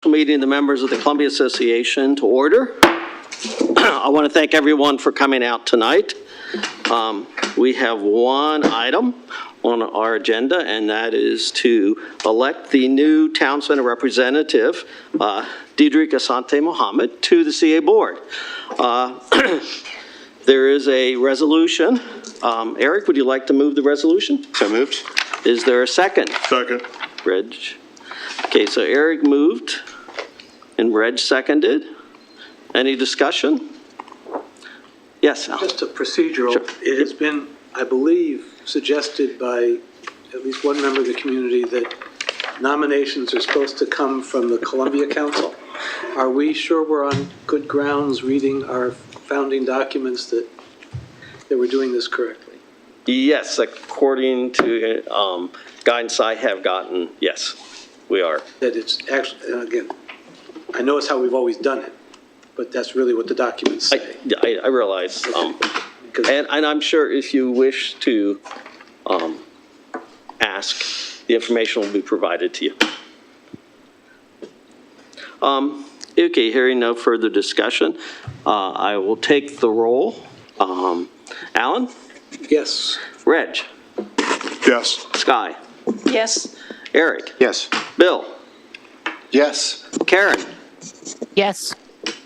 Meeting of the members of the Columbia Association to order. I want to thank everyone for coming out tonight. We have one item on our agenda, and that is to elect the new Town Center representative, Diedrich Asante Mohammed, to the CA Board. There is a resolution. Eric, would you like to move the resolution? So moved. Is there a second? Second. Reg. Okay, so Eric moved and Reg seconded. Any discussion? Yes, Al. Just a procedural, Sure. it has been, I believe, suggested by at least one member of the community that nominations are supposed to come from the Columbia Council. Are we sure we're on good grounds reading our founding documents that we're doing this correctly? Yes, according to guidance I have gotten, yes, we are. That it's actually, and again, I know it's how we've always done it, but that's really what the documents say. I realize. Because And I'm sure if you wish to ask, the information will be provided to you. Okay, hearing no further discussion, I will take the roll. Alan? yes, Reg? Yes. Sky? Yes. Eric? Yes. Bill? Yes. Karen? Yes.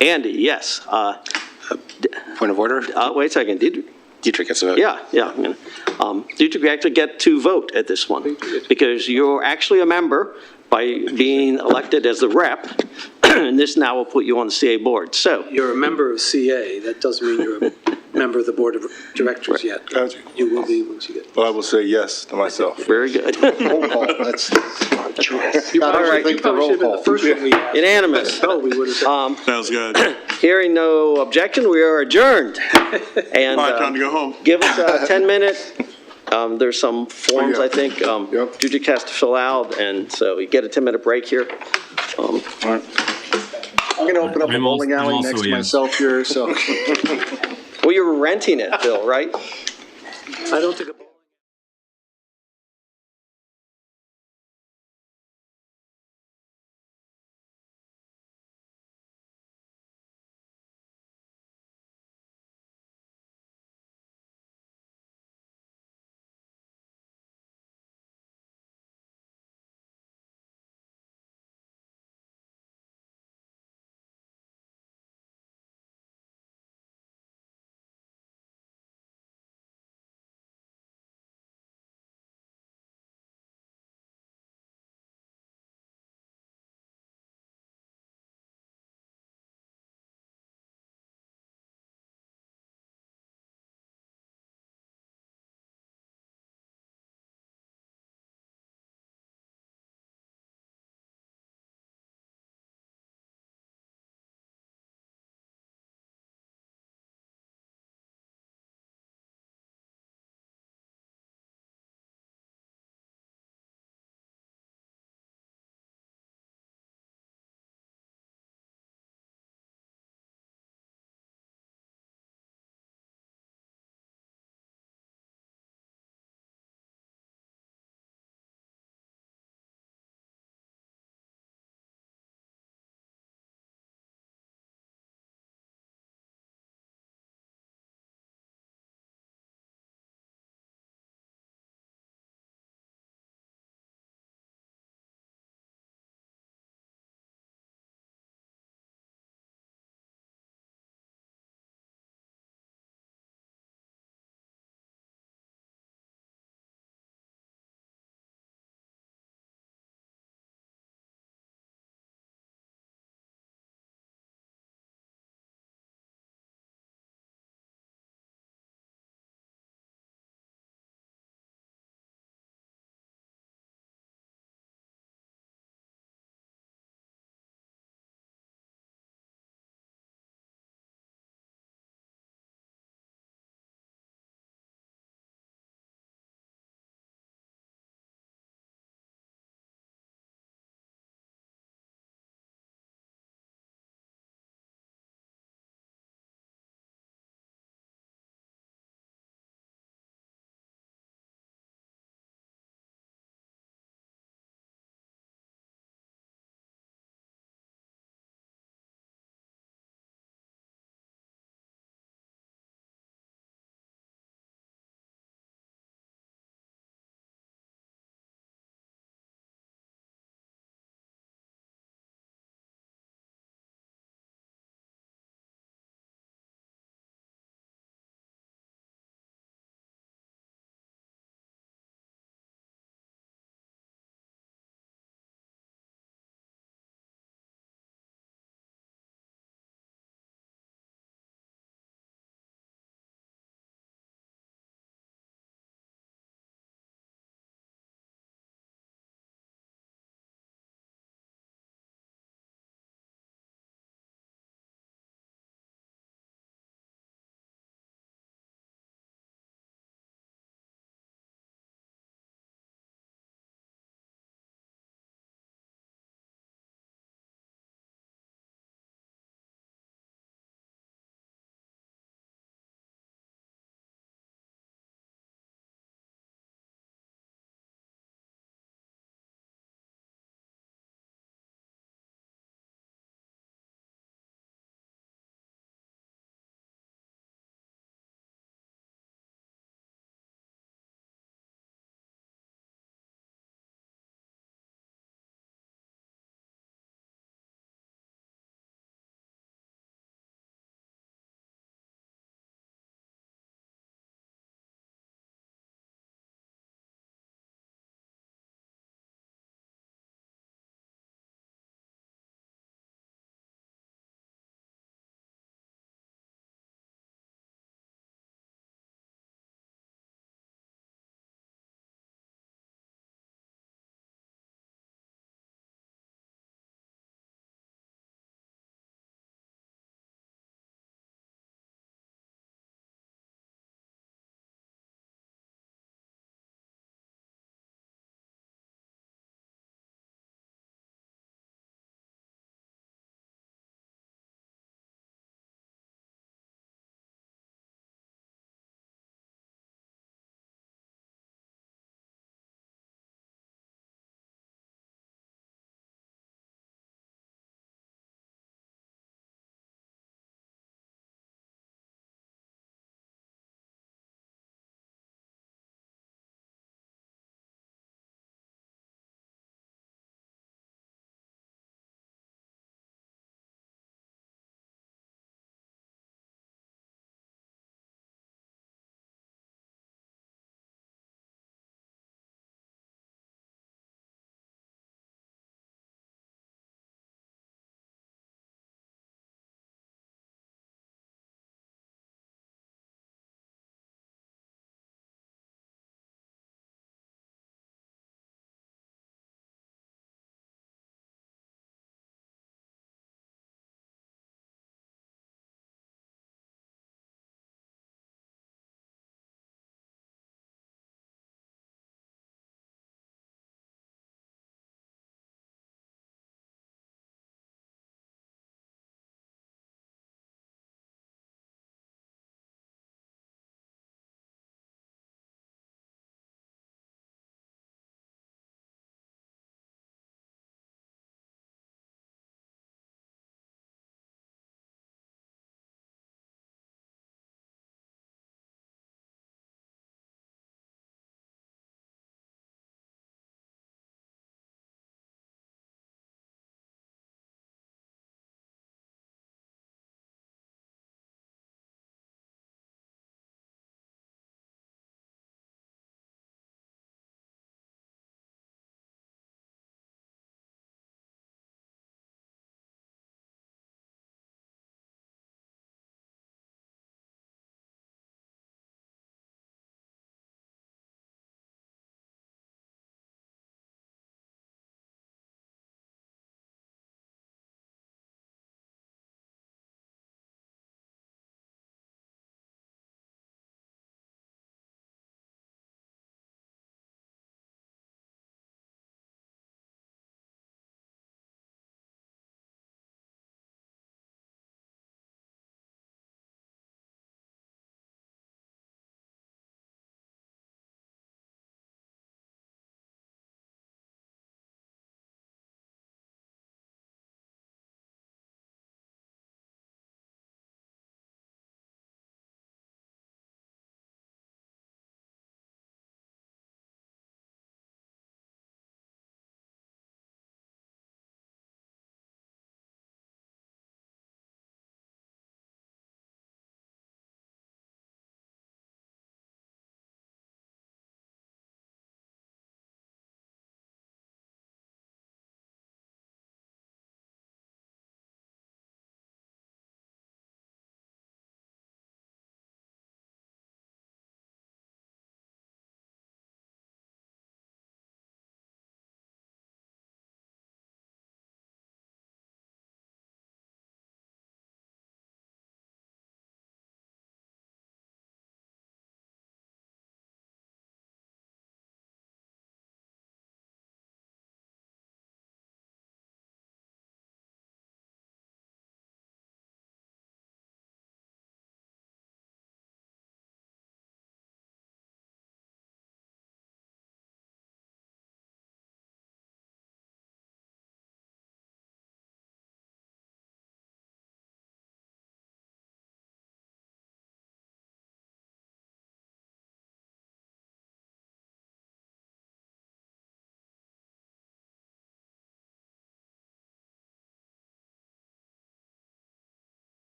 Andy, yes. Point of order? Wait a second, Dietrich gets a vote. Yeah. Dietrich, you actually get to vote at this one because you're actually a member by being elected as the rep, and this now will put you on the CA board. So, you're a member of CA. That doesn't mean you're a member of the Board of Directors yet. Gotcha. You will be once you get. Well, I will say yes to myself. very good. Roll call, that's. You All right. probably should have been the first one we asked. Unanimous. No, we would have. Sounds good. Hearing no objection, we are adjourned. And All right, time to go home. give us a 10-minute. There's some forms, yeah. I think, Yep. Dietrich has to fill out, and so you get a 10-minute break here. All right. I'm going to open up a bowling alley next to myself here, so. Well, you were renting it, Bill, right? I don't think.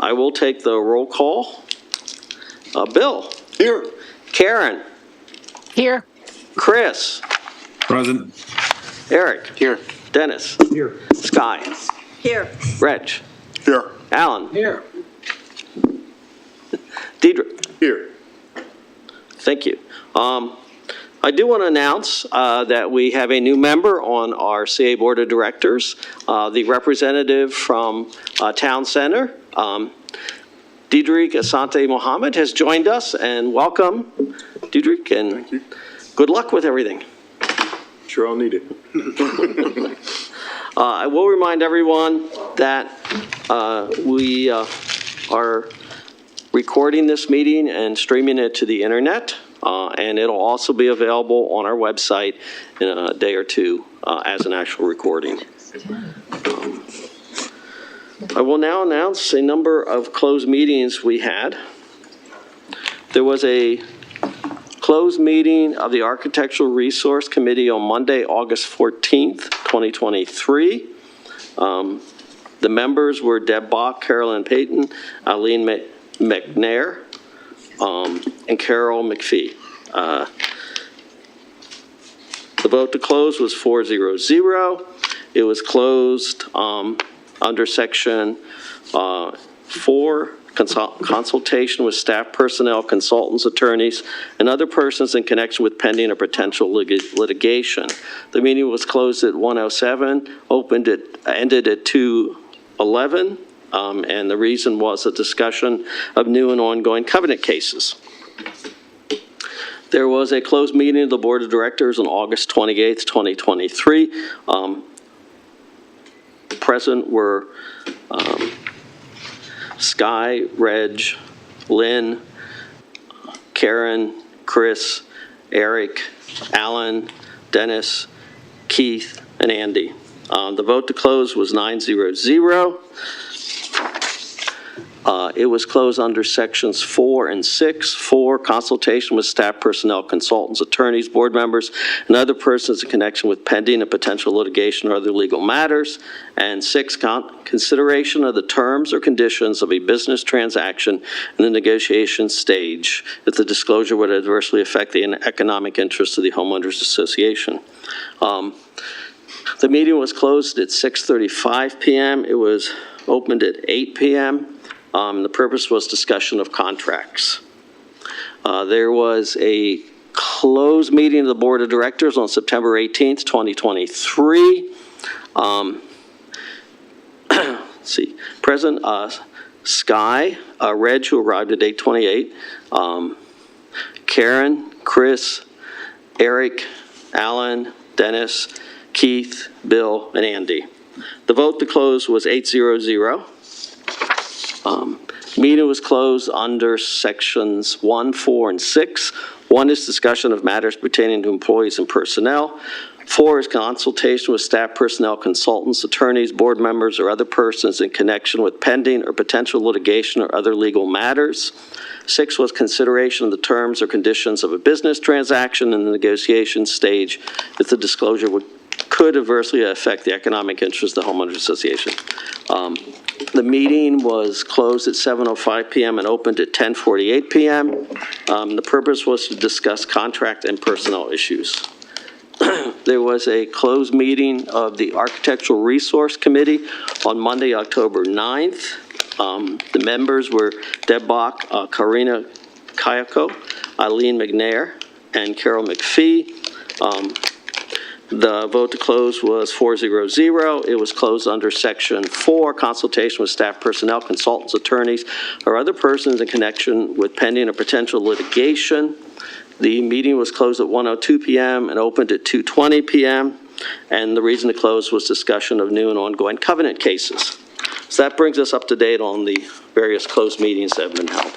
I will take the roll call. Bill? Here. Karen? Here. Chris? Present. Eric? Here. Dennis? Here. Sky? Here. Reg? Here. Alan? Here. Deidre? Here. Thank you. I do want to announce that we have a new member on our CA Board of Directors, the representative from Town Center, Diedrich Asante Mohammed, has joined us, and welcome, Diedrich, and good luck with everything. Sure, I'll need it. I will remind everyone that we are recording this meeting and streaming it to the internet, and it'll also be available on our website in a day or two as an actual recording. I will now announce a number of closed meetings we had. There was a closed meeting of the Architectural Resource Committee on Monday, August 14th, 2023. The members were Deb Bach, Carolyn Payton, Eileen McNair, and Carol McPhee. The vote to close was 4-0-0. It was closed under Section 4, consultation with staff personnel, consultants, attorneys, and other persons in connection with pending or potential litigation. The meeting was closed at 1:07, ended at 2:11, and the reason was a discussion of new and ongoing covenant cases. There was a closed meeting of the Board of Directors on August 28th, 2023. Present were Sky, Reg, Lynn, Karen, Chris, Eric, Alan, Dennis, Keith, and Andy. The vote to close was 9-0-0. It was closed under sections 4 and 6. 4, consultation with staff personnel, consultants, attorneys, board members, and other persons in connection with pending and potential litigation or other legal matters. And 6, consideration of the terms or conditions of a business transaction in the negotiation stage if the disclosure would adversely affect the economic interests of the homeowners association. The meeting was closed at 6:35 p.m. It was opened at 8 p.m. The purpose was discussion of contracts. There was a closed meeting of the Board of Directors on September 18th, 2023. Let's see. Present, Sky, Reg, who arrived at 8:28, Karen, Chris, Eric, Alan, Dennis, Keith, Bill, and Andy. The vote to close was 8-0-0. Meeting was closed under sections 1, 4, and 6. 1 is discussion of matters pertaining to employees and personnel. 4 is consultation with staff personnel, consultants, attorneys, board members, or other persons in connection with pending or potential litigation or other legal matters. 6 was consideration of the terms or conditions of a business transaction in the negotiation stage if the disclosure could adversely affect the economic interests of the homeowners association. The meeting was closed at 7:05 p.m. and opened at 10:48 p.m. The purpose was to discuss contract and personnel issues. There was a closed meeting of the Architectural Resource Committee on Monday, October 9th. The members were Deb Bach, Karina Kayako, Eileen McNair, and Carol McPhee. The vote to close was 4-0-0. It was closed under Section 4, consultation with staff personnel, consultants, attorneys, or other persons in connection with pending or potential litigation. The meeting was closed at 1:02 p.m. and opened at 2:20 p.m. And the reason to close was discussion of new and ongoing covenant cases. So that brings us up to date on the various closed meetings that have been held.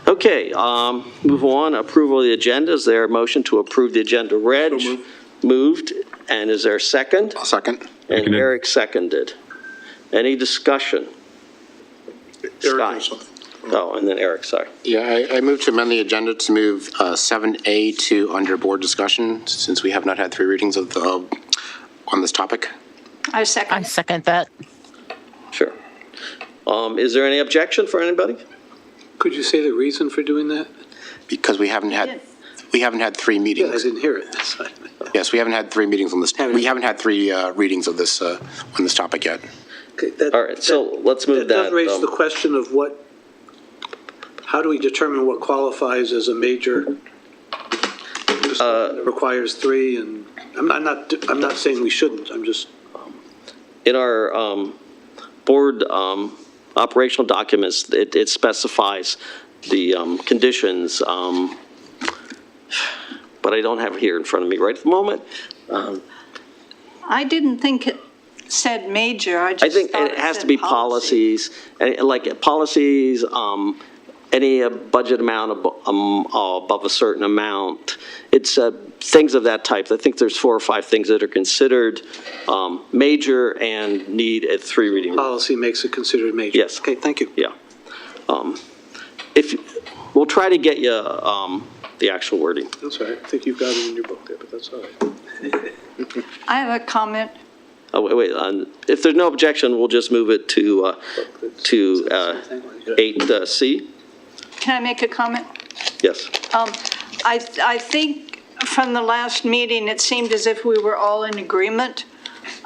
Okay, move on. Approval of the agenda. Is there a motion to approve the agenda read? So moved. And is there a second? I'll second. And Seconded. Eric seconded. Any discussion? Sky. Oh, and then Eric, sorry. Yeah, I move to amend the agenda to move 7A to under board discussion, since we have not had 3 readings of on this topic. I I second. second that. Sure. Is there any objection for anybody? Could you say the reason for doing that? Because we haven't had 3 Yeah, I meetings. didn't hear it. That's why. Yes, we haven't had 3 meetings on this, we haven't had 3 readings of this, on this topic yet. Okay, that- All right, so let's move That does that. raise the question of how do we determine what qualifies as a major? It requires 3, and I'm not saying we shouldn't, I'm just, In our board operational documents, it specifies the conditions, but I don't have it here in front of me right at the moment. I didn't think it said major, I I just think thought it has said to be policy. policies, like policies, any budget amount above a certain amount. It's things of that type. I think there's 4 or 5 things that are considered major and need a 3 reading. policy makes it considered major. Yes. Okay, thank you. Yeah. We'll try to get you the actual wording. That's all right. I think you've got it in your book there, but that's all right. I have a comment. Oh, wait, if there's no objection, we'll just move it to 8C. Can I make a comment? Yes. I think from the last meeting, it seemed as if we were all in agreement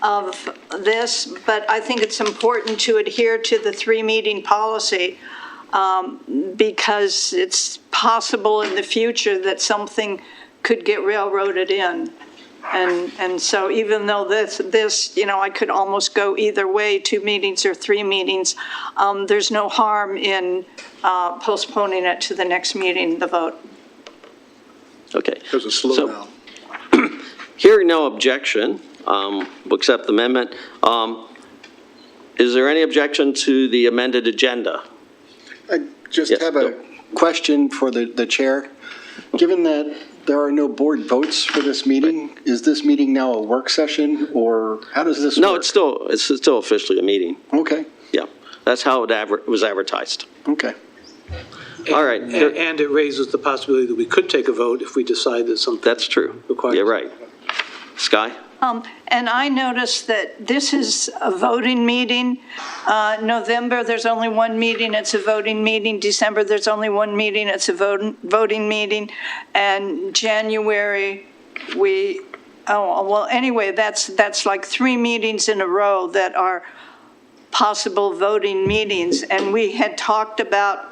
of this, but I think it's important to adhere to the 3-meeting policy because it's possible in the future that something could get railroaded in. And so even though this, I could almost go either way, 2 meetings or 3 meetings, there's no harm in postponing it to the next meeting, the vote. Okay. There's a slowdown. Hearing no objection, we'll accept the amendment. Is there any objection to the amended agenda? I just Yes, have a Bill. question for the chair. Given that there are no board votes for this meeting, is this meeting now a work session, or how does this work? No, it's still officially a meeting. Okay, Yeah, that's how it was advertised. okay. All right. And it raises the possibility that we could take a vote if we decide that something. That's true. Required. Yeah, right. Sky? And I noticed that this is a voting meeting. November, there's only 1 meeting, it's a voting meeting. December, there's only 1 meeting, it's a voting meeting. And January, anyway, that's like 3 meetings in a row that are possible voting meetings. And we had talked about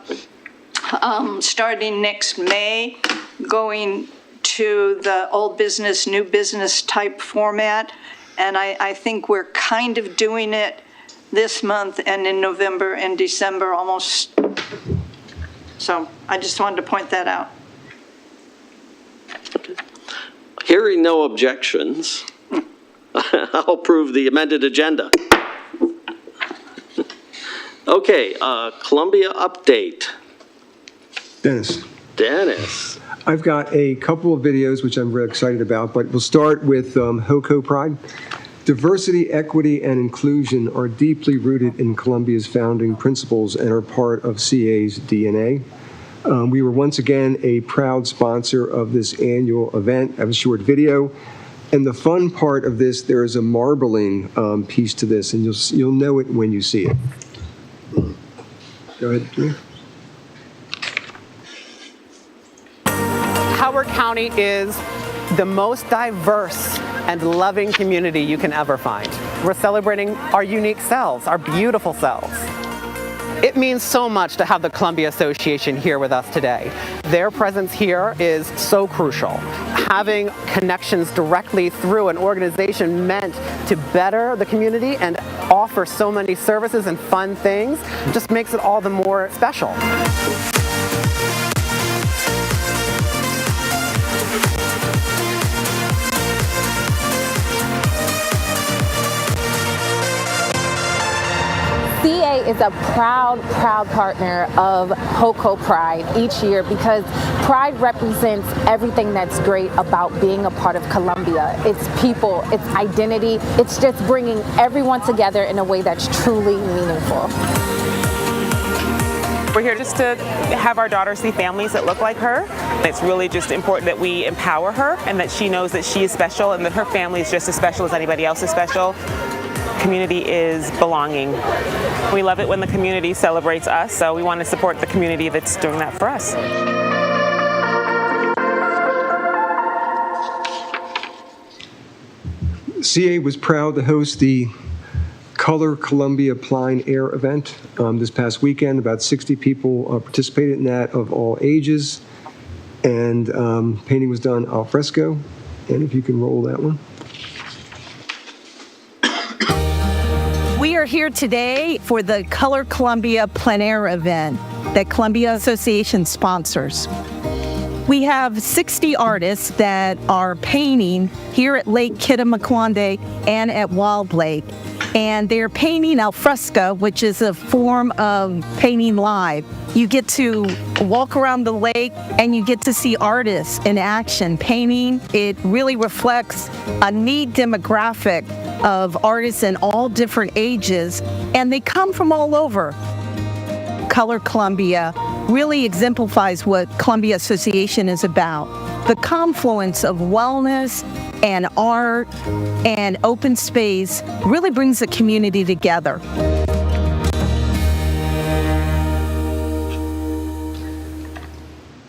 starting next May, going to the old business, new business type format. And I think we're kind of doing it this month and in November and December almost. So I just wanted to point that out. Hearing no objections, I'll approve the amended agenda. Okay, Columbia update. Dennis. I've got a couple of videos which I'm very excited about, but we'll start with HOCO Pride. Diversity, equity, and inclusion are deeply rooted in Columbia's founding principles and are part of CA's DNA. We were once again a proud sponsor of this annual event. I have a short video. And the fun part of this, there is a marbling piece to this, and you'll know it when you see it. Go ahead, Jimmy. Howard County is the most diverse and loving community you can ever find. We're celebrating our unique selves, our beautiful selves. It means so much to have the Columbia Association here with us today. Their presence here is so crucial. Having connections directly through an organization meant to better the community and offer so many services and fun things just makes it all the more special. CA is a proud partner of HOCO Pride each year because Pride represents everything that's great about being a part of Columbia. It's people, it's identity, it's just bringing everyone together in a way that's truly meaningful. We're here just to have our daughter see families that look like her. It's really just important that we empower her and that she knows that she is special and that her family is just as special as anybody else is special. community is belonging. We love it when the community celebrates us, so we want to support the community that's doing that for us. CA was proud to host the Color Columbia Plein Air event this past weekend. About 60 people participated in that of all ages, and painting was done al fresco. And if you can roll that one. We are here today for the Color Columbia Plein Air event that Columbia Association sponsors. We have 60 artists that are painting here at Lake Kittamaquande and at Wild Lake. And they're painting al fresco, which is a form of painting live. You get to walk around the lake and you get to see artists in action painting. It really reflects a neat demographic of artists in all different ages, and they come from all over. Color Columbia really exemplifies what Columbia Association is about. The confluence of wellness and art and open space really brings the community together.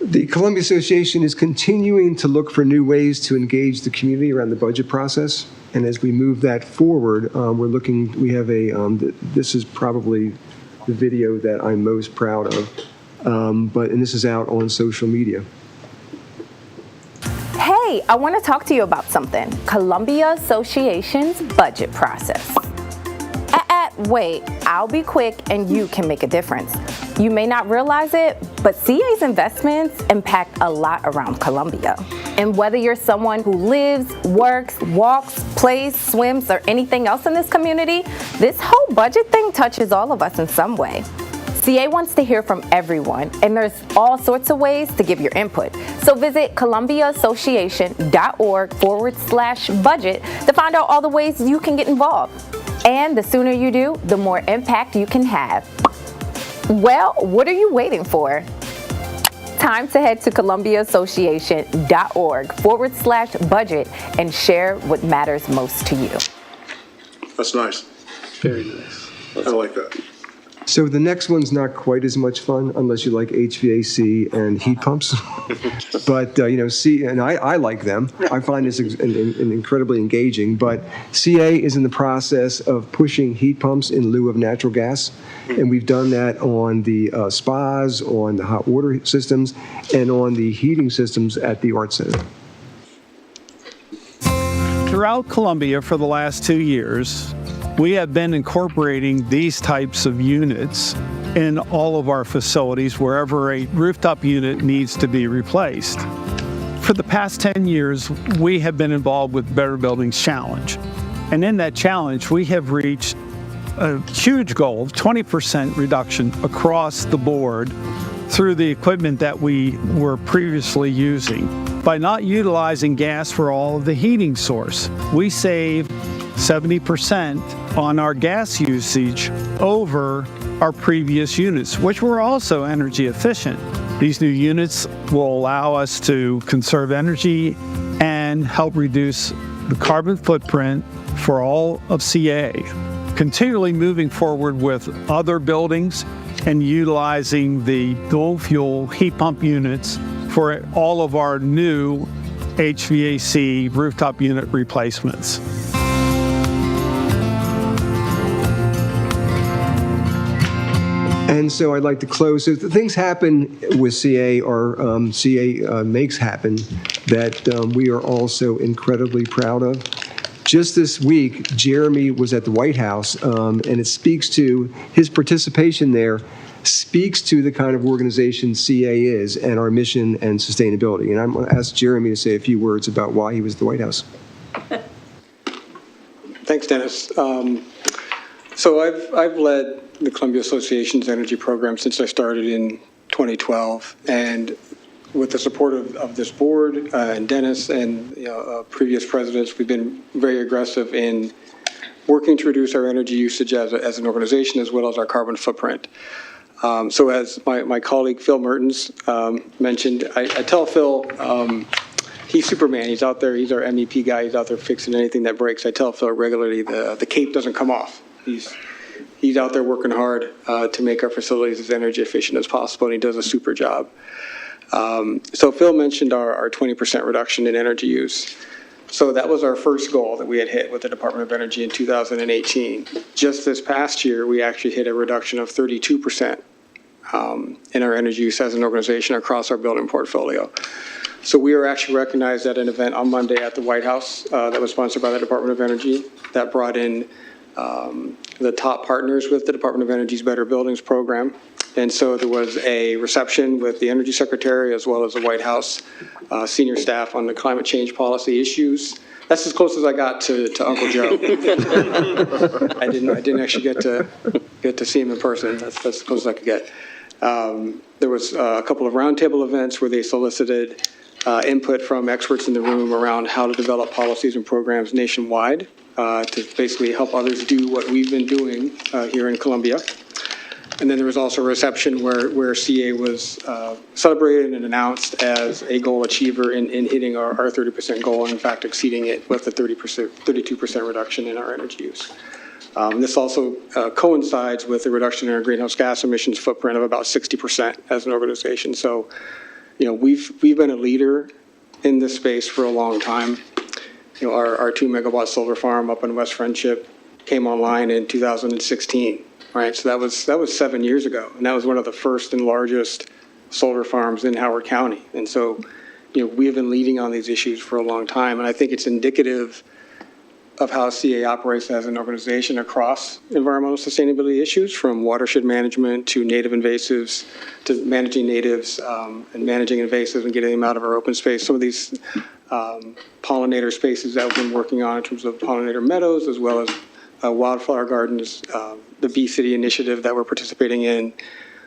The Columbia Association is continuing to look for new ways to engage the community around the budget process. And as we move that forward, we have this is probably the video that I'm most proud of. And this is out on social media. Hey, I want to talk to you about something. Columbia Association's budget process. Wait, I'll be quick and you can make a difference. You may not realize it, but CA's investments impact a lot around Columbia. And whether you're someone who lives, works, walks, plays, swims, or anything else in this community, this whole budget thing touches all of us in some way. CA wants to hear from everyone, and there's all sorts of ways to give your input. So visit columbiaassociation.org/budget to find out all the ways you can get involved. And the sooner you do, the more impact you can have. Well, what are you waiting for? Time to head to columbiaassociation.org/budget and share what matters most to you. That's nice. Very nice. I like that. So the next one's not quite as much fun unless you like HVAC and heat pumps. But, I like them. I find this incredibly engaging. But CA is in the process of pushing heat pumps in lieu of natural gas. And we've done that on the spas, on the hot water systems, and on the heating systems at the Art Center. Throughout Columbia for the last 2 years, we have been incorporating these types of units in all of our facilities wherever a rooftop unit needs to be replaced. For the past 10 years, we have been involved with Better Buildings Challenge. And in that challenge, we have reached a huge goal of 20% reduction across the board through the equipment that we were previously using. By not utilizing gas for all of the heating source, we save 70% on our gas usage over our previous units, which were also energy efficient. These new units will allow us to conserve energy and help reduce the carbon footprint for all of CA. Continually moving forward with other buildings and utilizing the dual fuel heat pump units for all of our new HVAC rooftop unit replacements. And so I'd like to close. So the things happen with CA, or CA makes happen, that we are also incredibly proud of. Just this week, Jeremy was at the White House, and it speaks to his participation there, speaks to the kind of organization CA is and our mission and sustainability. And I'm going to ask Jeremy to say a few words about why he was at the White House. Thanks, Dennis. So I've led the Columbia Association's energy program since I started in 2012, and with the support of this board and Dennis and previous presidents, we've been very aggressive in working to reduce our energy usage as an organization, as well as our carbon footprint. So as my colleague Phil Mertens mentioned, I tell Phil, he's Superman. He's out there. He's our MEP guy. He's out there fixing anything that breaks. I tell Phil regularly the cape doesn't come off. He's out there working hard to make our facilities as energy efficient as possible, and he does a super job. So Phil mentioned our 20% reduction in energy use. So that was our first goal that we had hit with the Department of Energy in 2018. Just this past year, we actually hit a reduction of 32% in our energy use as an organization across our building portfolio. So we were actually recognized at an event on Monday at the White House that was sponsored by the Department of Energy that brought in the top partners with the Department of Energy's Better Buildings program. And so there was a reception with the Energy Secretary as well as the White House senior staff on the climate change policy issues. That's as close as I got to Uncle Joe. I didn't actually get to see him in person. That's as close as I could get. There was a couple of roundtable events where they solicited input from experts in the room around how to develop policies and programs nationwide to basically help others do what we've been doing here in Columbia. And then there was also a reception where CA was celebrated and announced as a goal achiever in hitting our 30% goal, and in fact exceeding it with a 32% reduction in our energy use. This also coincides with the reduction in our greenhouse gas emissions footprint of about 60% as an organization. So, we've been a leader in this space for a long time. Our 2 megawatt solar farm up in West Friendship came online in 2016. Right, so that was 7 years ago, and that was one of the first and largest solar farms in Howard County. And so, we have been leading on these issues for a long time, and I think it's indicative of how CA operates as an organization across environmental sustainability issues, from watershed management to native invasives, to managing natives and managing invasives and getting them out of our open space. Some of these pollinator spaces that we've been working on in terms of pollinator meadows, as well as wildflower gardens, the Bee City initiative that we're participating in.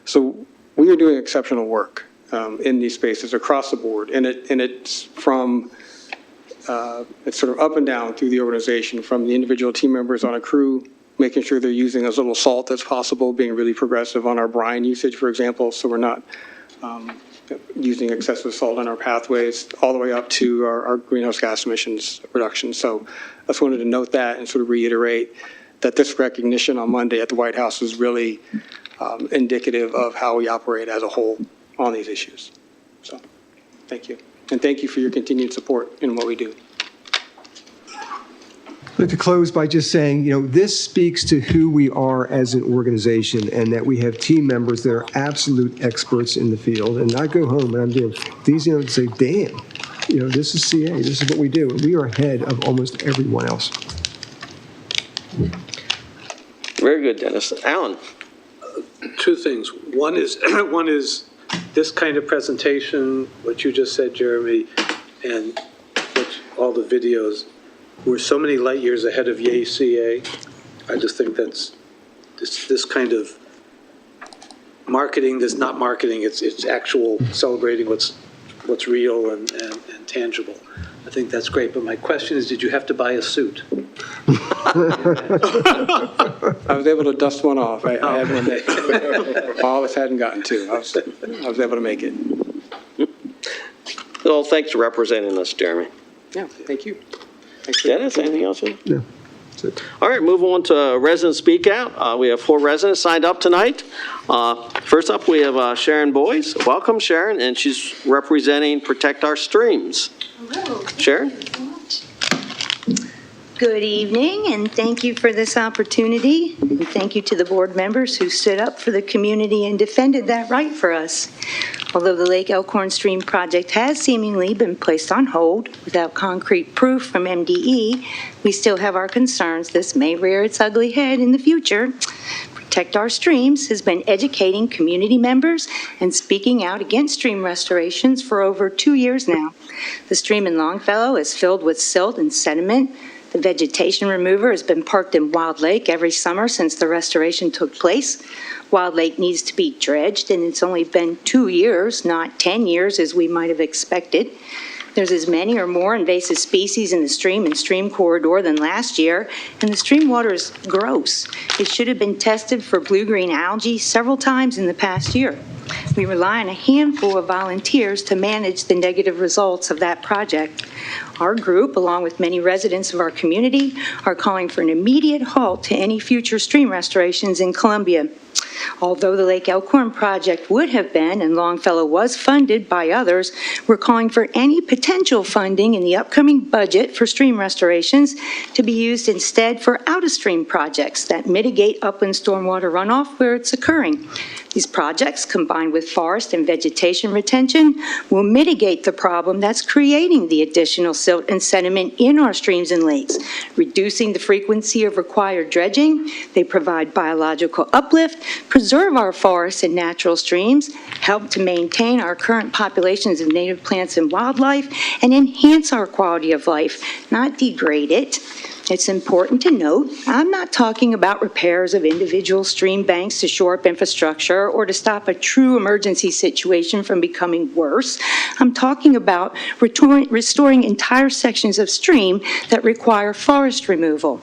So we are doing exceptional work in these spaces across the board, and it's from it's sort of up and down through the organization, from the individual team members on a crew, making sure they're using as little salt as possible, being really progressive on our brine usage, for example, so we're not using excessive salt in our pathways, all the way up to our greenhouse gas emissions reduction. So I just wanted to note that and sort of reiterate that this recognition on Monday at the White House is really indicative of how we operate as a whole on these issues. So thank you. And thank you for your continued support in what we do. I'd like to close by just saying, this speaks to who we are as an organization, and that we have team members that are absolute experts in the field. And I go home and I'm doing these, and say, damn, this is CA, this is what we do. And we are ahead of almost everyone else. Very good, Dennis. Alan? Two things. One is this kind of presentation, what you just said, Jeremy, and all the videos. We're so many light years ahead of Yay CA. I just think that's this kind of marketing. That's not marketing. It's actual celebrating what's real and tangible. I think that's great. But my question is, did you have to buy a suit? I was able to dust one off. I had one that Wallace hadn't gotten to. I was able to make it. Well, thanks for representing us, Jeremy. Yeah, thank you. Dennis, anything else? No, that's it. All right, move on to resident speak out. We have 4 residents signed up tonight. First up, we have Sharon Boyes. Welcome, Sharon, and she's representing Protect Our Streams. Hello. Sharon? Thank you so much. Good evening, and thank you for this opportunity. And thank you to the board members who stood up for the community and defended that right for us. Although the Lake Elkhorn Stream project has seemingly been placed on hold without concrete proof from MDE, we still have our concerns this may rear its ugly head in the future. Protect Our Streams has been educating community members and speaking out against stream restorations for over 2 years now. The stream in Longfellow is filled with silt and sediment. The vegetation remover has been parked in Wild Lake every summer since the restoration took place. Wild Lake needs to be dredged, and it's only been 2 years, not 10 years as we might have expected. There's as many or more invasive species in the stream and stream corridor than last year, and the stream water is gross. It should have been tested for blue-green algae several times in the past year. We rely on a handful of volunteers to manage the negative results of that project. Our group, along with many residents of our community, are calling for an immediate halt to any future stream restorations in Columbia. Although the Lake Elkhorn project would have been, and Longfellow was funded by others, we're calling for any potential funding in the upcoming budget for stream restorations to be used instead for out-of-stream projects that mitigate upland stormwater runoff where it's occurring. These projects, combined with forest and vegetation retention, will mitigate the problem that's creating the additional silt and sediment in our streams and lakes, reducing the frequency of required dredging. They provide biological uplift, preserve our forests and natural streams, help to maintain our current populations of native plants and wildlife, and enhance our quality of life, not degrade it. It's important to note, I'm not talking about repairs of individual stream banks to shore up infrastructure or to stop a true emergency situation from becoming worse. I'm talking about restoring entire sections of stream that require forest removal.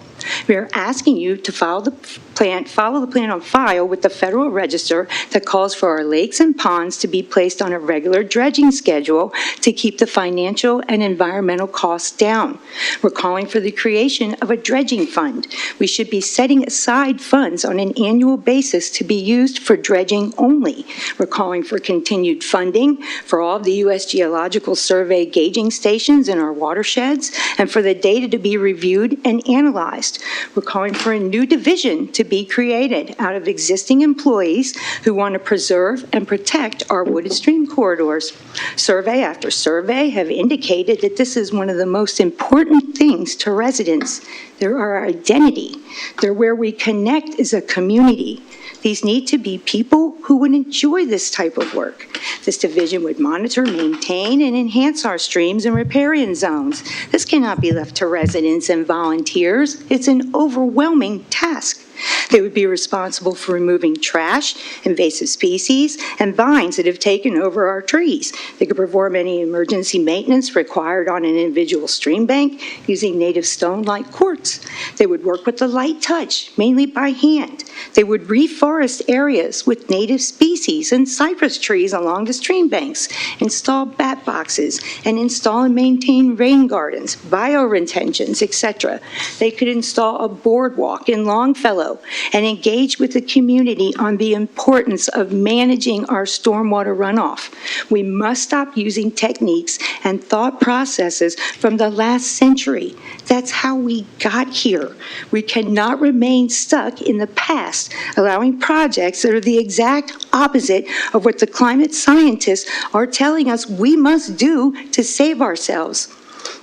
We are asking you to follow the plan on file with the Federal Register that calls for our lakes and ponds to be placed on a regular dredging schedule to keep the financial and environmental costs down. We're calling for the creation of a dredging fund. We should be setting aside funds on an annual basis to be used for dredging only. We're calling for continued funding for all of the U.S. Geological Survey gauging stations in our watersheds and for the data to be reviewed and analyzed. We're calling for a new division to be created out of existing employees who want to preserve and protect our wooded stream corridors. Survey after survey have indicated that this is one of the most important things to residents. They're our identity. They're where we connect as a community. These need to be people who would enjoy this type of work. This division would monitor, maintain, and enhance our streams and riparian zones. This cannot be left to residents and volunteers. It's an overwhelming task. They would be responsible for removing trash, invasive species, and vines that have taken over our trees. They could perform any emergency maintenance required on an individual stream bank using native stone like quartz. They would work with the light touch, mainly by hand. They would reforest areas with native species and cypress trees along the stream banks, install bat boxes, and install and maintain rain gardens, bioretentions, etc. They could install a boardwalk in Longfellow and engage with the community on the importance of managing our stormwater runoff. We must stop using techniques and thought processes from the last century. That's how we got here. We cannot remain stuck in the past, allowing projects that are the exact opposite of what the climate scientists are telling us we must do to save ourselves.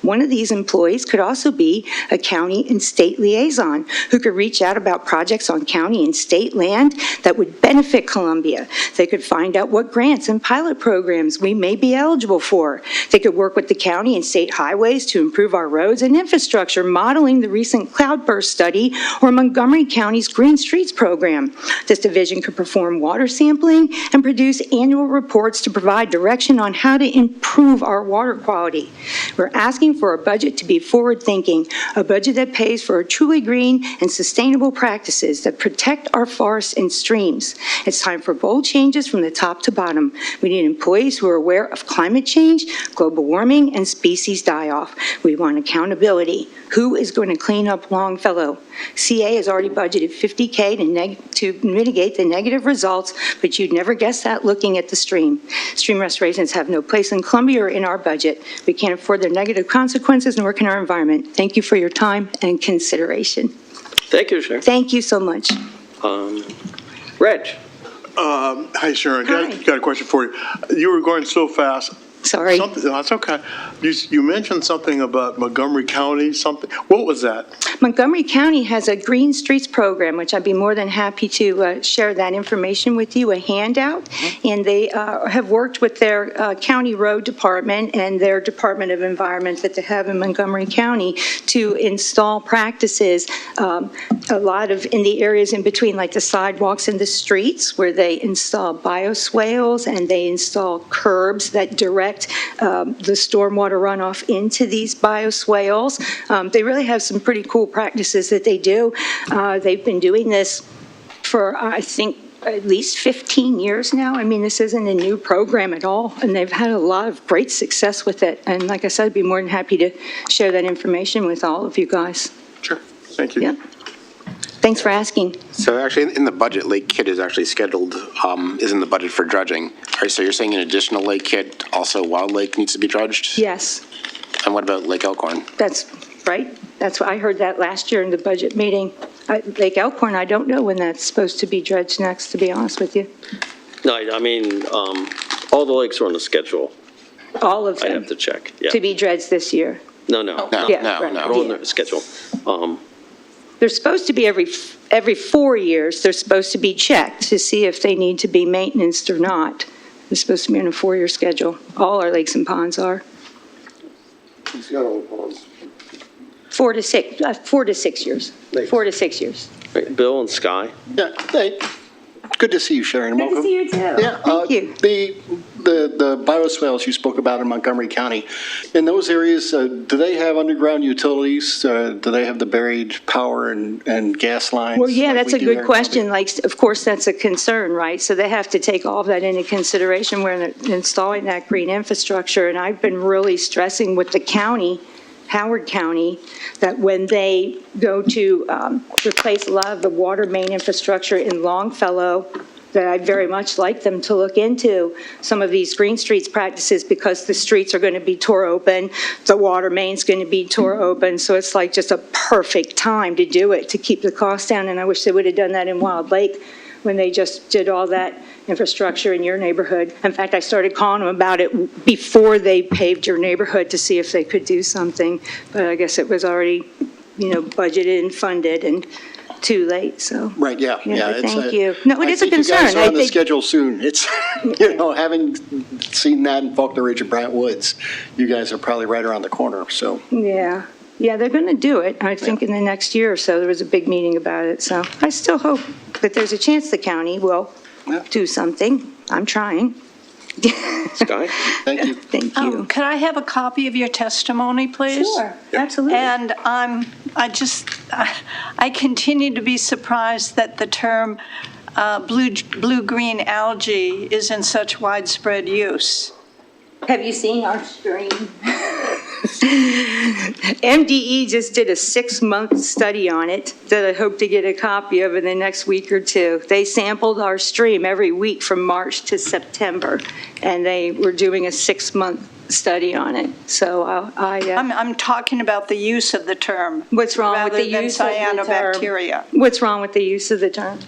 One of these employees could also be a county and state liaison who could reach out about projects on county and state land that would benefit Columbia. They could find out what grants and pilot programs we may be eligible for. They could work with the county and state highways to improve our roads and infrastructure, modeling the recent cloudburst study or Montgomery County's Green Streets program. This division could perform water sampling and produce annual reports to provide direction on how to improve our water quality. We're asking for a budget to be forward-thinking, a budget that pays for truly green and sustainable practices that protect our forests and streams. It's time for bold changes from the top to bottom. We need employees who are aware of climate change, global warming, and species die-off. We want accountability. Who is going to clean up Longfellow? CA has already budgeted $50K to mitigate the negative results, but you'd never guess that looking at the stream. Stream restorations have no place in Columbia or in our budget. We can't afford their negative consequences and work in our environment. Thank you for your time and consideration. Thank you, Sharon. Thank you so much. Reg. Hi, Sharon. Hi. Got a question for you. You were going so fast. Sorry. That's okay. You mentioned something about Montgomery County, something. What was that? Montgomery County has a Green Streets program, which I'd be more than happy to share that information with you, a handout. And they have worked with their county road department and their Department of Environment that they have in Montgomery County to install practices, a lot of in the areas in between, like the sidewalks and the streets, where they install bioswales and they install curbs that direct the stormwater runoff into these bioswales. They really have some pretty cool practices that they do. They've been doing this for, I think, at least 15 years now. I mean, this isn't a new program at all, and they've had a lot of great success with it. And like I said, I'd be more than happy to share that information with all of you guys. Sure, thank you. Yeah. Thanks for asking. So actually, in the budget, Lake Kid is actually scheduled, is in the budget for dredging. All right, so you're saying an additional Lake Kid, also Wild Lake needs to be dredged? Yes, And what about Lake Elkhorn? that's right. That's what I heard that last year in the budget meeting. Lake Elkhorn, I don't know when that's supposed to be dredged next, to be honest with you. No, I mean, all the lakes are on the schedule. All of I them have to check, yeah. to be dredged this year. No. No, Yeah, no, right. no. They're on the schedule. They're supposed to be every 4 years, they're supposed to be checked to see if they need to be maintained or not. They're supposed to be on a 4-year schedule. All our lakes and ponds are. 4 to 6 years. 4 to 6 years. Right, Bill and Sky? Yeah, hey, good to see you, Sharon. Good to see you too. Yeah, Thank you. The bioswales you spoke about in Montgomery County, in those areas, do they have underground utilities? Do they have the buried power and gas lines? Well, yeah, like that's we a do there good in question. Like, of course, that's a concern, right? So they have to take all of that into consideration when they're installing that green infrastructure. And I've been really stressing with the county, Howard County, that when they go to replace a lot of the water main infrastructure in Longfellow, that I'd very much like them to look into some of these green streets practices, because the streets are going to be tore open, the water main's going to be tore open, so it's like just a perfect time to do it, to keep the cost down. And I wish they would have done that in Wild Lake when they just did all that infrastructure in your neighborhood. In fact, I started calling them about it before they paved your neighborhood to see if they could do something, but I guess it was already, budgeted and funded and too late, so. Right, yeah. Yeah, it's thank you. No, it is a I think you concern. guys are I on the think- schedule soon. It's, having seen that in Faulkner Ridge and Bryant Woods, you guys are probably right around the corner, so. Yeah, they're going to do it, I think, in the next year or so. There was a big meeting about it, so I still hope that there's a chance the county will do something. I'm trying. Sky? Thank you. Thank you. Could I have a copy of your testimony, please? Sure, absolutely. And I continue to be surprised that the term blue-green algae is in such widespread use. Have you seen our stream? MDE just did a 6-month study on it that I hope to get a copy of in the next week or two. They sampled our stream every week from March to September, and they were doing a 6-month study on it. So I'm talking about the use of the term. What's wrong with the rather than use of the term? cyanobacteria. What's wrong with the use of the term?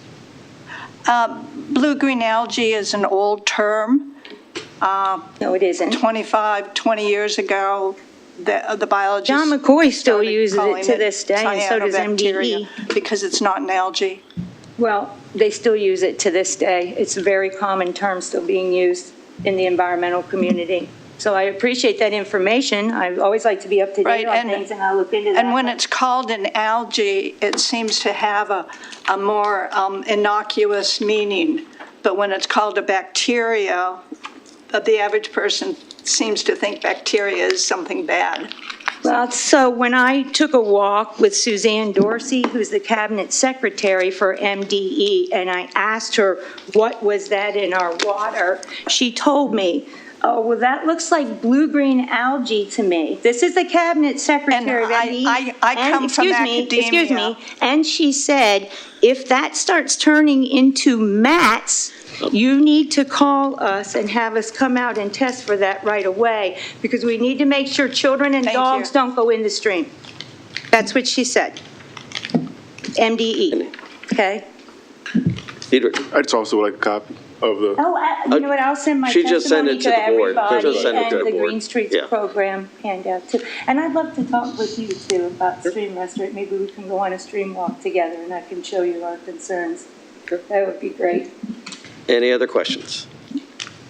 Blue-green algae is an old term. No, it isn't. 20 years ago, the biologists. John McCoy still started uses it calling to this day, and so does cyanobacteria MDE. Because it's not an algae. Well, they still use it to this day. It's a very common term still being used in the environmental community. So I appreciate that information. I always like to be up to date on things, and I'll look into that. And when it's called an algae, it seems to have a more innocuous meaning. But when it's called a bacteria, the average person seems to think bacteria is something bad. Well, so when I took a walk with Suzanne Dorsey, who's the cabinet secretary for MDE, and I asked her what was that in our water, she told me, oh, well, that looks like blue-green algae to me. This is the cabinet secretary of MDE. I come from Excuse academia. me. And she said, if that starts turning into mats, you need to call us and have us come out and test for that right away, because we need to make sure children and dogs don't go in the stream. That's what she said. MDE, okay? I'd also like a copy of the. Oh, you know what, I'll send my She just sent testimony it to to the board. She everybody just sent it to and the the board. Green Streets Yeah. program handout too. And I'd love to talk with you too about stream restoration. Maybe we can go on a stream walk together and I can show you our concerns. That would be great. Any other questions?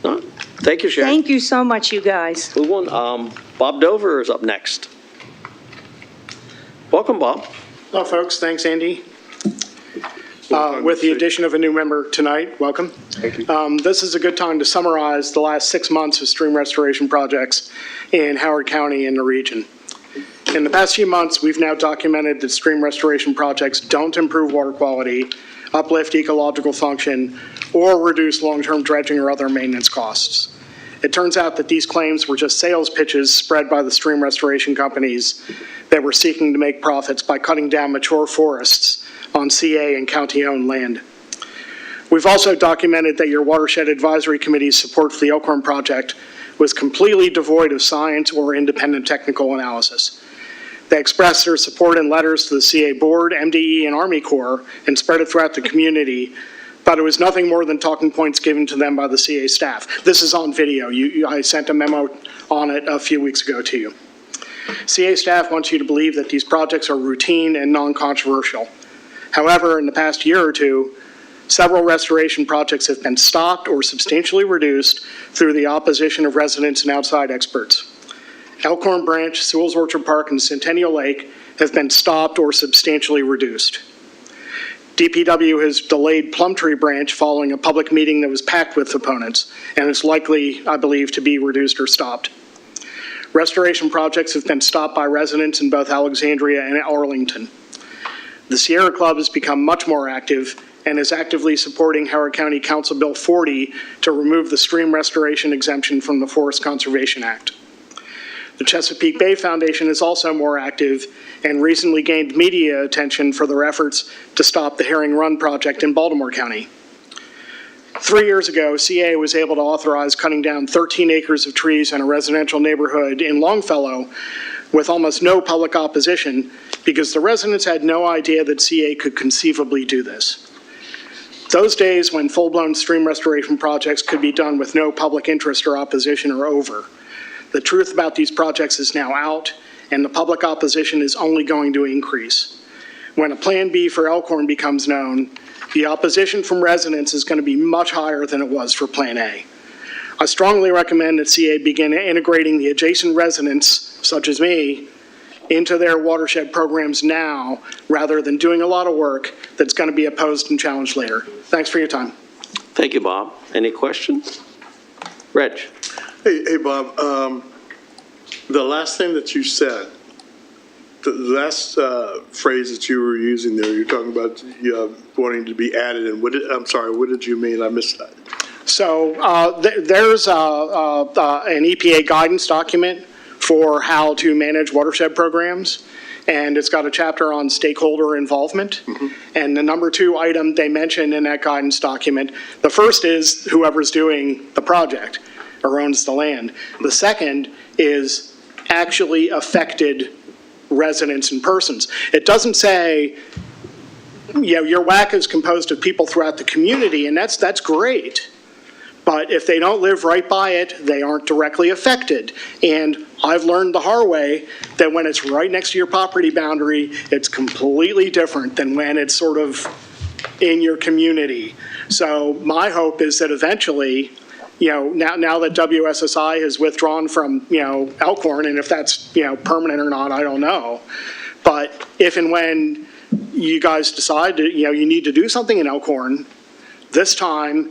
No? Thank you, Sharon. Thank you so much, you guys. Move on. Bob Dover is up next. Welcome, Bob. Hello, folks. Thanks, Andy. With the addition of a new member tonight, welcome. Thank you. This is a good time to summarize the last 6 months of stream restoration projects in Howard County and the region. In the past few months, we've now documented that stream restoration projects don't improve water quality, uplift ecological function, or reduce long-term dredging or other maintenance costs. It turns out that these claims were just sales pitches spread by the stream restoration companies that were seeking to make profits by cutting down mature forests on CA and county-owned land. We've also documented that your Watershed Advisory Committee's support for the Elkhorn project was completely devoid of science or independent technical analysis. They expressed their support in letters to the CA Board, MDE, and Army Corps and spread it throughout the community, but it was nothing more than talking points given to them by the CA staff. This is on video. I sent a memo on it a few weeks ago to you. CA staff wants you to believe that these projects are routine and non-controversial. However, in the past year or two, several restoration projects have been stopped or substantially reduced through the opposition of residents and outside experts. Elkhorn Branch, Sewell's Orchard Park, and Centennial Lake have been stopped or substantially reduced. DPW has delayed Plumtree Branch following a public meeting that was packed with opponents, and is likely, I believe, to be reduced or stopped. Restoration projects have been stopped by residents in both Alexandria and Arlington. The Sierra Club has become much more active and is actively supporting Howard County Council Bill 40 to remove the stream restoration exemption from the Forest Conservation Act. The Chesapeake Bay Foundation is also more active and recently gained media attention for their efforts to stop the Herring Run project in Baltimore County. 3 years ago, CA was able to authorize cutting down 13 acres of trees in a residential neighborhood in Longfellow with almost no public opposition because the residents had no idea that CA could conceivably do this. Those days when full-blown stream restoration projects could be done with no public interest or opposition are over. The truth about these projects is now out, and the public opposition is only going to increase. When a Plan B for Elkhorn becomes known, the opposition from residents is going to be much higher than it was for Plan A. I strongly recommend that CA begin integrating the adjacent residents, such as me, into their watershed programs now, rather than doing a lot of work that's going to be opposed and challenged later. Thanks for your time. Thank you, Bob. Any questions? Reg? Hey, Bob, the last thing that you said, the last phrase that you were using there, you're talking about wanting to be added, and I'm sorry, what did you mean? I missed that. So there's an EPA guidance document for how to manage watershed programs, and it's got a chapter on stakeholder involvement. Mm-hmm. And the number 2 item they mentioned in that guidance document, the first is whoever's doing the project or owns the land. The second is actually affected residents and persons. It doesn't say, your WAC is composed of people throughout the community, and that's great. But if they don't live right by it, they aren't directly affected. And I've learned the hard way that when it's right next to your property boundary, it's completely different than when it's sort of in your community. So my hope is that eventually, now that WSSI has withdrawn from, Elkhorn, and if that's, permanent or not, I don't know. But if and when you guys decide to, you need to do something in Elkhorn, this time,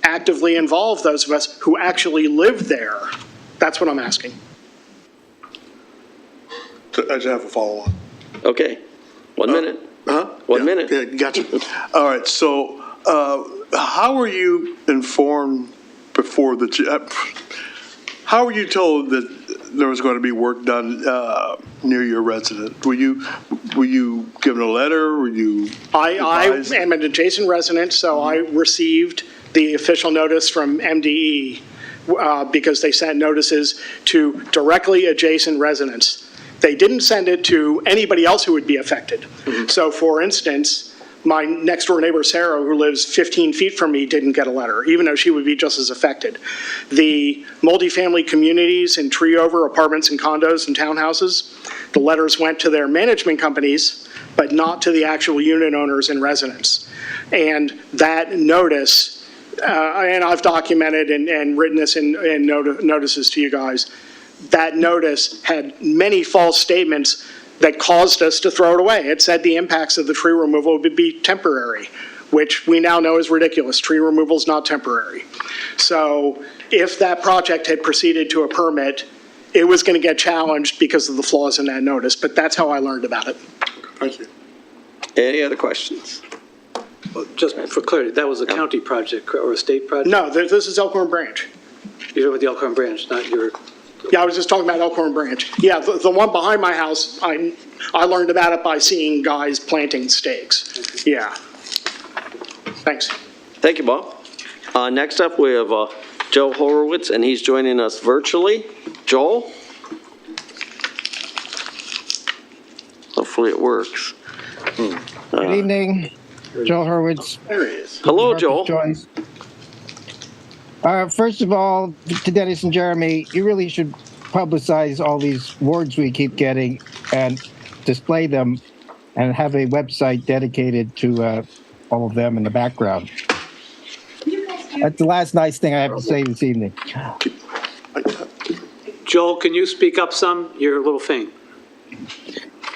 actively involve those of us who actually live there. That's what I'm asking. I just have a follow-on. Okay. 1 minute. One minute. Yeah, gotcha. All right, so how were you informed before how were you told that there was going to be work done near your resident? Were you given a letter? Were you advised? I am an adjacent resident, so I received the official notice from MDE because they sent notices to directly adjacent residents. They didn't send it to anybody else who would be affected. Mm-hmm. So for instance, my next door neighbor, Sarah, who lives 15 feet from me, didn't get a letter, even though she would be just as affected. The multifamily communities in Treeover, apartments and condos and townhouses, the letters went to their management companies, but not to the actual unit owners and residents. And that notice, and I've documented and written this in notices to you guys, that notice had many false statements that caused us to throw it away. It said the impacts of the tree removal would be temporary. which we now know is ridiculous. Tree removal is not temporary. So if that project had proceeded to a permit, it was going to get challenged because of the flaws in that notice, but that's how I learned about it. Thank you. Any other questions? Just for clarity, that was a county project or a state project? No, this is Elkhorn Branch. You're with the Elkhorn Branch, not your... Yeah, I was just talking about Elkhorn Branch. Yeah, the one behind my house, I learned about it by seeing guys planting stakes. Yeah. Thanks. Thank you, Bob. Next up, we have Joe Horowitz, and he's joining us virtually. Joel? Hopefully it works. Good evening, Joel Horowitz. There he is. Hello, Joel. First of all, to Dennis and Jeremy, you really should publicize all these awards we keep getting and display them and have a website dedicated to all of them in the background. That's the last nice thing I have to say this evening. Joel, can you speak up some? You're a little faint.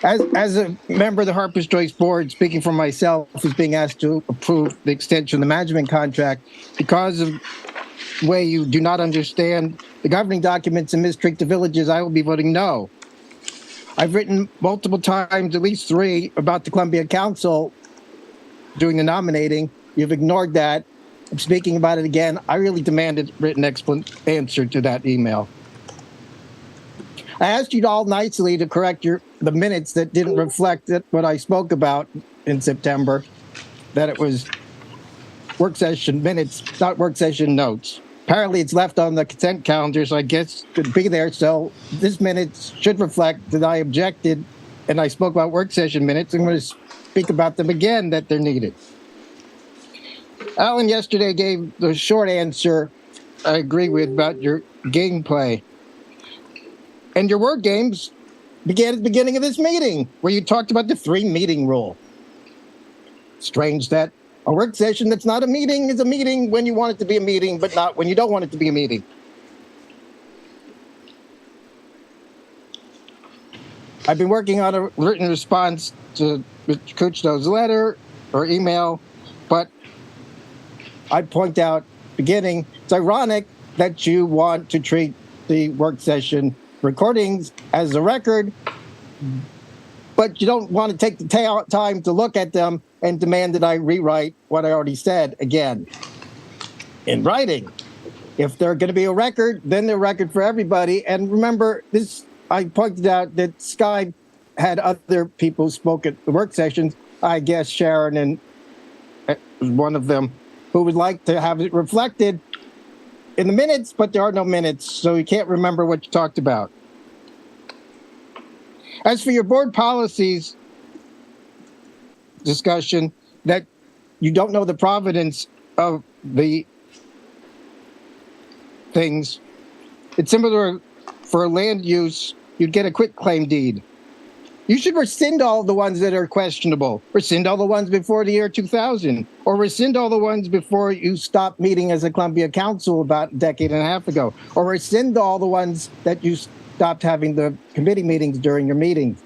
As a member of the Harper's Choice Board, speaking for myself, is being asked to approve the extension of the management contract because of the way you do not understand the governing documents and mistreat the villages, I will be voting no. I've written multiple times, at least 3, about the Columbia Council doing the nominating. You've ignored that. I'm speaking about it again. I really demanded a written answer to that email. I asked you all nicely to correct the minutes that didn't reflect what I spoke about in September, that it was work session minutes, not work session notes. Apparently it's left on the consent calendar, so I guess it could be there. So this minutes should reflect that I objected and I spoke about work session minutes. I'm going to speak about them again, that they're needed. Alan yesterday gave the short answer I agree with about your gameplay. And your word games began at the beginning of this meeting, where you talked about the 3-meeting rule. Strange that a work session that's not a meeting is a meeting when you want it to be a meeting, but not when you don't want it to be a meeting. I've been working on a written response to Mr. Kuchno's letter or email, but I point out, beginning, it's ironic that you want to treat the work session recordings as a record, but you don't want to take the time to look at them and demand that I rewrite what I already said again in writing. If they're going to be a record, then they're a record for everybody. And remember, this, I pointed out that Sky had other people who spoke at the work sessions. I guess Sharon and was one of them, who would like to have it reflected in the minutes, but there are no minutes, so you can't remember what you talked about. As for your board policies discussion, that you don't know the provenance of the things, it's similar for land use, you'd get a quitclaim deed. You should rescind all the ones that are questionable. Rescind all the ones before the year 2000, or rescind all the ones before you stopped meeting as a Columbia Council about a decade and a half ago, or rescind all the ones that you stopped having the committee meetings during your meetings.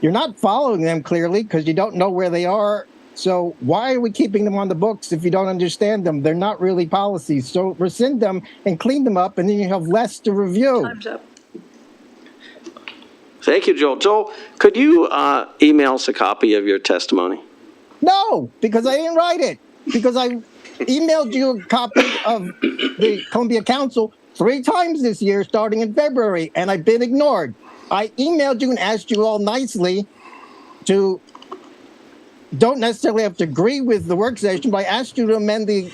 You're not following them clearly because you don't know where they are. So why are we keeping them on the books if you don't understand them? They're not really policies. So rescind them and clean them up, and then you have less to review. Time's up. Thank you, Joel. Joel, could you email us a copy of your testimony? No, because I didn't write it. Because I emailed you a copy of the Columbia Council 3 times this year, starting in February, and I've been ignored. I emailed you and asked you all nicely to, don't necessarily have to agree with the work session, but I asked you to amend the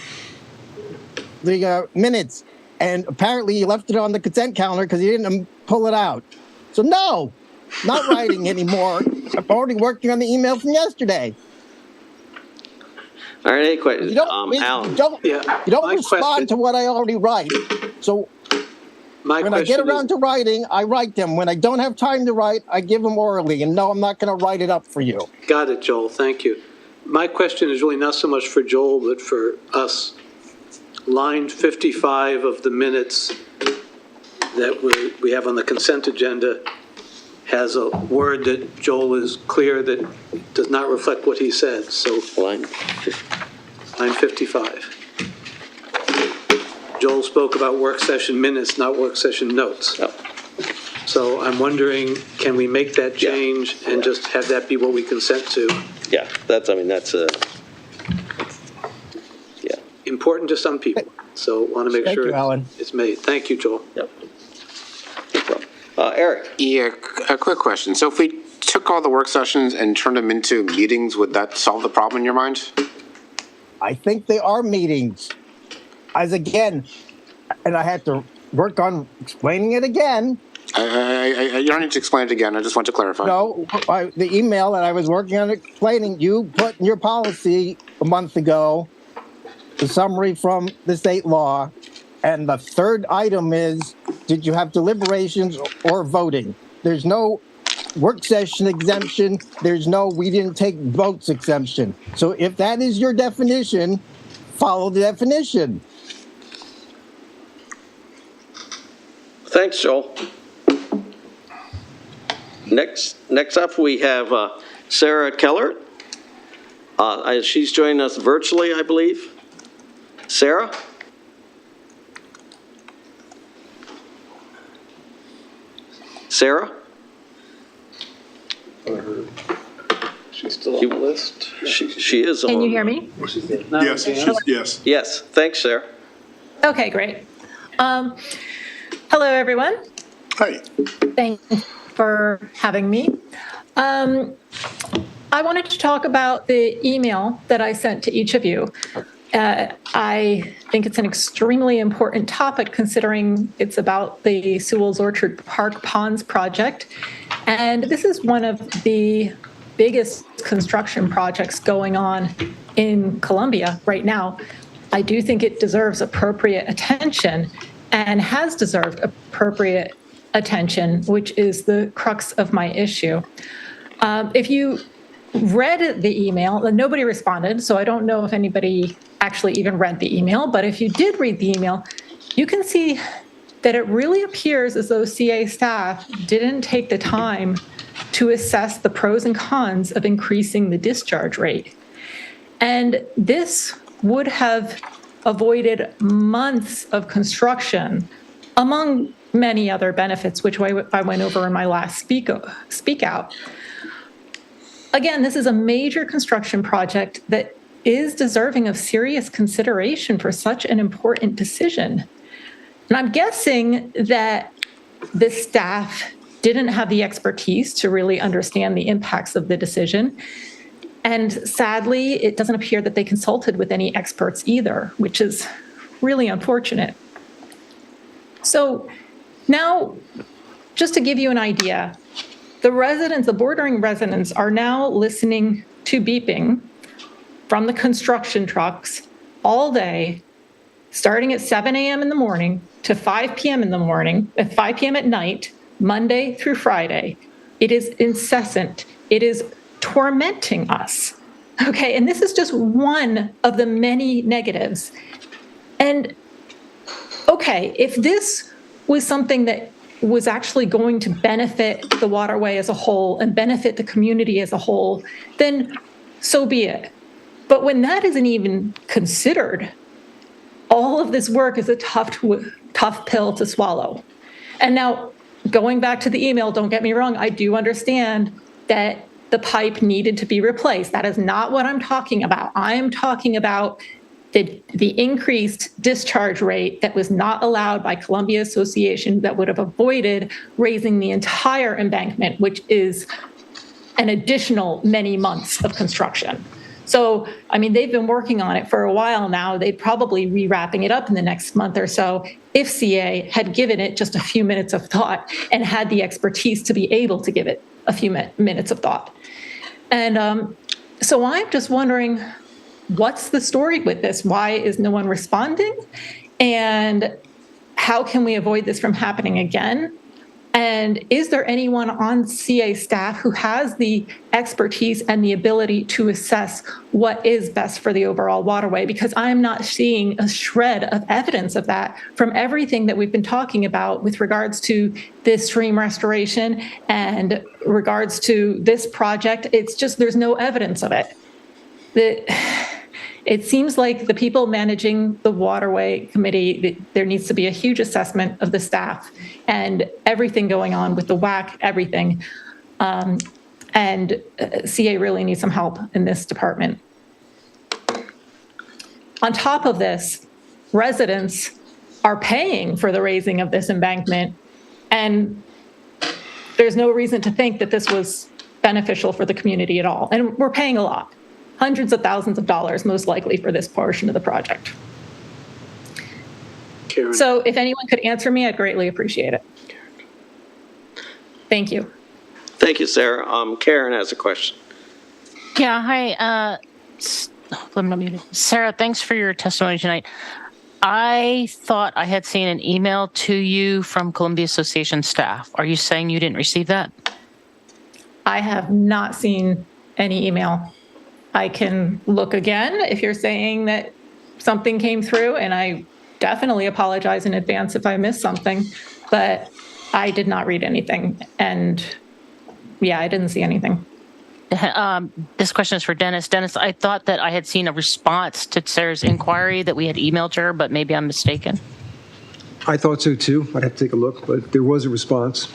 minutes. And apparently you left it on the consent calendar because you didn't pull it out. So no, not writing anymore. I'm already working on the email from yesterday. All right, any questions? You don't respond to what I already write. So when I get around to writing, I write them. When I don't have time to write, I give them orally. And no, I'm not going to write it up for you. Got it, Joel. Thank you. My question is really not so much for Joel, but for us. Line 55 of the minutes that we have on the consent agenda has a word that Joel is clear that does not reflect what he said. So line line 55. Joel spoke about work session minutes, not work session notes. Yep. So I'm wondering, can we make that change and just have that be what we consent to? Yeah, that's Important to some people, so want to make Thank sure you, Alan. it's made. Thank you, Joel. Yep. No problem. Eric? Yeah, a quick question. So if we took all the work sessions and turned them into meetings, would that solve the problem in your mind? I think they are meetings. As again, and I had to work on explaining it again. You don't need to explain it again. I just want to clarify. No, the email that I was working on explaining, you put in your policy a month ago, the summary from the state law, and the third item is, did you have deliberations or voting? There's no work session exemption. There's no we didn't take votes exemption. So if that is your definition, follow the definition. Thanks, Joel. Next up, we have Sarah Keller. She's joining us virtually, I believe. Sarah? Sarah? She's still on the list. She is on. Can you hear me? Yes. Yes, thanks, Sarah. Okay, great. Hello, everyone. Hi. Thanks for having me. I wanted to talk about the email that I sent to each of you. I think it's an extremely important topic considering it's about the Sewell's Orchard Park Ponds project. And this is one of the biggest construction projects going on in Columbia right now. I do think it deserves appropriate attention and has deserved appropriate attention, which is the crux of my issue. If you read the email, nobody responded, so I don't know if anybody actually even read the email, but if you did read the email, you can see that it really appears as though CA staff didn't take the time to assess the pros and cons of increasing the discharge rate. And this would have avoided months of construction, among many other benefits, which I went over in my last speak out. Again, this is a major construction project that is deserving of serious consideration for such an important decision. And I'm guessing that the staff didn't have the expertise to really understand the impacts of the decision. And sadly, it doesn't appear that they consulted with any experts either, which is really unfortunate. So now, just to give you an idea, the bordering residents are now listening to beeping from the construction trucks all day, starting at 7 a.m. in the morning to 5 p.m. in the morning, at 5 p.m. at night, Monday through Friday. It is incessant. It is tormenting us. Okay, and this is just one of the many negatives. And okay, if this was something that was actually going to benefit the waterway as a whole and benefit the community as a whole, then so be it. But when that isn't even considered, all of this work is a tough pill to swallow. And now, going back to the email, don't get me wrong, I do understand that the pipe needed to be replaced. That is not what I'm talking about. I am talking about the increased discharge rate that was not allowed by Columbia Association that would have avoided raising the entire embankment, which is an additional many months of construction. So, I mean, they've been working on it for a while now. They'd probably be wrapping it up in the next month or so if CA had given it just a few minutes of thought and had the expertise to be able to give it a few minutes of thought. And so I'm just wondering, what's the story with this? Why is no one responding? And how can we avoid this from happening again? And is there anyone on CA staff who has the expertise and the ability to assess what is best for the overall waterway? Because I'm not seeing a shred of evidence of that from everything that we've been talking about with regards to this stream restoration and regards to this project. It's just, there's no evidence of it. It seems like the people managing the waterway committee, there needs to be a huge assessment of the staff and everything going on with the WAC, everything. And CA really needs some help in this department. On top of this, residents are paying for the raising of this embankment, and there's no reason to think that this was beneficial for the community at all. And we're paying a lot, hundreds of thousands of dollars, most likely, for this portion of the project. Karen. So if anyone could answer me, I'd greatly appreciate it. Thank you. Thank you, Sarah. Karen has a question. Yeah, hi. I'm not muted. Sarah, thanks for your testimony tonight. I thought I had seen an email to you from Columbia Association staff. Are you saying you didn't receive that? I have not seen any email. I can look again if you're saying that something came through, and I definitely apologize in advance if I missed something, but I did not read anything. And yeah, I didn't see anything. This question is for Dennis. Dennis, I thought that I had seen a response to Sarah's inquiry that we had emailed her, but maybe I'm mistaken. I thought so too. I'd have to take a look, but there was a response.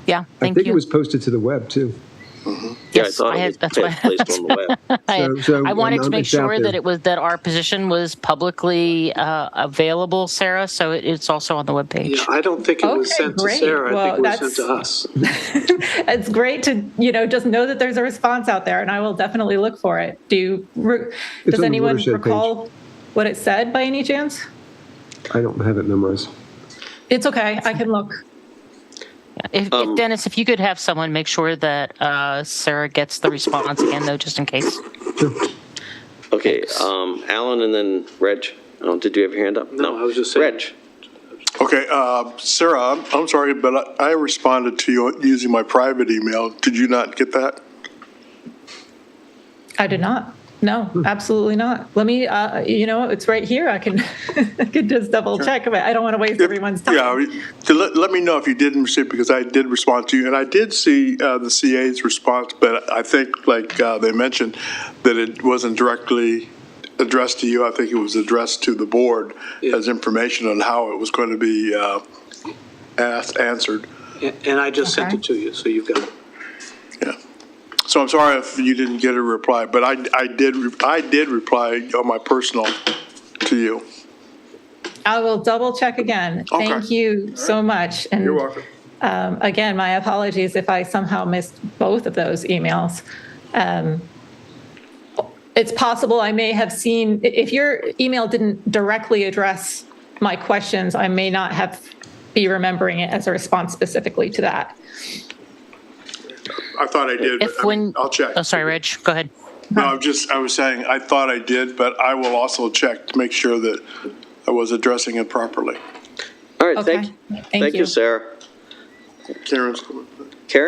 Yeah, thank I think you. it was posted to the web too. Yes, that's why. Placed on the web. So I wanted to make it's out sure there. that it was that our position was publicly available, Sarah. So it's also on the webpage. Yeah, I don't think it was Okay, sent great. to Sarah. I Well, think it was sent to us. It's great to, just know that there's a response out there, and I will definitely look for it. Does on the anyone watershed recall what it said by any chance? I don't have it memorized. It's okay, I can look. If Dennis, if you could have someone make sure that Sarah gets the response again, though, just in case. Okay, Alan and then Reg. Did you have your hand up? No, I was just saying. Reg. Okay, Sarah, I'm sorry, but I responded to you using my private email. Did you not get that? I did not. No, absolutely not. Let me, it's right here. I can, I can just double check, but I don't want to waste everyone's time. Yeah, let me know if you didn't receive, because I did respond to you, and I did see the CA's response, but I think, like they mentioned, that it wasn't directly addressed to you. I think it was addressed to the board as information on how it was going to be answered. And I just sent it to you, so you've got it. Yeah. So I'm sorry if you didn't get a reply, but I did reply on my personal to you. I will double check again. Okay. Thank you so much. And You're welcome. Again, my apologies if I somehow missed both of those emails. It's possible I may have seen, if your email didn't directly address my questions, I may not be remembering it as a response specifically to that. I thought I did, but I'll check. Oh, sorry, Reg, go ahead. No, I was saying, I thought I did, but I will also check to make sure that I was addressing it properly. All right, Okay. thank you, Sarah. Karen,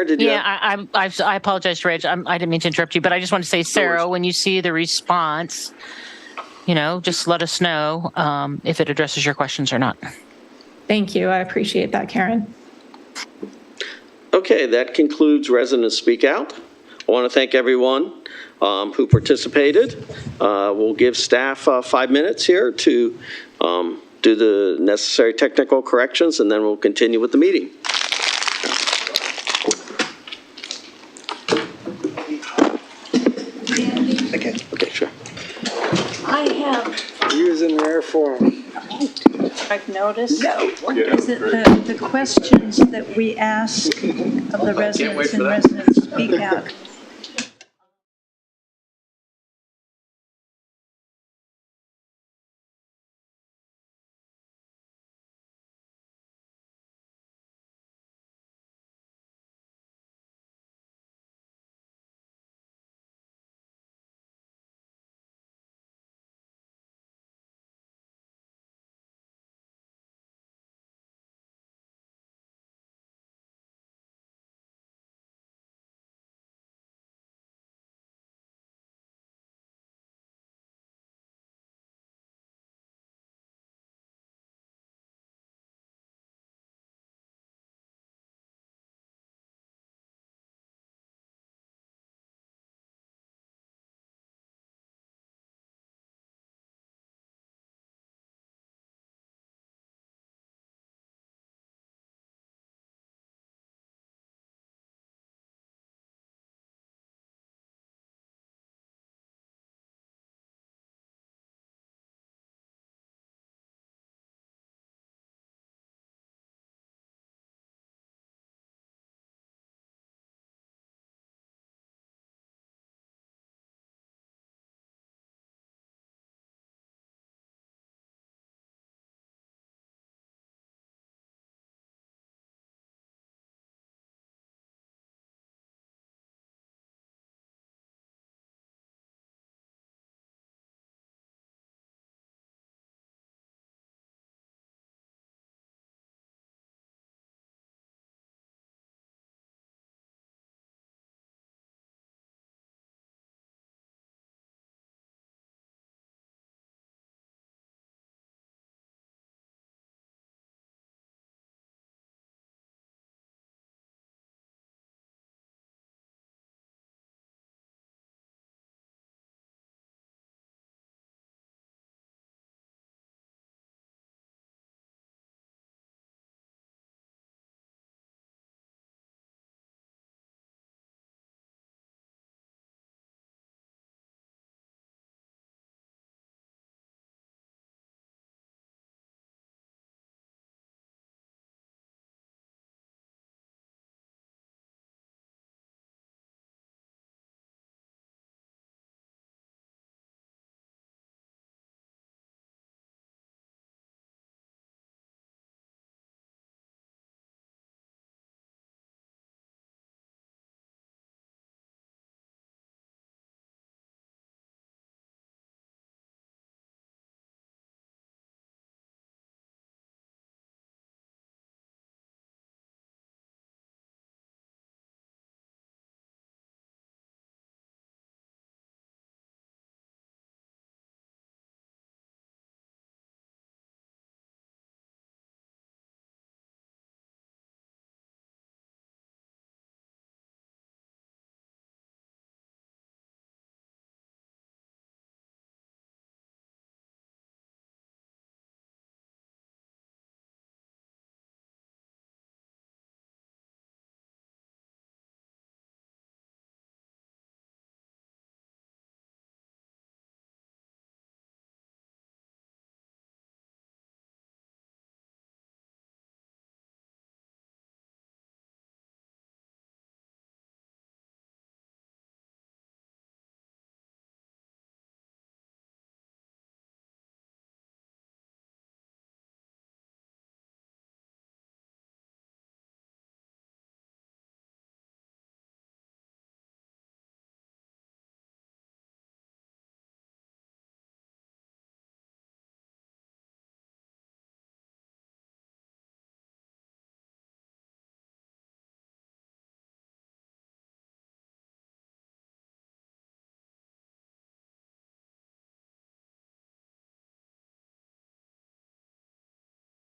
did you? Yeah, I apologize, Reg. I didn't mean to interrupt you, but I just want to say, Sarah, when you see the response, just let us know if it addresses your questions or not. Thank you. I appreciate that, Karen. Okay, that concludes Residents Speak Out. I want to thank everyone who participated. We'll give staff 5 minutes here to do the necessary technical corrections, and then we'll continue with the meeting. Okay, sure. I have Using rare form. I've noticed. No. Is it the questions that we ask of the residents and Residents Speak Out?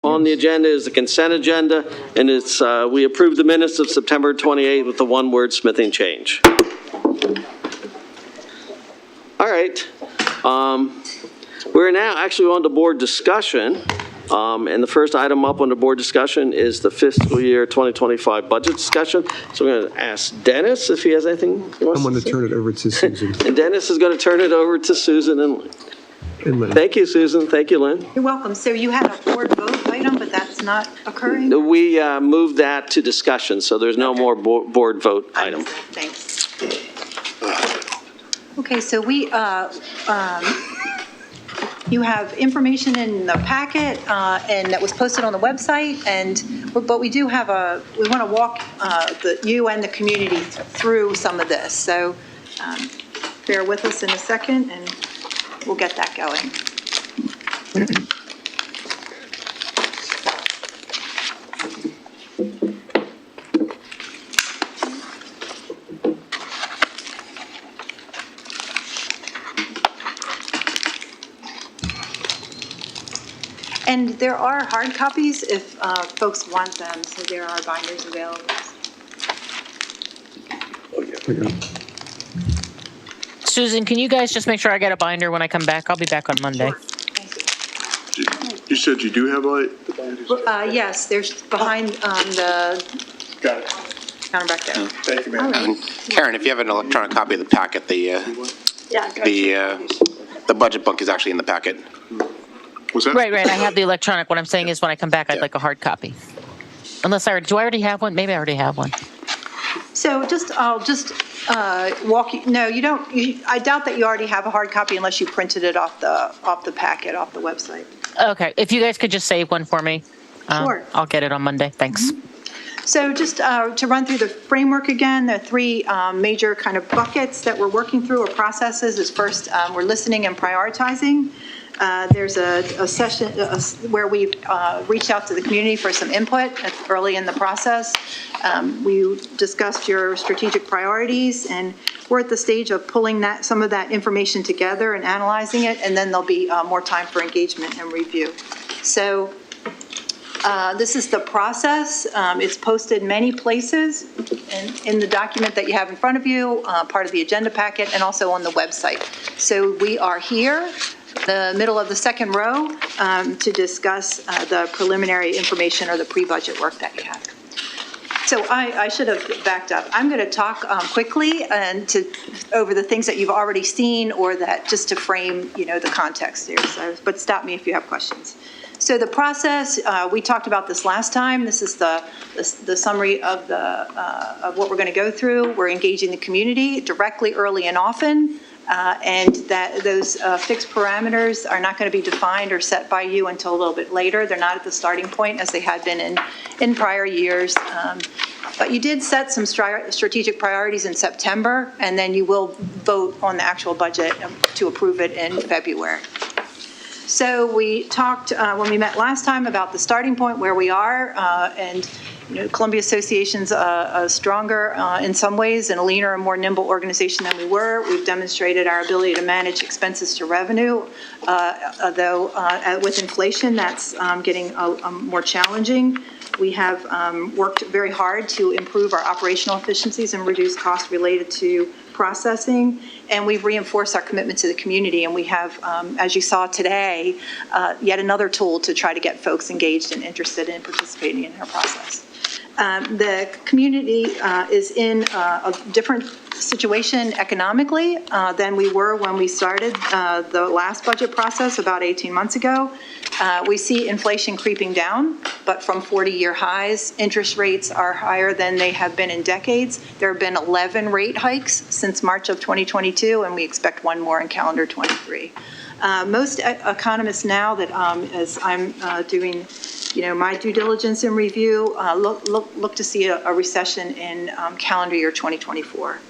On the agenda is the consent agenda, and it's, we approved the minutes of September 28th with the one wordsmithing change. All right. We're now actually on to board discussion. And the first item up on the board discussion is the fiscal year 2025 budget discussion. So we're going to ask Dennis if he has anything he wants I'm going to to say. turn it over to Susan. And Dennis is going to turn it over to Susan and Lynn. Thank you, Susan. Thank you, Lynn. You're welcome. So you had a board vote item, but that's not occurring? We moved that to discussion, so there's no more board vote item. Thanks. Okay, so you have information in the packet, and that was posted on the website, but we do have we want to walk you and the community through some of this. So bear with us in a second, and we'll get that going. And there are hard copies if folks want them, so there are binders available. Susan, can you guys just make sure I get a binder when I come back? I'll be back on Monday. You said you do have a Yes, there's behind the Got it. counter back there. Thank you, ma'am. And Karen, if you have an electronic copy of the packet, the budget book is actually in the packet. Was that? Right. I have the electronic. What I'm saying is when I come back, I'd like a hard copy. Unless do I already have one? Maybe I already have one. So I'll just walk you, no, you don't, I doubt that you already have a hard copy unless you printed it off the packet, off the website. Okay. If you guys could just save one for me. Sure. I'll get it on Monday. Thanks. So just to run through the framework again, there are three major kind of buckets that we're working through or processes. Is first, we're listening and prioritizing. There's a session where we reach out to the community for some input early in the process. We discussed your strategic priorities, and we're at the stage of pulling some of that information together and analyzing it, and then there'll be more time for engagement and review. So this is the process. It's posted many places in the document that you have in front of you, part of the agenda packet, and also on the website. So we are here, the middle of the second row, to discuss the preliminary information or the pre-budget work that you have. So I should have backed up. I'm going to talk quickly and over the things that you've already seen, or that just to frame, the context here. So, but stop me if you have questions. So the process, we talked about this last time. This is the summary of what we're going to go through. We're engaging the community directly, early, and often. And that those fixed parameters are not going to be defined or set by you until a little bit later. They're not at the starting point as they had been in prior years. But you did set some strategic priorities in September, and then you will vote on the actual budget to approve it in February. So we talked when we met last time about the starting point, where we are, and Columbia Association's a stronger in some ways and a leaner and more nimble organization than we were. We've demonstrated our ability to manage expenses to revenue, though with inflation that's getting more challenging. We have worked very hard to improve our operational efficiencies and reduce costs related to processing, and we've reinforced our commitment to the community, and we have, as you saw today, yet another tool to try to get folks engaged and interested in participating in our process. The community is in a different situation economically than we were when we started the last budget process about 18 months ago. We see inflation creeping down, but from 40-year highs. Interest rates are higher than they have been in decades. There have been 11 rate hikes since March of 2022, and we expect one more in calendar 23. Most economists now that as I'm doing my due diligence and review, look to see a recession in calendar year 2024.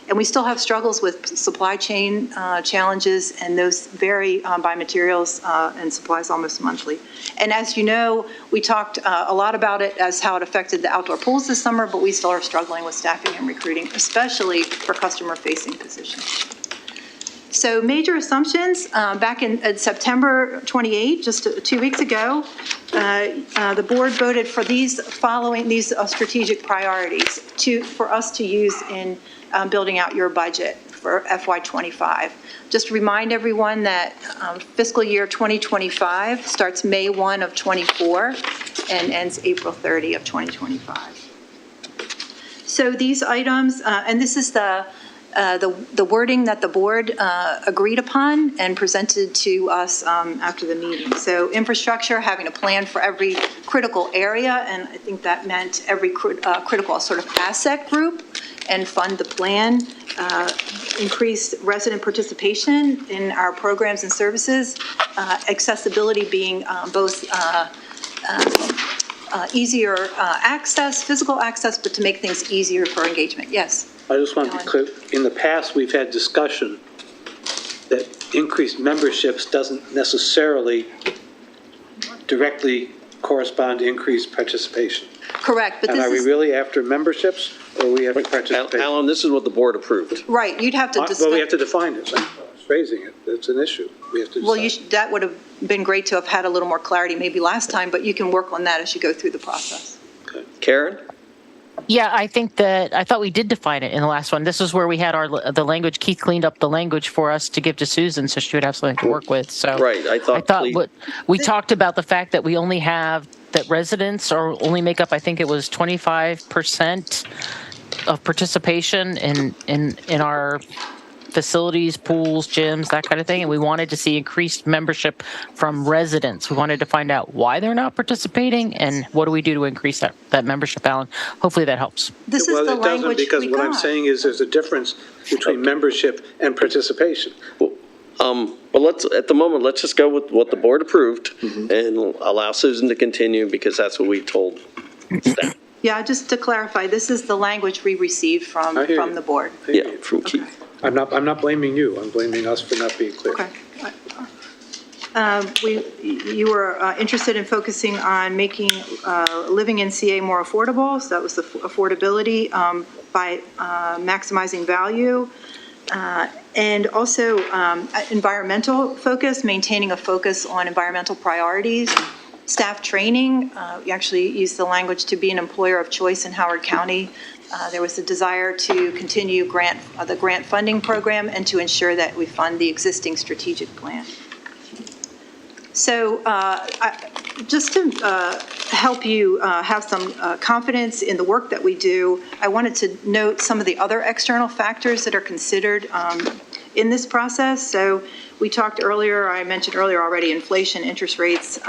And we still have struggles with supply chain challenges, and those vary by materials and supplies almost monthly. And as you know, we talked a lot about it as how it affected the outdoor pools this summer, but we still are struggling with staffing and recruiting, especially for customer-facing positions. So major assumptions, back in September 28, just 2 weeks ago, the board voted for these strategic priorities for us to use in building out your budget for FY25. Just to remind everyone that fiscal year 2025 starts May 1 of 24 and ends April 30 of 2025. So these items, and this is the wording that the board agreed upon and presented to us after the meeting. So infrastructure, having a plan for every critical area, and I think that meant every critical sort of asset group, and fund the plan. Increased resident participation in our programs and services, accessibility being both easier access, physical access, but to make things easier for engagement. Yes? I just want to be clear, in the past, we've had discussion that increased memberships doesn't necessarily directly correspond to increased participation. Correct, but and this are we is... really after memberships, or are we after participation? Alan, this is what the board approved. Right, you'd have to discuss... Well, we have to define it. I'm phrasing it. It's an issue. We have to decide. Well, that would have been great to have had a little more clarity maybe last time, but you can work on that as you go through the process. Okay. Karen? Yeah, I thought we did define it in the last one. This is where we had the language. Keith cleaned up the language for us to give to Susan so she would have something to work with. So right, I thought we talked about the fact that we only have that residents only make up, I think it was 25% of participation in our facilities, pools, gyms, that kind of thing. And we wanted to see increased membership from residents. We wanted to find out why they're not participating and what do we do to increase that membership, Alan. Hopefully that helps. This is the language we got. Because what I'm saying is there's a difference between membership and participation. But at the moment, let's just go with what the board approved and allow Susan to continue because that's what we told staff. Yeah, just to clarify, this is the language we received from the board. Yeah, from Keith. Okay. I'm not blaming you. I'm blaming us for not being clear. Okay. You were interested in focusing on making living in CA more affordable, so that was the affordability by maximizing value. And also environmental focus, maintaining a focus on environmental priorities. Staff training, we actually used the language to be an employer of choice in Howard County. There was a desire to continue the grant funding program and to ensure that we fund the existing strategic plan. So just to help you have some confidence in the work that we do, I wanted to note some of the other external factors that are considered in this process. So we talked earlier, I mentioned earlier already, inflation, interest rates,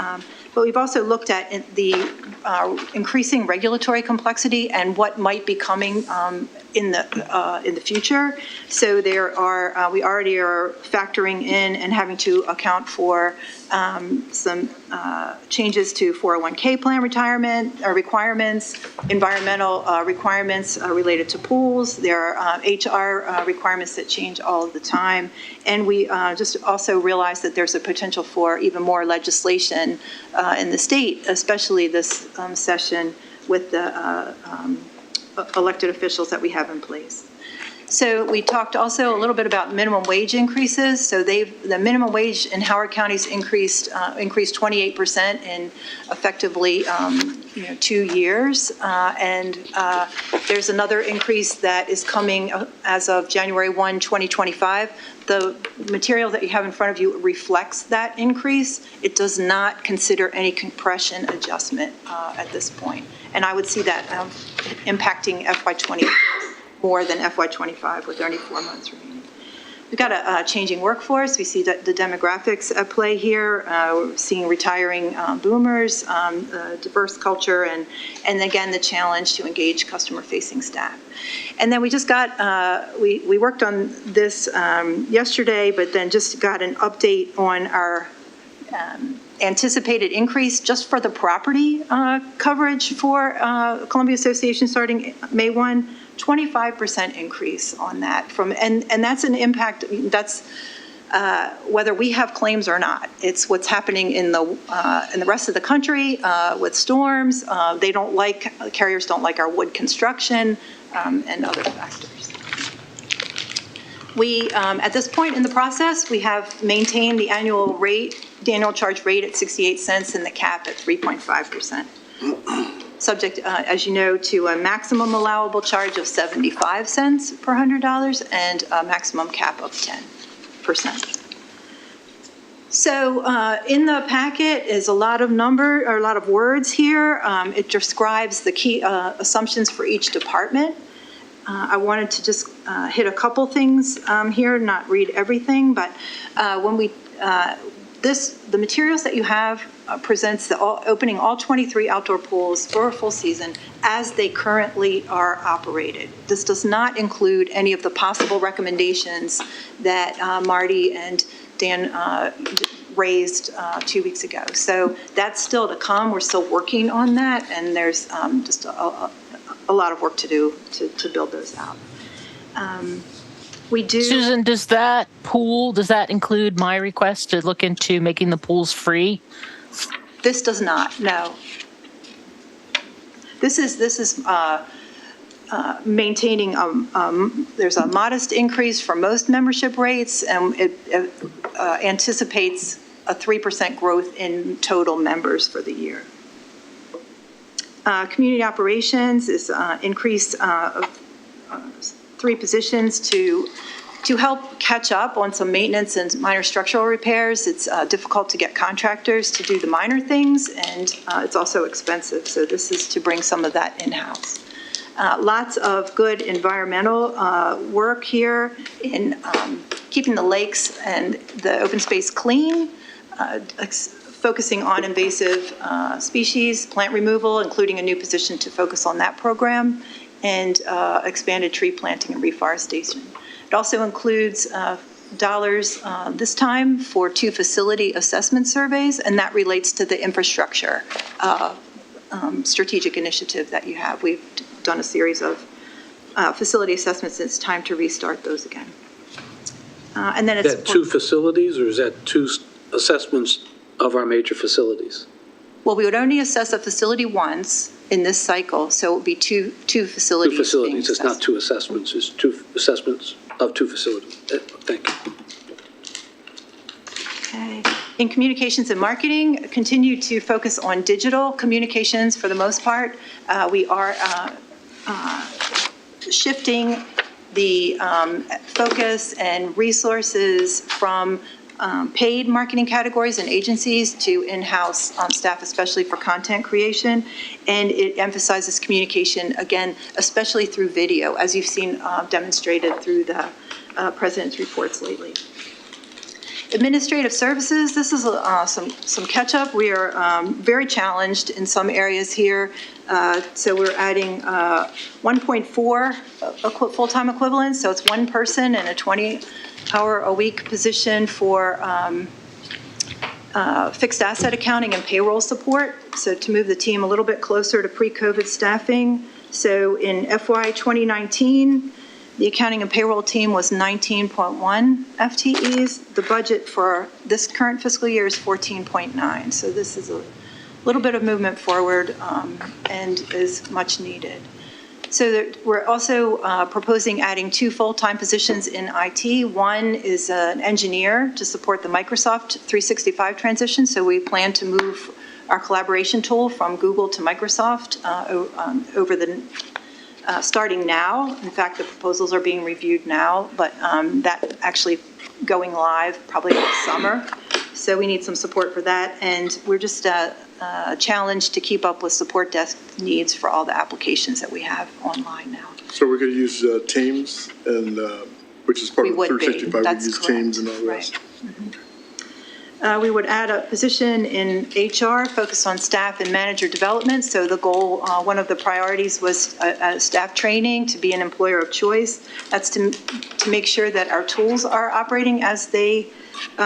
but we've also looked at the increasing regulatory complexity and what might be coming in the future. So we already are factoring in and having to account for some changes to 401k plan retirement requirements, environmental requirements related to pools. There are HR requirements that change all of the time. And we just also realize that there's a potential for even more legislation in the state, especially this session with the elected officials that we have in place. So we talked also a little bit about minimum wage increases. So the minimum wage in Howard County's increased 28% in effectively 2 years. And there's another increase that is coming as of January 1, 2025. The material that you have in front of you reflects that increase. It does not consider any compression adjustment at this point. And I would see that impacting FY26 more than FY25 with only 4 months remaining. We've got a changing workforce. We see that the demographics at play here. We're seeing retiring boomers, diverse culture, and again, the challenge to engage customer-facing staff. And then we just got, we worked on this yesterday, but then just got an update on our anticipated increase just for the property coverage for Columbia Association starting May 1. 25% increase on that and that's an impact. That's whether we have claims or not. It's what's happening in the rest of the country with storms. Carriers don't like our wood construction and other factors. We, at this point in the process, we have maintained the annual charge rate at 68 cents and the cap at 3.5%. Subject, as you know, to a maximum allowable charge of 75 cents per $100 and a maximum cap of 10%. So in the packet is a lot of words here. It describes the key assumptions for each department. I wanted to just hit a couple things here, not read everything, but when the materials that you have presents opening all 23 outdoor pools for a full season as they currently are operated. This does not include any of the possible recommendations that Marty and Dan raised 2 weeks ago. So that's still to come. We're still working on that, and there's just a lot of work to do to build those out. We do. Susan, does that include my request to look into making the pools free? This does not, no. This is maintaining, there's a modest increase for most membership rates, and it anticipates a 3% growth in total members for the year. Community operations is increased of 3 positions to help catch up on some maintenance and minor structural repairs. It's difficult to get contractors to do the minor things, and it's also expensive. So this is to bring some of that in-house. Lots of good environmental work here in keeping the lakes and the open space clean, focusing on invasive species, plant removal, including a new position to focus on that program, and expanded tree planting and reforestation. It also includes dollars this time for 2 facility assessment surveys, and that relates to the infrastructure strategic initiative that you have. We've done a series of facility assessments, and it's time to restart those again. And then it's Is that 2 facilities, or is that 2 assessments of our major facilities? Well, we would only assess a facility once in this cycle, so it would be two facilities. 2 facilities, it's not 2 assessments, it's 2 assessments of 2 facilities. Thank you. Okay. In communications and marketing, continue to focus on digital communications for the most part. We are shifting the focus and resources from paid marketing categories and agencies to in-house staff, especially for content creation. And it emphasizes communication, again, especially through video, as you've seen demonstrated through the president's reports lately. Administrative services, this is some catch-up. We are very challenged in some areas here. So we're adding 1.4 full-time equivalents. So it's 1 person and a 20-hour-a-week position for fixed asset accounting and payroll support. So to move the team a little bit closer to pre-COVID staffing. So in FY 2019, the accounting and payroll team was 19.1 FTEs. The budget for this current fiscal year is 14.9. So this is a little bit of movement forward and is much needed. So we're also proposing adding 2 full-time positions in IT. One is an engineer to support the Microsoft 365 transition. So we plan to move our collaboration tool from Google to Microsoft over the starting now. In fact, the proposals are being reviewed now, but that actually going live probably this summer. So we need some support for that, and we're just challenged to keep up with support desk needs for all the applications that we have online now. So we're going to use Teams, and which is part of 365. We use correct. Teams and all the rest. We would add a position in HR focused on staff and manager development. So the goal, one of the priorities was staff training to be an employer of choice. That's to make sure that our tools are operating as they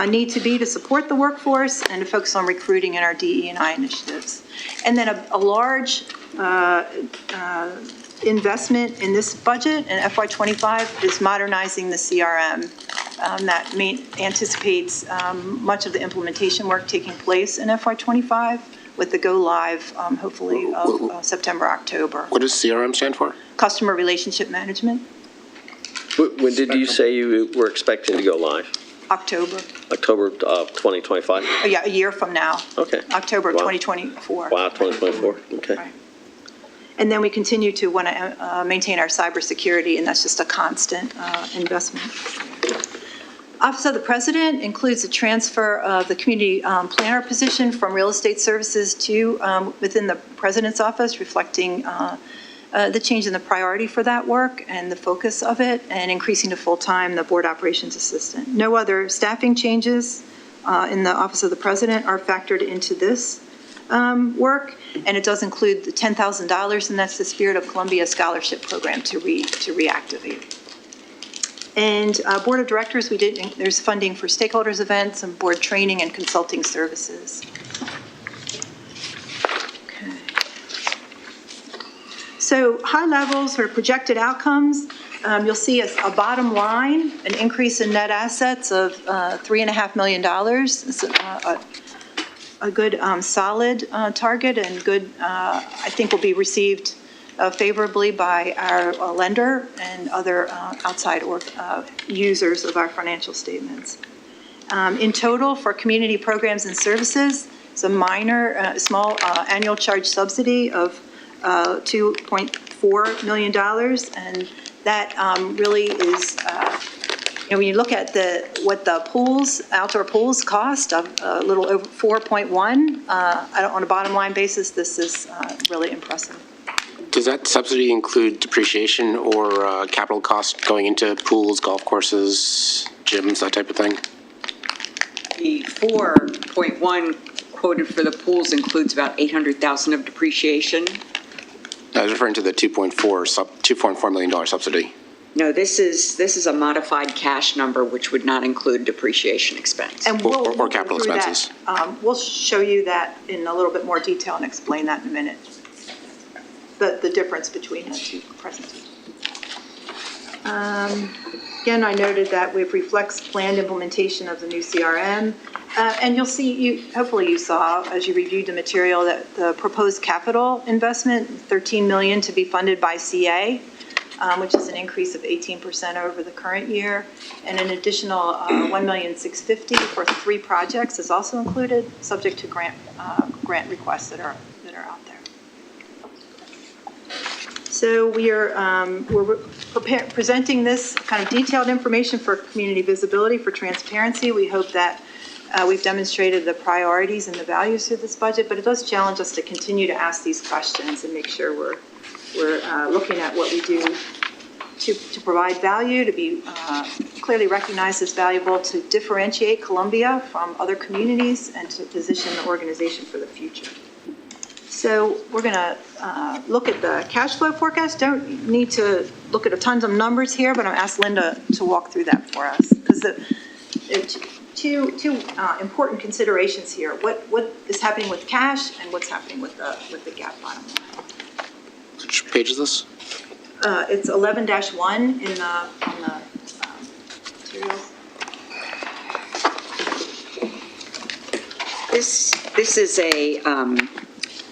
need to be to support the workforce, and to focus on recruiting in our DE&I initiatives. And then a large investment in this budget in FY25 is modernizing the CRM. That anticipates much of the implementation work taking place in FY25 with the go live hopefully of September, October. What does CRM stand for? Customer Relationship Management. When did you say you were expecting to go live? October. October of 2025? Yeah, a year from now. Okay. October of Wow. 2024. Wow, 2024, okay. Right. And then we continue to want to maintain our cybersecurity, and that's just a constant investment. Office of the President includes a transfer of the community planner position from real estate services to within the President's office, reflecting the change in the priority for that work and the focus of it, and increasing to full-time the board operations assistant. No other staffing changes in the Office of the President are factored into this work, and it does include the $10,000, and that's the Spirit of Columbia Scholarship Program to reactivate. And Board of Directors, there's funding for stakeholders events and board training and consulting services. Okay. So high levels or projected outcomes, you'll see a bottom line, an increase in net assets of $3.5 million. It's a good solid target, and good, I think, will be received favorably by our lender and other outside users of our financial statements. In total, for community programs and services, it's a minor, small annual charge subsidy of $2.4 million, and that really is, when you look at what the outdoor pools cost, a little over 4.1. On a bottom line basis, this is really impressive. Does that subsidy include depreciation or capital cost going into pools, golf courses, gyms, that type of thing? The 4.1 quoted for the pools includes about $800,000 of depreciation. I was referring to the $2.4 million subsidy. No, this is a modified cash number, which would not include depreciation expense. And or capital expenses. We'll show you that in a little bit more detail and explain that in a minute. The difference between the two presentations. Again, I noted that it reflects planned implementation of the new CRM. And you'll see, hopefully you saw, as you reviewed the material, that the proposed capital investment, $13 million to be funded by CA, which is an increase of 18% over the current year. And an additional $1,650,000 for 3 projects is also included, subject to grant requests that are out there. So we're presenting this kind of detailed information for community visibility, for transparency. We hope that we've demonstrated the priorities and the values of this budget, but it does challenge us to continue to ask these questions and make sure we're looking at what we do to provide value, to be clearly recognized as valuable, to differentiate Columbia from other communities, and to position the organization for the future. So we're going to look at the cash flow forecast. Don't need to look at a tons of numbers here, but I'm going to ask Linda to walk through that for us, because there are two important considerations here. What is happening with cash and what's happening with the GAAP bottom line. Which page is this? It's 11-1 in the materials. This is a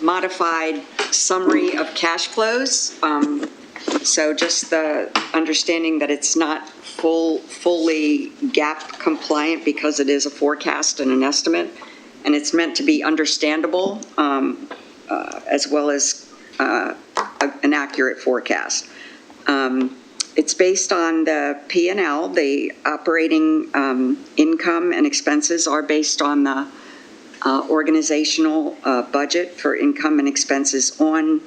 modified summary of cash flows. So just the understanding that it's not fully GAAP compliant because it is a forecast and an estimate, and it's meant to be understandable as well as an accurate forecast. It's based on the P&L. The operating income and expenses are based on the organizational budget for income and expenses on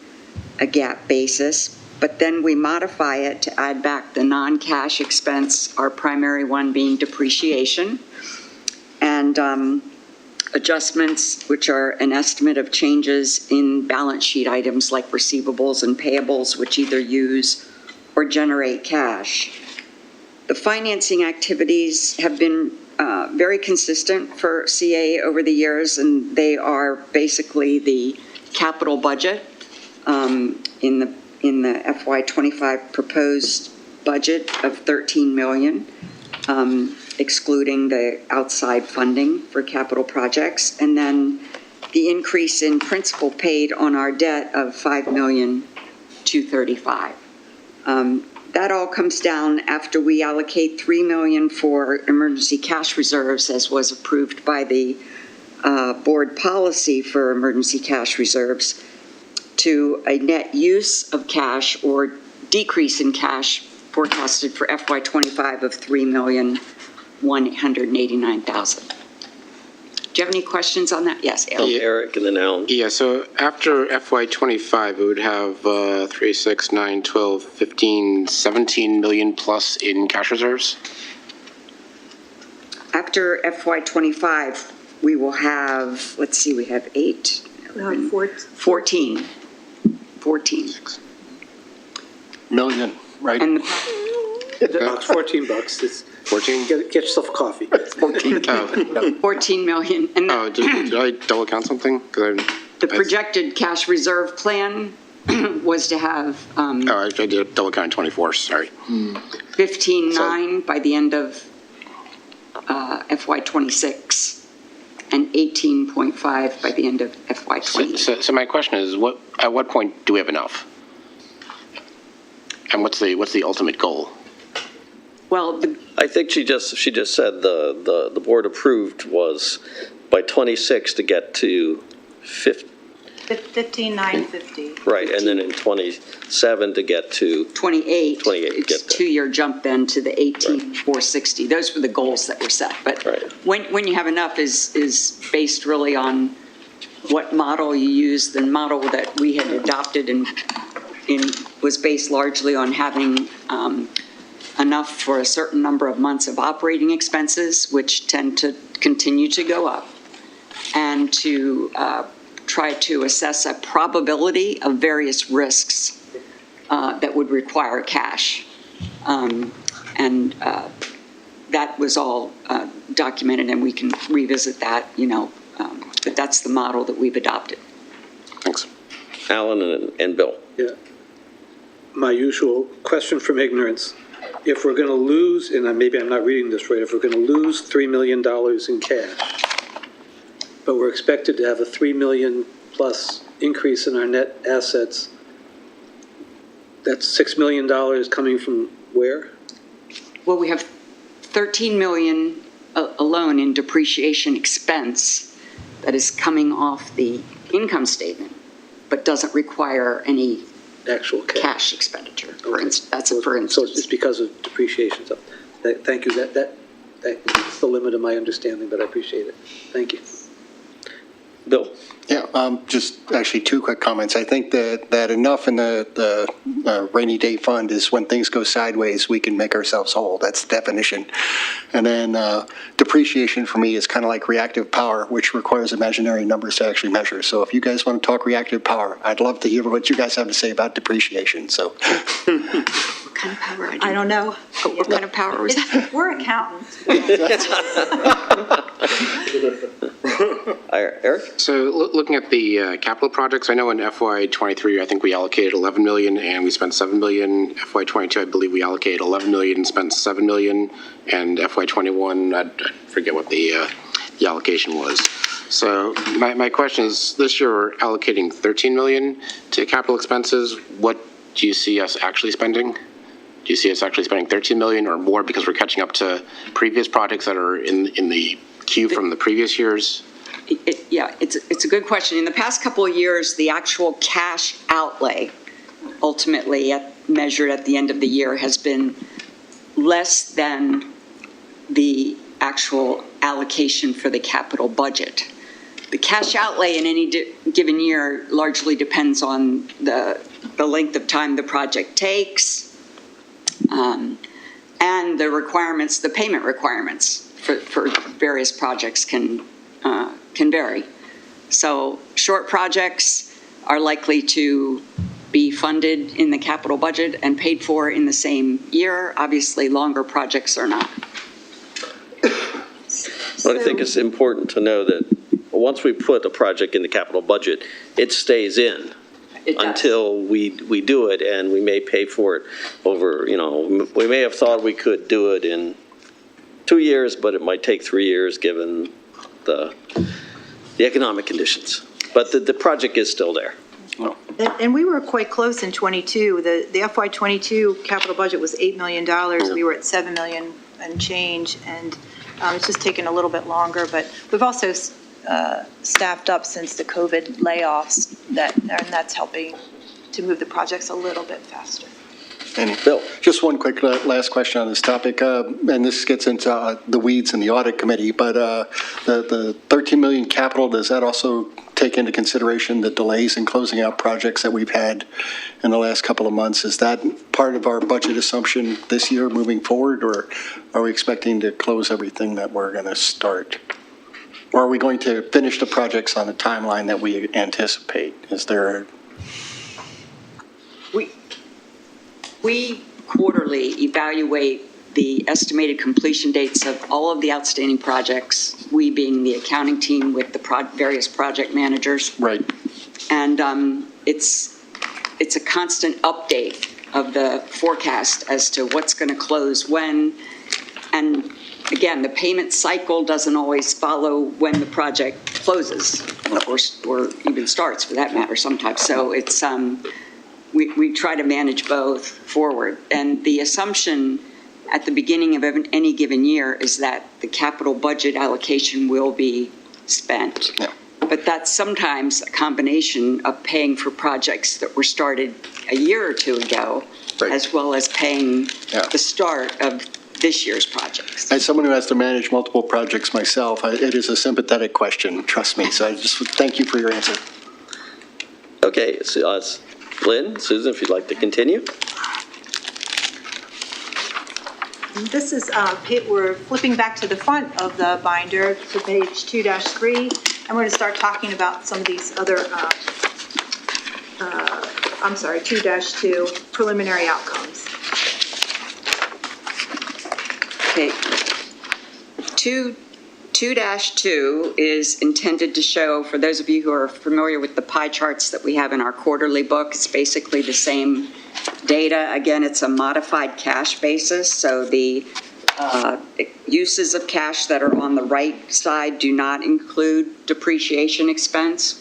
a GAAP basis, but then we modify it to add back the non-cash expense, our primary one being depreciation, and adjustments, which are an estimate of changes in balance sheet items like receivables and payables, which either use or generate cash. The financing activities have been very consistent for CA over the years, and they are basically the capital budget in the FY25 proposed budget of $13 million, excluding the outside funding for capital projects, and then the increase in principal paid on our debt of $5,235,000. That all comes down after we allocate $3 million for emergency cash reserves, as was approved by the board policy for emergency cash reserves, to a net use of cash or decrease in cash forecasted for FY25 of $3,189,000. Do you have any questions on that? Yes, Alan. Eric and then Alan. Yeah, so after FY25, it would have 3, 6, 9, 12, 15, 17 million plus in cash reserves? After FY25, we will have, let's see, we have 8, 11, 14. 14. Million, right? And About $14. It's 14? Get yourself a coffee. 14. 14 million. And Oh, did I double count something? 'Cause the projected cash reserve plan was to have I did double count 24, sorry. 15.9 by the end of FY26 and 18.5 by the end of FY20. So my question is, at what point do we have enough? And what's the ultimate goal? Well, I think she just said the board approved was by 26 to get to 50, 15,950. right, and then in 27 to get to 28. 28, It's get a there. 2-year jump then to the 18,460. Those were the goals that were set. But when you have enough is based really on what model you use. The model that we had adopted and was based largely on having enough for a certain number of months of operating expenses, which tend to continue to go up, and to try to assess a probability of various risks that would require cash. That was all documented, and we can revisit that, but that's the model that we've adopted. Thanks. Alan and Bill. Yeah. My usual question from ignorance. If we're going to lose, and maybe I'm not reading this right, if we're going to lose $3 million in cash, but we're expected to have a $3 million plus increase in our net assets, that's $6 million coming from where? Well, we have 13 million alone in depreciation expense that is coming off the income statement, but doesn't require any actual cash expenditure. For instance, that's for instance. So it's because of depreciation. So thank you. That's the limit of my understanding, but I appreciate it. Thank you. Bill. Yeah, just actually 2 quick comments. I think that enough in the rainy day fund is when things go sideways, we can make ourselves whole. That's the definition. And then depreciation for me is kind of like reactive power, which requires imaginary numbers to actually measure. So if you guys want to talk reactive power, I'd love to hear what you guys have to say about depreciation. So. What kind of power? I don't know. What kind of power was that? We're accountants. Eric? So looking at the capital projects, I know in FY23, I think we allocated 11 million and we spent 7 million. FY22, I believe we allocated 11 million and spent 7 million. And FY21, I forget what the allocation was. So my question is, this year we're allocating 13 million to capital expenses. What do you see us actually spending? Do you see us actually spending 13 million or more because we're catching up to previous projects that are in the queue from the previous years? Yeah, it's a good question. In the past couple of years, the actual cash outlay, ultimately measured at the end of the year, has been less than the actual allocation for the capital budget. The cash outlay in any given year largely depends on the length of time the project takes, and the requirements, the payment requirements for various projects can vary. So short projects are likely to be funded in the capital budget and paid for in the same year. Obviously, longer projects are not. But I think it's important to know that once we put a project in the capital budget, it stays in until we do it, and we may pay for it over, we may have thought we could do it in 2 years, but it might take 3 years given the economic conditions. But the project is still there. And we were quite close in '22. The FY '22 capital budget was $8 million. We were at $7 million and change, and it's just taken a little bit longer. But we've also staffed up since the COVID layoffs, and that's helping to move the projects a little bit faster. And Bill, just one quick last question on this topic, and this gets into the weeds in the audit committee, but the 13 million capital, does that also take into consideration the delays in closing out projects that we've had in the last couple of months? Is that part of our budget assumption this year moving forward, or are we expecting to close everything that we're going to start? Or are we going to finish the projects on the timeline that we anticipate? Is there We quarterly evaluate the estimated completion dates of all of the outstanding projects, we being the accounting team with the various project managers. Right. And it's a constant update of the forecast as to what's going to close when. And again, the payment cycle doesn't always follow when the project closes or even starts, for that matter, sometimes. So it's we try to manage both forward. And the assumption at the beginning of any given year is that the capital budget allocation will be spent. Yeah. But that's sometimes a combination of paying for projects that were started a year or two ago, Right. as well as paying the start of this year's projects. As someone who has to manage multiple projects myself, it is a sympathetic question, trust me. So I just thank you for your answer. Okay, so, Lynn, Susan, if you'd like to continue. This is, we're flipping back to the front of the binder to page 2-3, and we're going to start talking about some of these other, 2-2 preliminary outcomes. Okay. 2-2 is intended to show, for those of you who are familiar with the pie charts that we have in our quarterly book, it's basically the same data. Again, it's a modified cash basis, so the uses of cash that are on the right side do not include depreciation expense,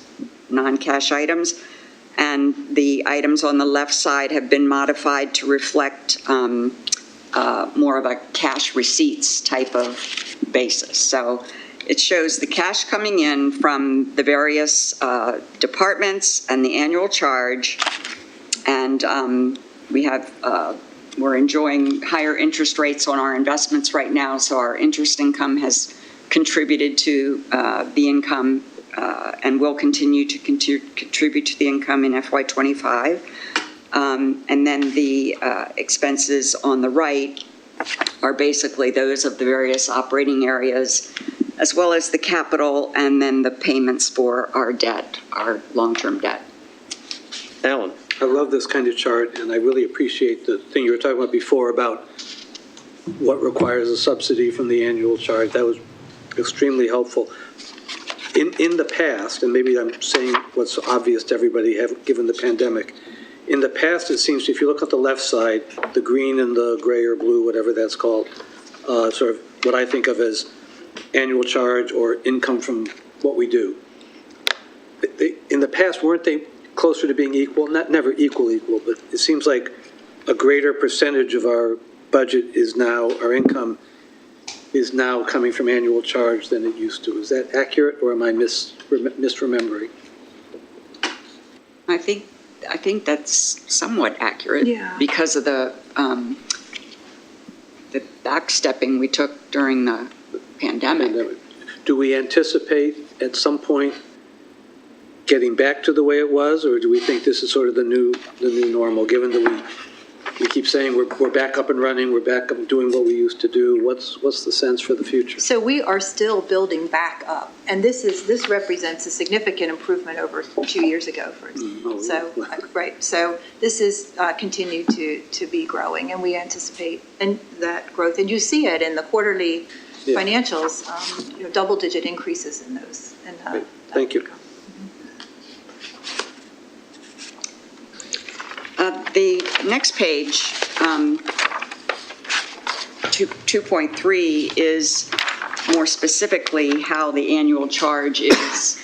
non-cash items, and the items on the left side have been modified to reflect more of a cash receipts type of basis. So it shows the cash coming in from the various departments and the annual charge, and we're enjoying higher interest rates on our investments right now, so our interest income has contributed to the income and will continue to contribute to the income in FY25. And then the expenses on the right are basically those of the various operating areas, as well as the capital, and then the payments for our debt, our long-term debt. Alan. I love this kind of chart, and I really appreciate the thing you were talking about before about what requires a subsidy from the annual charge. That was extremely helpful. In the past, and maybe I'm saying what's obvious to everybody given the pandemic, in the past, it seems, if you look at the left side, the green and the gray or blue, whatever that's called, sort of what I think of as annual charge or income from what we do. In the past, weren't they closer to being equal? Never equal, but it seems like a greater percentage of our budget is now, our income is now coming from annual charge than it used to. Is that accurate, or am I misremembering? I think that's somewhat accurate, because of the backstepping we took during the pandemic. Do we anticipate at some point getting back to the way it was, or do we think this is sort of the new normal, given that we keep saying we're back up and running, we're back up doing what we used to do? What's the sense for the future? So we are still building back up, and this represents a significant improvement over 2 years ago, for example. So, right. So this is continued to be growing, and we anticipate that growth. And you see it in the quarterly financials, double-digit increases in those. Thank you. The next page, 2.3, is more specifically how the annual charge is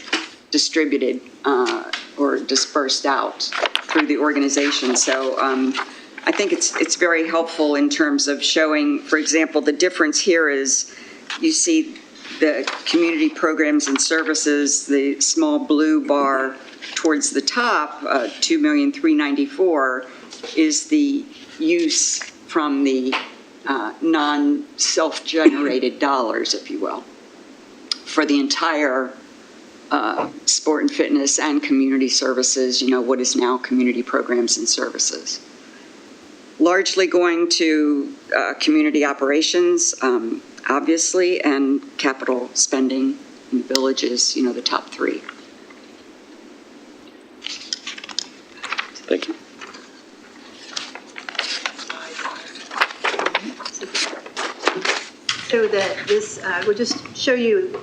distributed or dispersed out through the organization. So I think it's very helpful in terms of showing, for example, the difference here is you see the community programs and services, the small blue bar towards the top, $2,394,000 is the use from the non-self-generated dollars, if you will, for the entire sport and fitness and community services, what is now community programs and services. Largely going to community operations, obviously, and capital spending in the villages, the top three. Thank you. So that this will just show you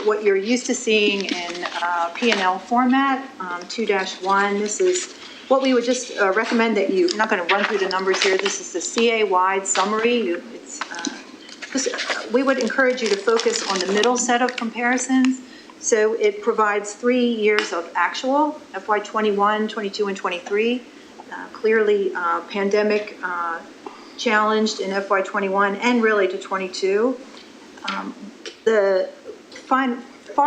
what you're used to seeing in P&L format, 2-1. This is what we would just recommend that I'm not going to run through the numbers here. This is the CA-wide summary. We would encourage you to focus on the middle set of comparisons. So it provides 3 years of actual, FY21, 22, and 23. Clearly pandemic challenged in FY21 and really to 22. The far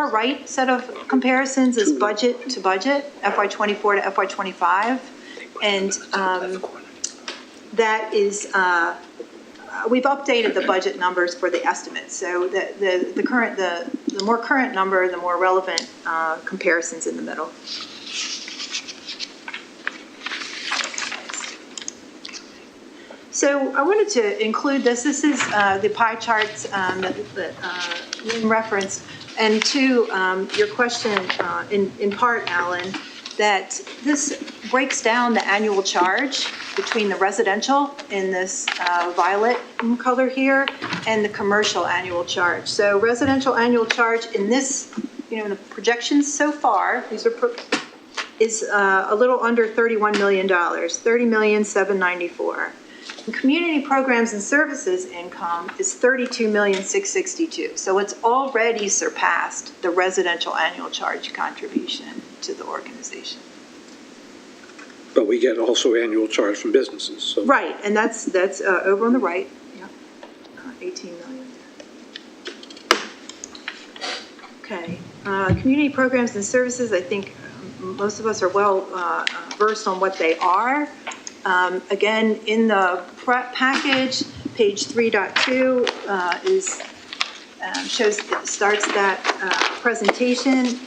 right set of comparisons is budget to budget, FY24 to FY25. And that is, we've updated the budget numbers for the estimates. So the more current number, the more relevant comparisons in the middle. So I wanted to include this. This is the pie charts that Lynn referenced. And to your question, in part, Alan, that this breaks down the annual charge between the residential in this violet color here and the commercial annual charge. So residential annual charge in this, the projections so far, is a little under $31 million, $30,794,000. Community programs and services income is $32,662,000. So it's already surpassed the residential annual charge contribution to the organization. But we get also annual charge from businesses. So. Right, and that's over on the right. Yeah, 18 million. Okay, community programs and services. I think most of us are well versed on what they are. Again, in the package, page 3.2 starts that presentation.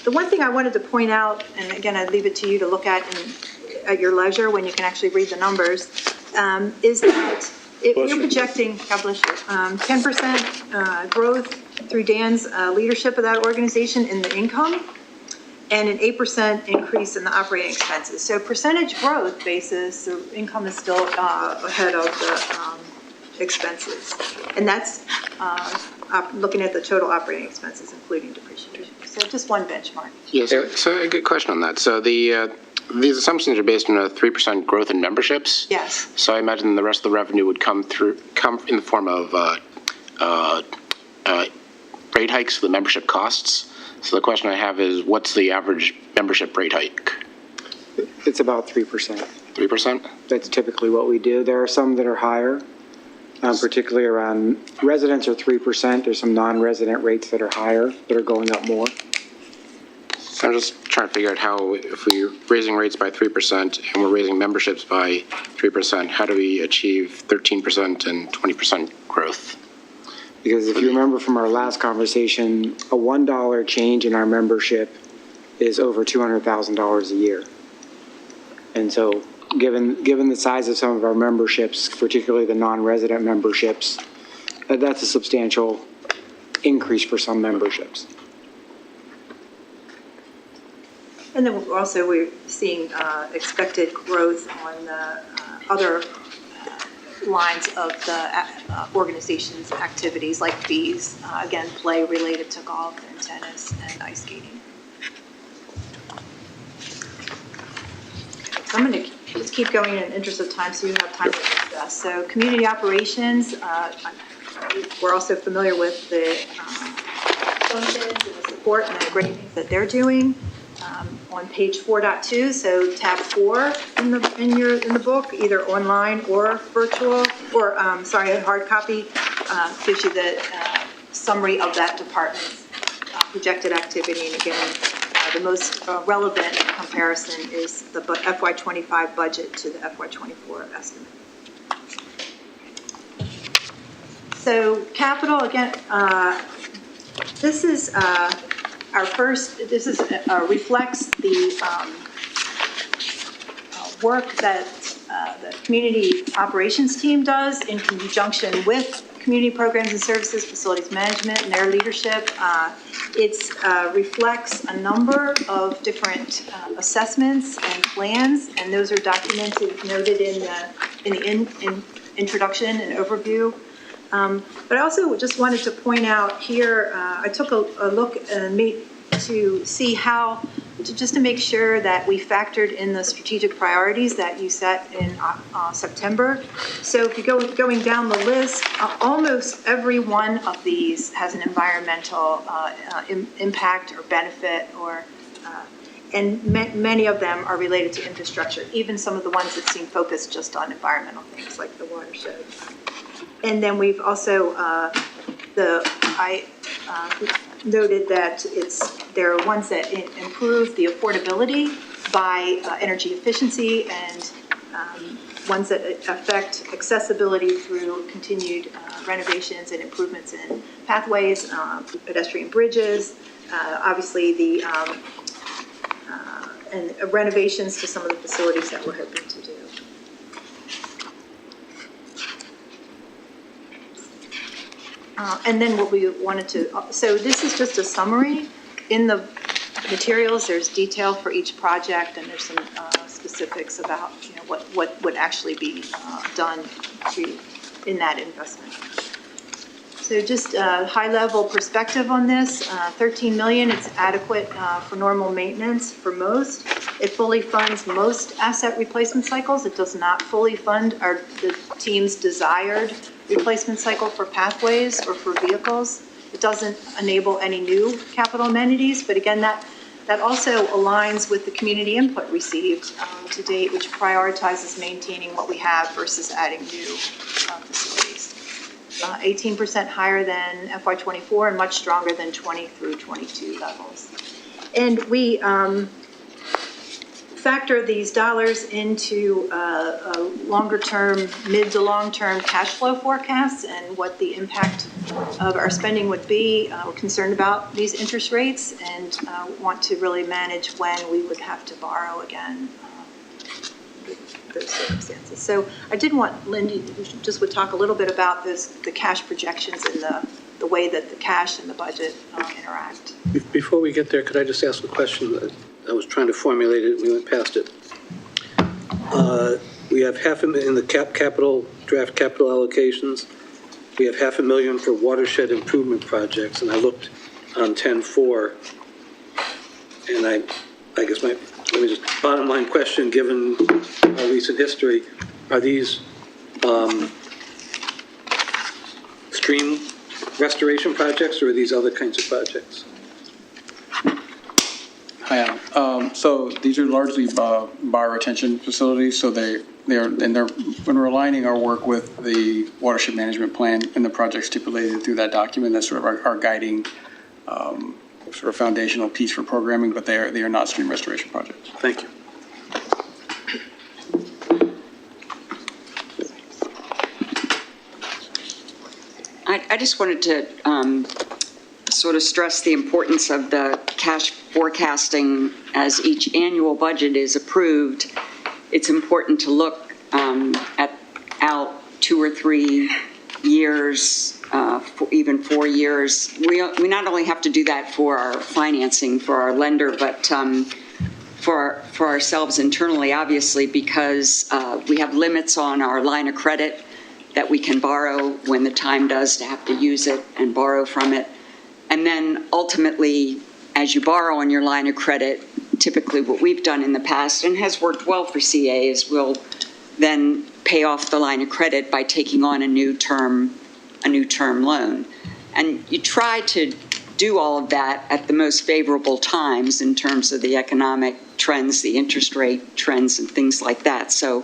The one thing I wanted to point out, and again, I'd leave it to you to look at at your leisure when you can actually read the numbers, is that we're projecting, God bless you, 10% growth through Dan's leadership of that organization in the income, and an 8% increase in the operating expenses. So percentage growth basis, the income is still ahead of the expenses. And that's looking at the total operating expenses, including depreciation. So just one benchmark. Yes, so a good question on that. So these assumptions are based on a 3% growth in memberships. Yes. So I imagine the rest of the revenue would come in the form of rate hikes for the membership costs. So the question I have is, what's the average membership rate hike? It's about 3%. 3%? That's typically what we do. There are some that are higher, particularly around residents are 3%. There's some non-resident rates that are higher, that are going up more. So I'm just trying to figure out how, if we're raising rates by 3% and we're raising memberships by 3%, how do we achieve 13% and 20% growth? Because if you remember from our last conversation, a $1 change in our membership is over $200,000 a year. And so given the size of some of our memberships, particularly the non-resident memberships, that's a substantial increase for some memberships. And then also we're seeing expected growth on the other lines of the organization's activities like fees, again, play related to golf and tennis and ice skating. So I'm going to just keep going in the interest of time so you have time to discuss. So community operations, we're also familiar with the functions and the support and the great things that they're doing. on page 4.2, so tab 4 in the book, either online or virtual, or a hard copy, gives you the summary of that department's projected activity. And again, the most relevant comparison is the FY25 budget to the FY24 estimate. So capital, again, this is our first, this is reflects the work that the community operations team does in conjunction with community programs and services, facilities management, and their leadership. It reflects a number of different assessments and plans, and those are documented, noted in the introduction and overview. But I also just wanted to point out here, I took a look to see how, just to make sure that we factored in the strategic priorities that you set in September. So if you going down the list, almost every one of these has an environmental impact or benefit, or and many of them are related to infrastructure, even some of the ones that seem focused just on environmental things like the watershed. And then we've also, I noted that there are ones that improve the affordability by energy efficiency, and ones that affect accessibility through continued renovations and improvements in pathways, pedestrian bridges, obviously the and renovations to some of the facilities that we're hoping to do. And then what we wanted to, so this is just a summary. In the materials, there's detail for each project, and there's some specifics about what would actually be done in that investment. So just a high-level perspective on this, $13 million, it's adequate for normal maintenance for most. It fully funds most asset replacement cycles. It does not fully fund the team's desired replacement cycle for pathways or for vehicles. It doesn't enable any new capital amenities, but again, that also aligns with the community input received to date, which prioritizes maintaining what we have versus adding new facilities. 18% higher than FY24 and much stronger than 20 through 22 levels. And we factor these dollars into a longer-term, mid to long-term cash flow forecasts and what the impact of our spending would be. We're concerned about these interest rates and want to really manage when we would have to borrow again. Those circumstances. So I did want Lindy just would talk a little bit about the cash projections and the way that the cash and the budget interact. Before we get there, could I just ask a question? I was trying to formulate it, and we went past it. We have $500,000 in the draft capital allocations. We have $500,000 for watershed improvement projects, and I looked on 10-4, and I guess bottom line question, given our recent history, are these stream restoration projects, or are these other kinds of projects? Hi, Adam. So these are largely bioretention facilities. So when we're aligning our work with the watershed management plan and the projects stipulated through that document, that's sort of our guiding sort of foundational piece for programming, but they are not stream restoration projects. Thank you. I just wanted to sort of stress the importance of the cash forecasting as each annual budget is approved. It's important to look out 2 or 3 years, even 4 years. We not only have to do that for our financing, for our lender, but for ourselves internally, obviously, because we have limits on our line of credit that we can borrow when the time does to have to use it and borrow from it. And then ultimately, as you borrow on your line of credit, typically what we've done in the past, and has worked well for CA, is we'll then pay off the line of credit by taking on a new term loan. And you try to do all of that at the most favorable times in terms of the economic trends, the interest rate trends, and things like that. So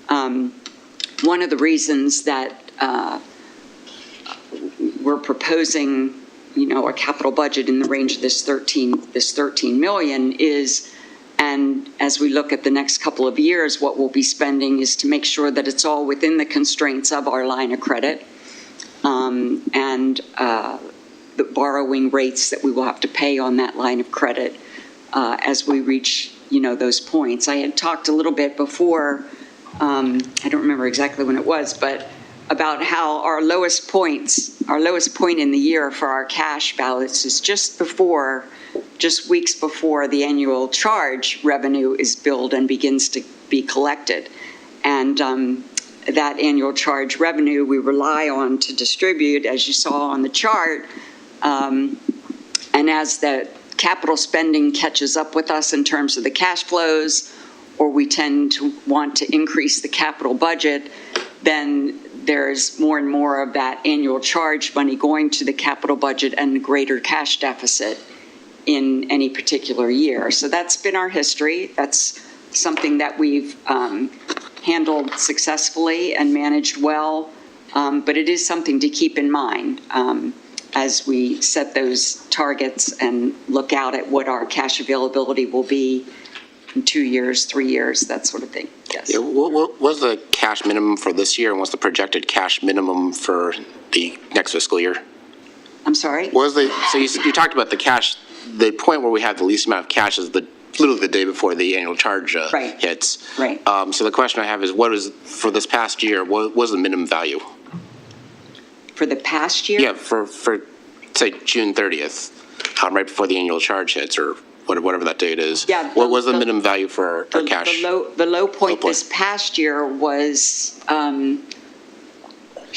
one of the reasons that we're proposing, a capital budget in the range of this 13 million is, and as we look at the next couple of years, what we'll be spending is to make sure that it's all within the constraints of our line of credit and the borrowing rates that we will have to pay on that line of credit as we reach, those points. I had talked a little bit before, I don't remember exactly when it was, but about how our lowest point in the year for our cash balance is just weeks before the annual charge revenue is billed and begins to be collected. And that annual charge revenue we rely on to distribute, as you saw on the chart. And as the capital spending catches up with us in terms of the cash flows, or we tend to want to increase the capital budget, then there's more and more of that annual charge money going to the capital budget and greater cash deficit in any particular year. So that's been our history. That's something that we've handled successfully and managed well, but it is something to keep in mind as we set those targets and look out at what our cash availability will be in 2 years, 3 years, that sort of thing. Yes. Yeah, what was the cash minimum for this year, and what's the projected cash minimum for the next fiscal year? I'm sorry? So you talked about the cash, the point where we have the least amount of cash is literally the day before the annual charge hits. Right. So the question I have is, what is, for this past year, what was the minimum value? For the past year? Yeah, for say, June 30th, right before the annual charge hits, or whatever that date is. Yeah. What was the minimum value for cash? The low point this past year was, I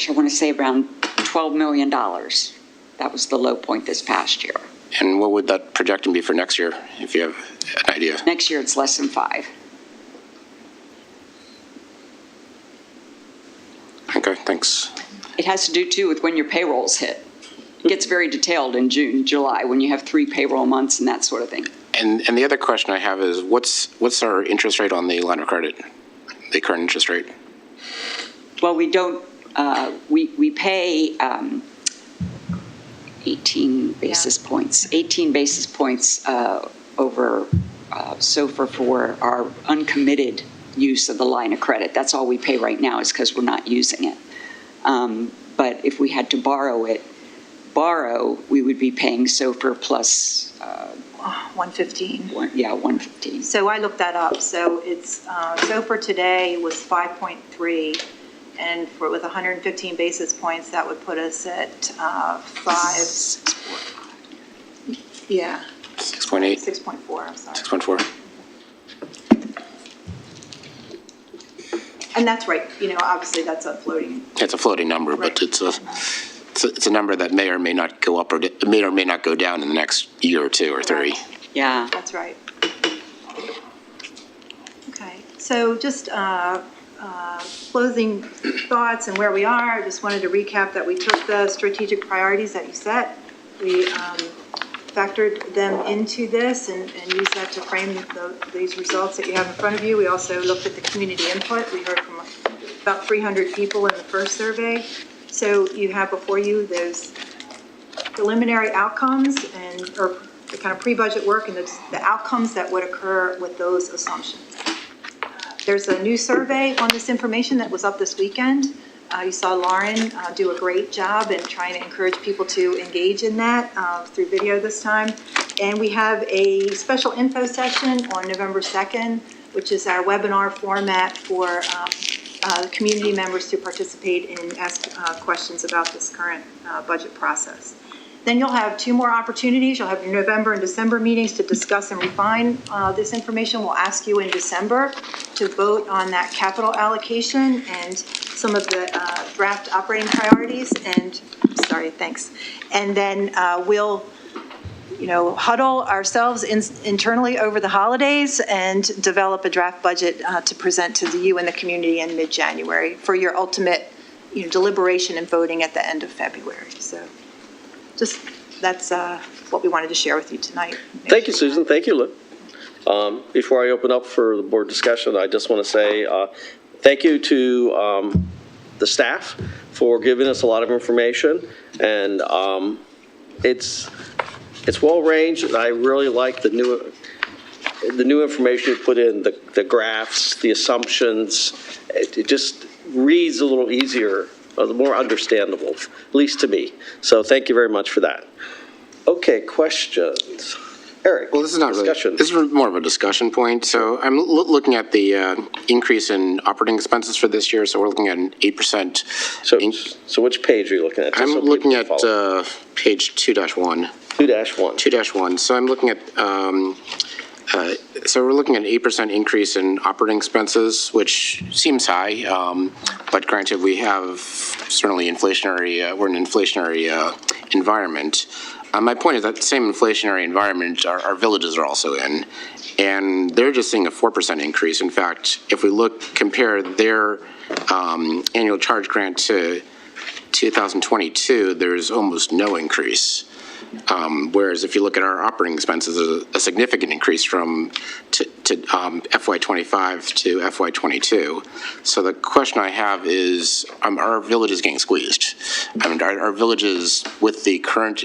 want to say around $12 million. That was the low point this past year. And what would that projection be for next year, if you have an idea? Next year, it's less than 5. Okay, thanks. It has to do, too, with when your payrolls hit. It gets very detailed in June, July, when you have 3 payroll months and that sort of thing. And the other question I have is, what's our interest rate on the line of credit, the current interest rate? Well, we don't, we pay 18 basis points, 18 basis points over SOFR for our uncommitted use of the line of credit. That's all we pay right now, is because we're not using it. But if we had to borrow, we would be paying SOFR plus 115. 115. So I looked that up. So it's SOFR today was 5.3, and with 115 basis points, that would put us at 5. Yeah. 6.8. 6.4. I'm sorry. 6.4. And that's right. Obviously that's a floating. It's a floating number, right. But it's a number that may or may not go up, or may not go down in the next year or 2 or 3. Right. Yeah. That's right. Okay. So just closing thoughts and where we are. I just wanted to recap that we took the strategic priorities that you set. We factored them into this and used that to frame these results that you have in front of you. We also looked at the community input. We heard from about 300 people in the first survey. So you have before you those preliminary outcomes or the kind of pre-budget work and the outcomes that would occur with those assumptions. There's a new survey on this information that was up this weekend. You saw Lauren do a great job in trying to encourage people to engage in that through video this time. And we have a special info session on November 2nd, which is our webinar format for community members to participate and ask questions about this current budget process. Then you'll have 2 more opportunities. You'll have your November and December meetings to discuss and refine this information. We'll ask you in December to vote on that capital allocation and some of the draft operating priorities. And And then we'll huddle ourselves internally over the holidays and develop a draft budget to present to you and the community in mid-January for your ultimate deliberation and voting at the end of February. So just that's what we wanted to share with you tonight. Thank you, Susan. Thank you, Lou. Before I open up for the board discussion, I just want to say thank you to the staff for giving us a lot of information, and it's well ranged, and I really like the new information you put in, the graphs, the assumptions. It just reads a little easier, more understandable, at least to me. So thank you very much for that. Okay, questions. Eric, well, this is not discussion. Really, this is more of a discussion point. So I'm looking at the increase in operating expenses for this year. So we're looking at an 8%. So which page are you looking at? I'm looking at page 2-1. 2-1. 2-1. So I'm looking at, so we're looking at an 8% increase in operating expenses, which seems high. But granted, we have certainly inflationary, we're in an inflationary environment. My point is that same inflationary environment our villages are also in, and they're just seeing a 4% increase. In fact, if we compare their annual charge grant to 2022, there's almost no increase. Whereas if you look at our operating expenses, there's a significant increase from FY25 to FY22. So the question I have is, are our villages getting squeezed? I mean, are villages with the current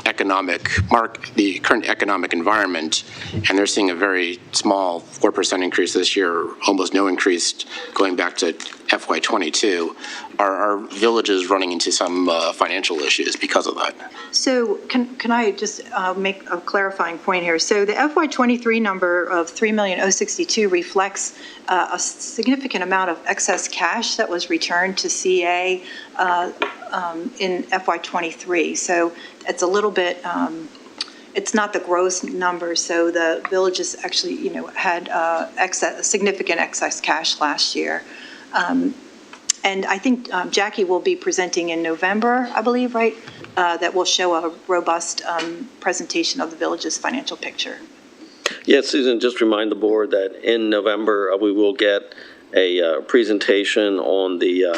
economic environment, and they're seeing a very small 4% increase this year, almost no increase going back to FY22. Are our villages running into some financial issues because of that? So can I just make a clarifying point here? So the FY23 number of $3,062,000 reflects a significant amount of excess cash that was returned to CA in FY23. So it's a little bit, it's not the gross number. So the villages actually, had significant excess cash last year. And I think Jackie will be presenting in November, I believe, right? That will show a robust presentation of the village's financial picture. Yes, Susan, just remind the board that in November, we will get a presentation on the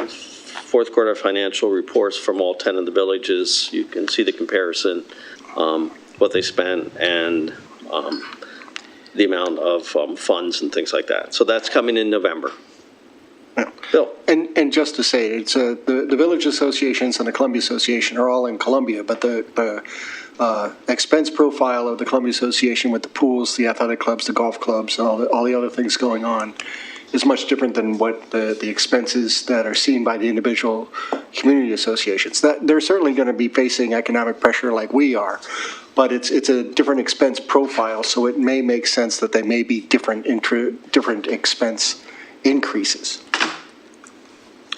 fourth quarter financial reports from all 10 of the villages. You can see the comparison, what they spent, and the amount of funds and things like that. So that's coming in November. Bill. And just to say, it's the village associations and the Columbia Association are all in Columbia, but the expense profile of the Columbia Association with the pools, the athletic clubs, the golf clubs, and all the other things going on is much different than what the expenses that are seen by the individual community associations. That they're certainly going to be facing economic pressure like we are, but it's a different expense profile, so it may make sense that they may be different expense increases.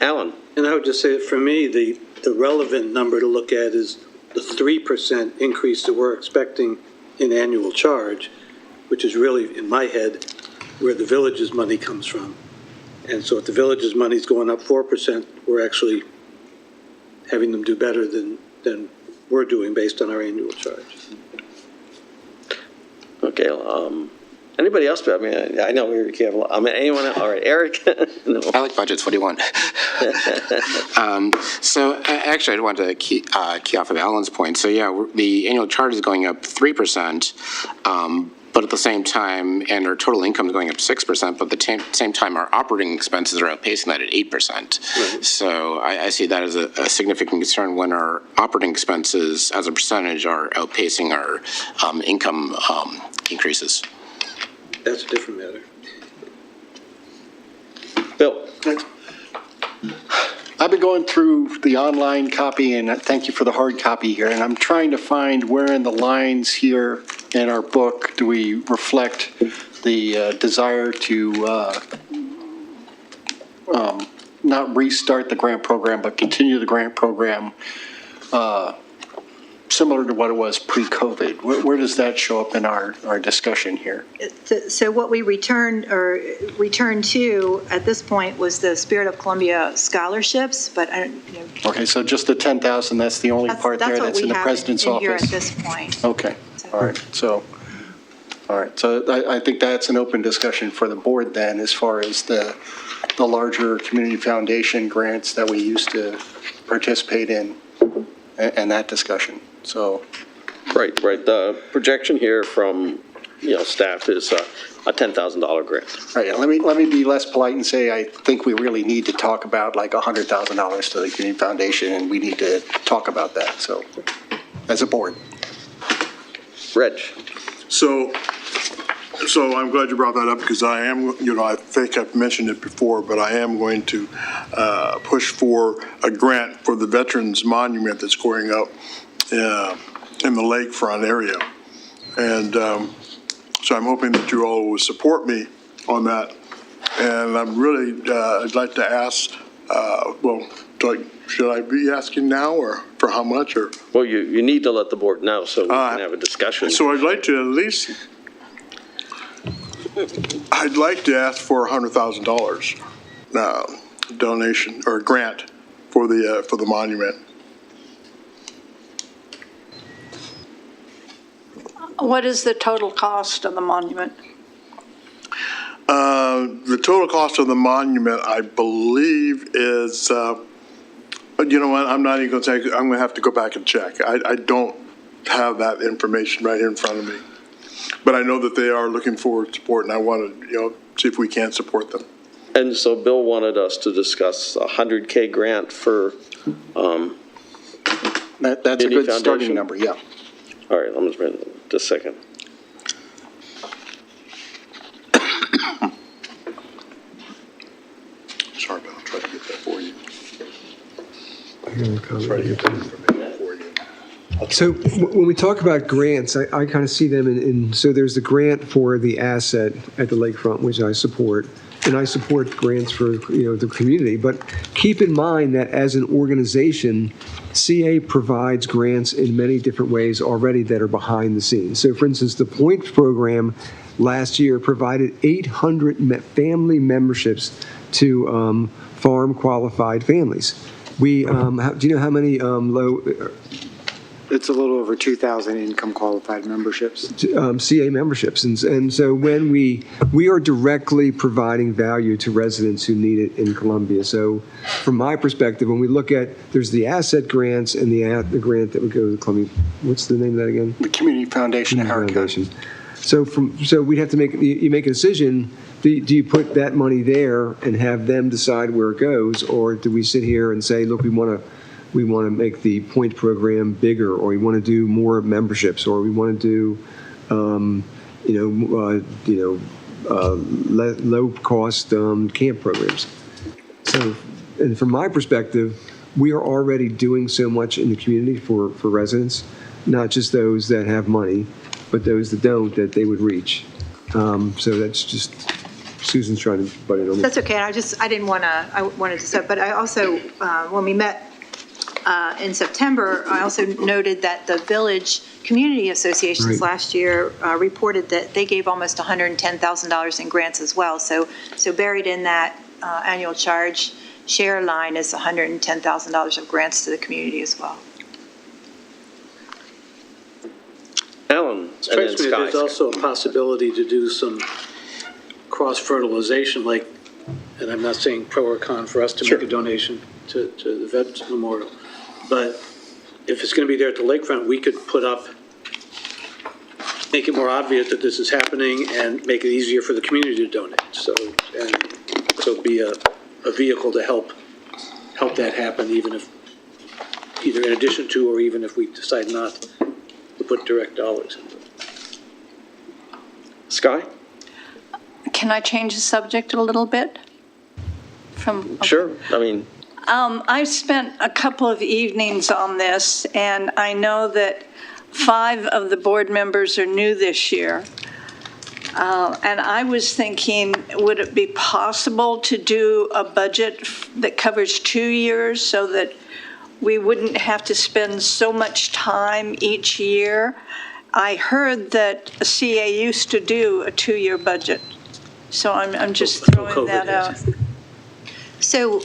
Alan. And I would just say that for me, the relevant number to look at is the 3% increase that we're expecting in annual charge, which is really, in my head, where the village's money comes from. And so if the village's money is going up 4%, we're actually having them do better than we're doing based on our annual charge. Okay, anybody else? I mean, I know we can't. Anyone else? All right, Eric. No. I like budgets. What do you want? So actually, I wanted to key off of Alan's point. So yeah, the annual charge is going up 3%, but at the same time, and our total income is going up 6%. But at the same time, our operating expenses are outpacing that at 8%. Right. So I see that as a significant concern when our operating expenses, as a percentage, are outpacing our income increases. That's a different matter. Bill. I've been going through the online copy, and thank you for the hard copy here, and I'm trying to find where in the lines here in our book do we reflect the desire to not restart the grant program, but continue the grant program similar to what it was pre-COVID. Where does that show up in our discussion here? So what we returned to at this point was the Spirit of Columbia scholarships, but Okay, so just the 10,000, that's the only part there that's in the president's office? Here at this point. Okay, all right. So I think that's an open discussion for the board then, as far as the larger community foundation grants that we used to participate in, and that discussion. So, Right. The projection here from, staff is a $10,000 grant. right, let me be less polite and say I think we really need to talk about like $100,000 to the Community Foundation, and we need to talk about that, so, as a board. Reg. So I'm glad you brought that up, because I am, I think I've mentioned it before, but I am going to push for a grant for the Veterans Monument that's going up in the lakefront area. And so I'm hoping that you all will support me on that. And I'm really, I'd like to ask, should I be asking now, or for how much, or? Well, you need to let the board know so we can have a discussion. So I'd like to at least, ask for $100,000 donation or grant for the monument. What is the total cost of the monument? The total cost of the monument, I believe, is, you know what, I'm not even going to say, I'm going to have to go back and check. I don't have that information right here in front of me. But I know that they are looking for support, and I want to, see if we can support them. And so Bill wanted us to discuss a $100K grant for That's a Community good Foundation. starting number, yeah. All right, I'm just reading just a second. Sorry, Bill, I'll try to get that for you. So when we talk about grants, I kind of see them so there's the grant for the asset at the lakefront, which I support, and I support grants for, the community. But keep in mind that as an organization, CA provides grants in many different ways already that are behind the scenes. So for instance, the Point program last year provided 800 family memberships to farm qualified families. Do you know how many low? It's a little over 2,000 income qualified memberships. CA memberships. And so when we are directly providing value to residents who need it in Columbia. So from my perspective, when we look at, there's the asset grants and the grant that would go to Columbia. What's the name of that again? The Community Foundation of Howard County. So we'd have to make a decision. Do you put that money there and have them decide where it goes? Or do we sit here and say, look, we want to make the Point program bigger, or we want to do more memberships, or we want to do, low-cost camp programs. So, and from my perspective, we are already doing so much in the community for residents, not just those that have money, but those that don't, that they would reach. So that's just, Susan's trying to butt in on me. That's okay. I wanted to say, but I also, when we met in September, I also noted that the village community associations last year reported that they gave almost $110,000 in grants as well. So buried in that annual charge share line is $110,000 of grants to the community as well. Alan, and then Strikes me that Sky. there's also a possibility to do some cross-fertilization, like, and I'm not saying pro or con for us to make a donation to the Vets Memorial, but if it's going to be there at the lakefront, we could put up, make it more obvious that this is happening and make it easier for the community to donate. So be a vehicle to help that happen, even if, either in addition to, or even if we decide not to put direct dollars into it. Sky? Can I change the subject a little bit? Sure. I mean, I've spent a couple of evenings on this, and I know that 5 of the board members are new this year. And I was thinking, would it be possible to do a budget that covers 2 years so that we wouldn't have to spend so much time each year? I heard that a CA used to do a 2-year budget, so I'm just throwing that out. So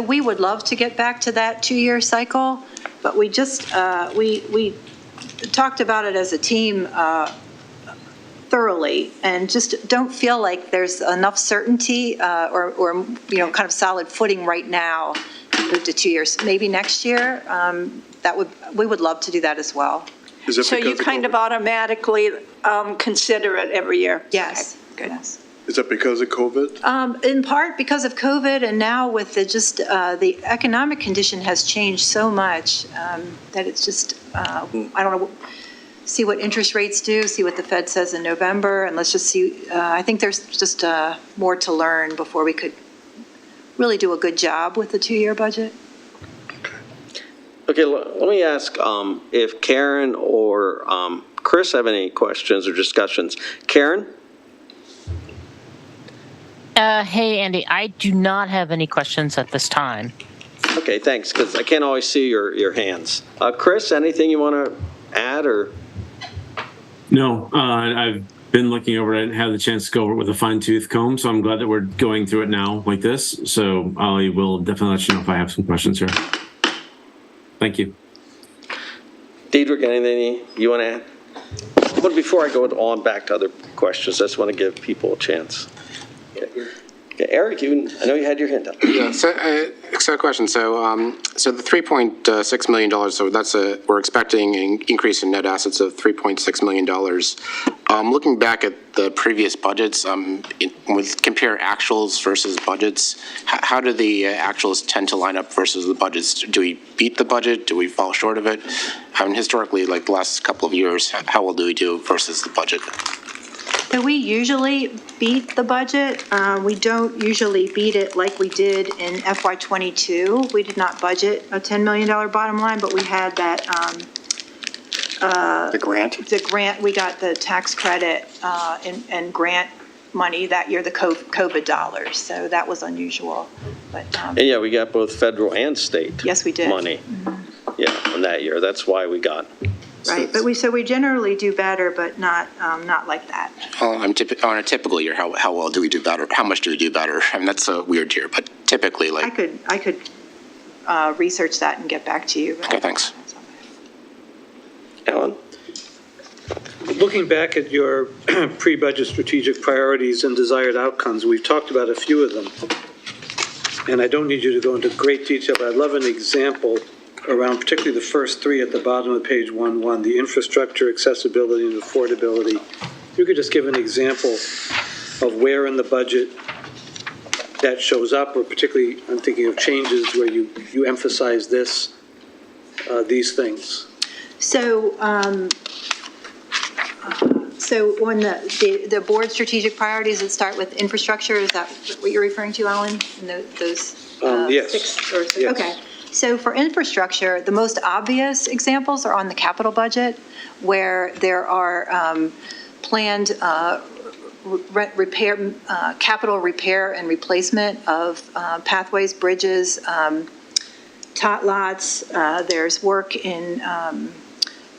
we would love to get back to that 2-year cycle, but we just, we talked about it as a team thoroughly, and just don't feel like there's enough certainty or kind of solid footing right now move to 2 years. Maybe next year, we would love to do that as well. Is it So you because of kind of automatically consider it every year? Yes. Okay, good. Yes. Is that because of COVID? In part because of COVID, and now with the economic condition has changed so much that it's just, I don't know, see what interest rates do, see what the Fed says in November, and let's just see. I think there's just more to learn before we could really do a good job with the 2-year budget. Okay, let me ask if Karen or Chris have any questions or discussions. Karen? Hey, Andy, I do not have any questions at this time. Okay, thanks, because I can't always see your hands. Chris, anything you want to add or? No, I've been looking over it and had the chance to go over it with a fine-tooth comb, so I'm glad that we're going through it now like this. So I will definitely let you know if I have some questions here. Thank you. Diedrich, anything you want to add? But before I go on back to other questions, I just want to give people a chance. Okay, Eric, I know you had your hand up. Yeah, so a question. So the $3.6 million, so we're expecting an increase in net assets of $3.6 million. Looking back at the previous budgets, with compare actuals versus budgets, how do the actuals tend to line up versus the budgets? Do we beat the budget? Do we fall short of it? Historically, like the last couple of years, how well do we do versus the budget? So we usually beat the budget. We don't usually beat it like we did in FY22. We did not budget a $10 million bottom line, but we had that. The grant? The grant, we got the tax credit and grant money that year, the COVID dollars. So that was unusual. But And yeah, we got both federal and state. Yes, we did. Money. Yeah, in that year. That's why we got. Right, but we generally do better, but not like that. On a typical year, how well do we do better? How much do we do better? That's a weird year, but typically, like. I could research that and get back to you. Okay, thanks. Alan? Looking back at your pre-budget strategic priorities and desired outcomes, we've talked about a few of them. And I don't need you to go into great detail, but I'd love an example around particularly the first three at the bottom of page 1.1, the infrastructure, accessibility, and affordability. If you could just give an example of where in the budget that shows up, or particularly I'm thinking of changes where you emphasize these things. So, so on the board strategic priorities that start with infrastructure, is that what you're referring to, Alan? And those yes. 6 or 6? Yes. Okay. So for infrastructure, the most obvious examples are on the capital budget, where there are planned capital repair and replacement of pathways, bridges, tot lots. There's work in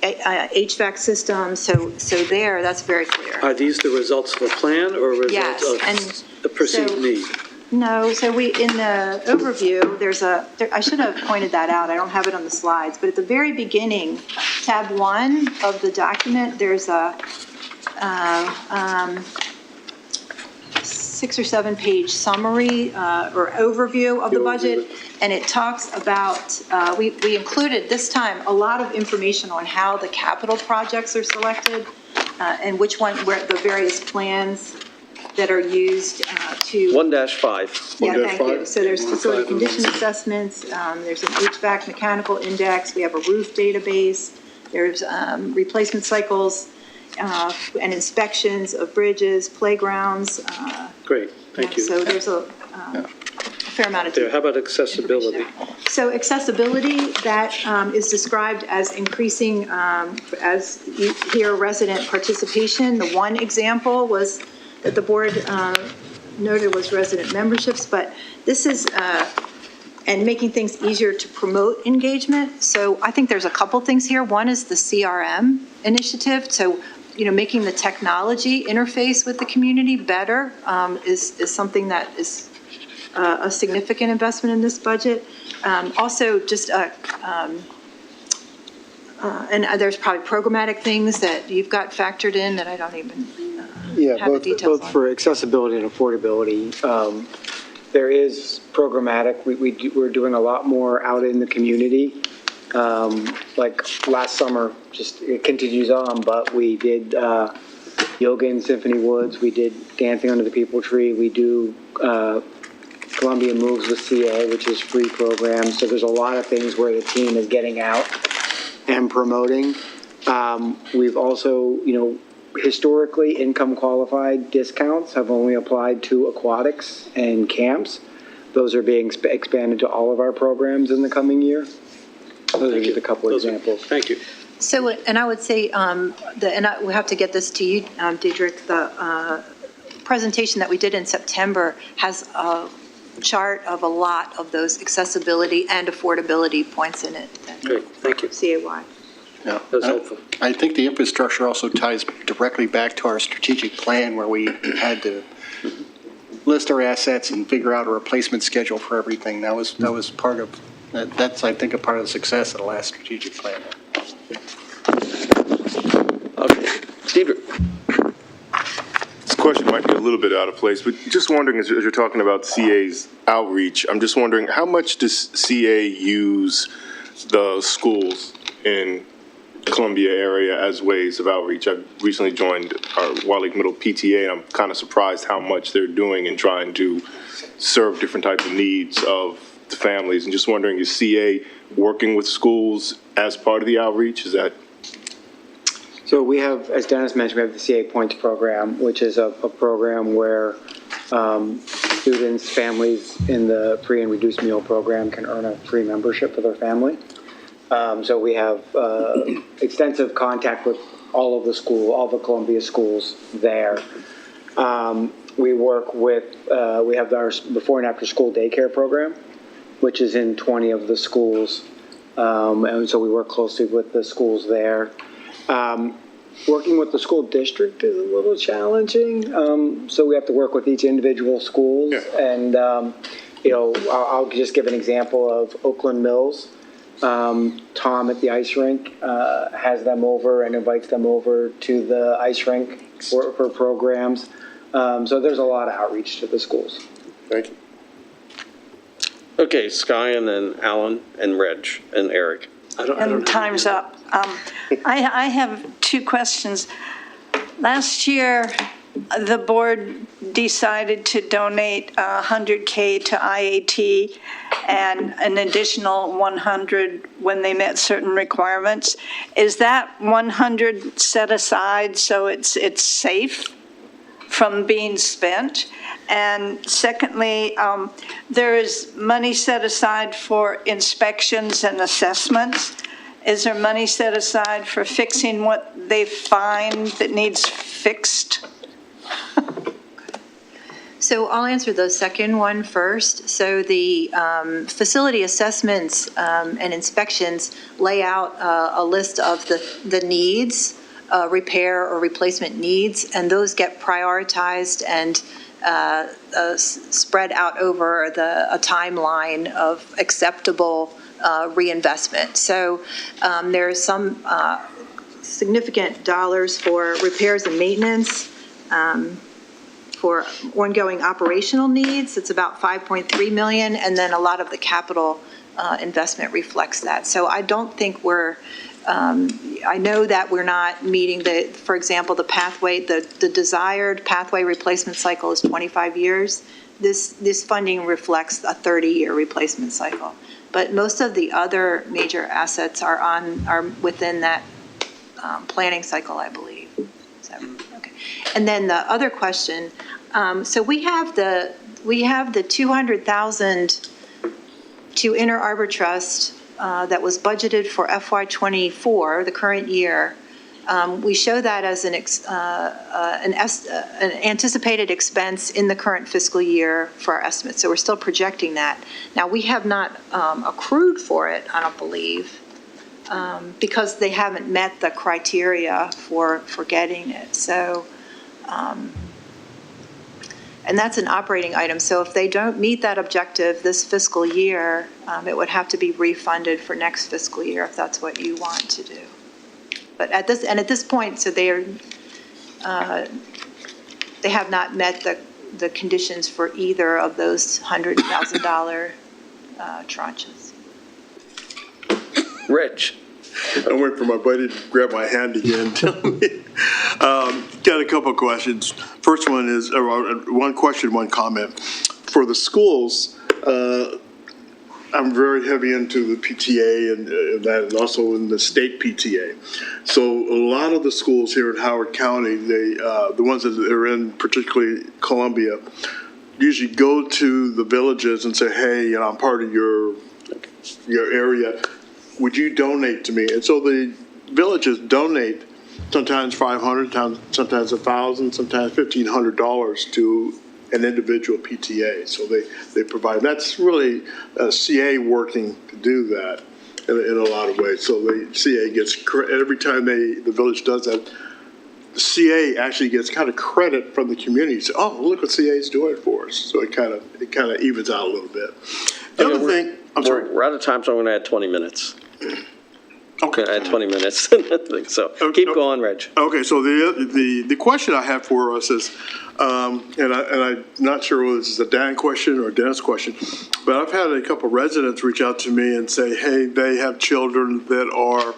HVAC systems. So there, that's very clear. Are these the results of a plan or a result Yes, of and a perceived so- need? No, so in the overview, I should have pointed that out, I don't have it on the slides, but at the very beginning, tab 1 of the document, there's a 6 or 7 page summary or overview of the budget, and it talks about, we included this time a lot of information on how the capital projects are selected and where the various plans that are used to. 1-5. Yeah, thank you. So there's facility condition assessments, there's an HVAC mechanical index, we have a roof database, there's replacement cycles and inspections of bridges, playgrounds. Great, thank you. So there's a fair amount of. There, how about accessibility? So accessibility, that is described as increasing, as you hear, resident participation. The one example was that the board noted was resident memberships, but this is, and making things easier to promote engagement. So I think there's a couple things here. One is the CRM initiative. So, making the technology interface with the community better is something that is a significant investment in this budget. Also, just and there's probably programmatic things that you've got factored in that I don't even have the details both on. for accessibility and affordability. there is programmatic. We're doing a lot more out in the community. Like last summer, just it continues on, but we did yoga in Symphony Woods. We did dancing under the people tree. We do Columbia Moves with CA, which is free programs. So there's a lot of things where the team is getting out and promoting. We've also, historically income qualified discounts have only applied to aquatics and camps. Those are being expanded to all of our programs in the coming year. Those are just a couple examples. Thank you. So, and I would say, we have to get this to you, Diedrich, the presentation that we did in September has a chart of a lot of those accessibility and affordability points in it. Great, thank you. CAY. Yeah. That's helpful. I think the infrastructure also ties directly back to our strategic plan where we had to list our assets and figure out a replacement schedule for everything. That was part of, that's, I think, a part of the success of the last strategic plan. Okay, Diedrich. This question might be a little bit out of place, but just wondering, as you're talking about CA's outreach, I'm just wondering, how much does CA use the schools in Columbia area as ways of outreach? I've recently joined our Wild Lake Middle PTA, and I'm kind of surprised how much they're doing in trying to serve different types of needs of the families. And just wondering, is CA working with schools as part of the outreach? Is that? So we have, as Dennis mentioned, we have the CA Points program, which is a program where students, families in the free and reduced meal program can earn a free membership for their family. So we have extensive contact with all the Columbia schools there. We work with, we have our before and after school daycare program, which is in 20 of the schools. And so we work closely with the schools there. Working with the school district is a little challenging. So we have to work with each individual schools. Yeah. And, I'll just give an example of Oakland Mills. Tom at the ice rink has them over and invites them over to the ice rink for programs. So there's a lot of outreach to the schools. Thank you. Okay, Skye, and then Alan, and Reg, and Eric. And time's up. I have two questions. Last year, the board decided to donate $100K to IAT and an additional 100 when they met certain requirements. Is that 100 set aside so it's safe from being spent? And secondly, there is money set aside for inspections and assessments. Is there money set aside for fixing what they find that needs fixed? So I'll answer the second one first. So the facility assessments and inspections lay out a list of the needs, repair or replacement needs, and those get prioritized and spread out over a timeline of acceptable reinvestment. So there's some significant dollars for repairs and maintenance. For ongoing operational needs, it's about $5.3 million, and then a lot of the capital investment reflects that. So I don't think I know that we're not meeting for example, the pathway, the desired pathway replacement cycle is 25 years. This funding reflects a 30-year replacement cycle. But most of the other major assets are within that planning cycle, I believe. So, okay. And then the other question, so we have the $200,000 to Inner Arbor Trust that was budgeted for FY24, the current year. We show that as an anticipated expense in the current fiscal year for our estimates. So we're still projecting that. Now, we have not accrued for it, I don't believe, because they haven't met the criteria for getting it. So, and that's an operating item. So if they don't meet that objective this fiscal year, it would have to be refunded for next fiscal year if that's what you want to do. But at this point, so they have not met the conditions for either of those $100,000 tranches. Rich? I'm waiting for my buddy to grab my hand again. Got a couple of questions. First one is, one question, one comment. For the schools, I'm very heavy into the PTA and that, and also in the state PTA. So a lot of the schools here in Howard County, the ones that are in particularly Columbia, usually go to the villages and say, hey, I'm part of your area. Would you donate to me? And so the villages donate sometimes $500, sometimes $1,000, sometimes $1,500 to an individual PTA. So they provide. That's really CA working to do that in a lot of ways. So the CA gets every time the village does that. The CA actually gets kind of credit from the community. So, oh, look what CA is doing for us. So it kind of evens out a little bit. The other thing, I'm sorry, We're out of time, so I'm going to add 20 minutes. Okay. Add 20 minutes. So keep going, Reg. Okay, so the question I have for us is, and I'm not sure whether this is a Dan question or a Dennis question, but I've had a couple residents reach out to me and say, hey, they have children that are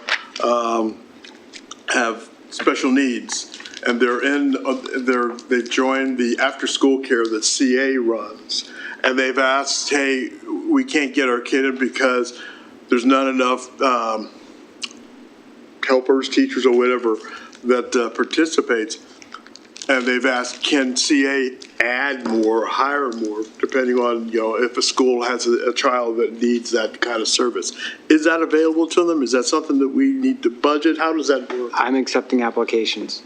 have special needs, and they've joined the after-school care that CA runs, and they've asked, hey, we can't get our kid in because there's not enough helpers, teachers, or whatever that participates. And they've asked, can CA add more, hire more, depending on, if a school has a child that needs that kind of service. Is that available to them? Is that something that we need to budget? How does that work? I'm accepting applications.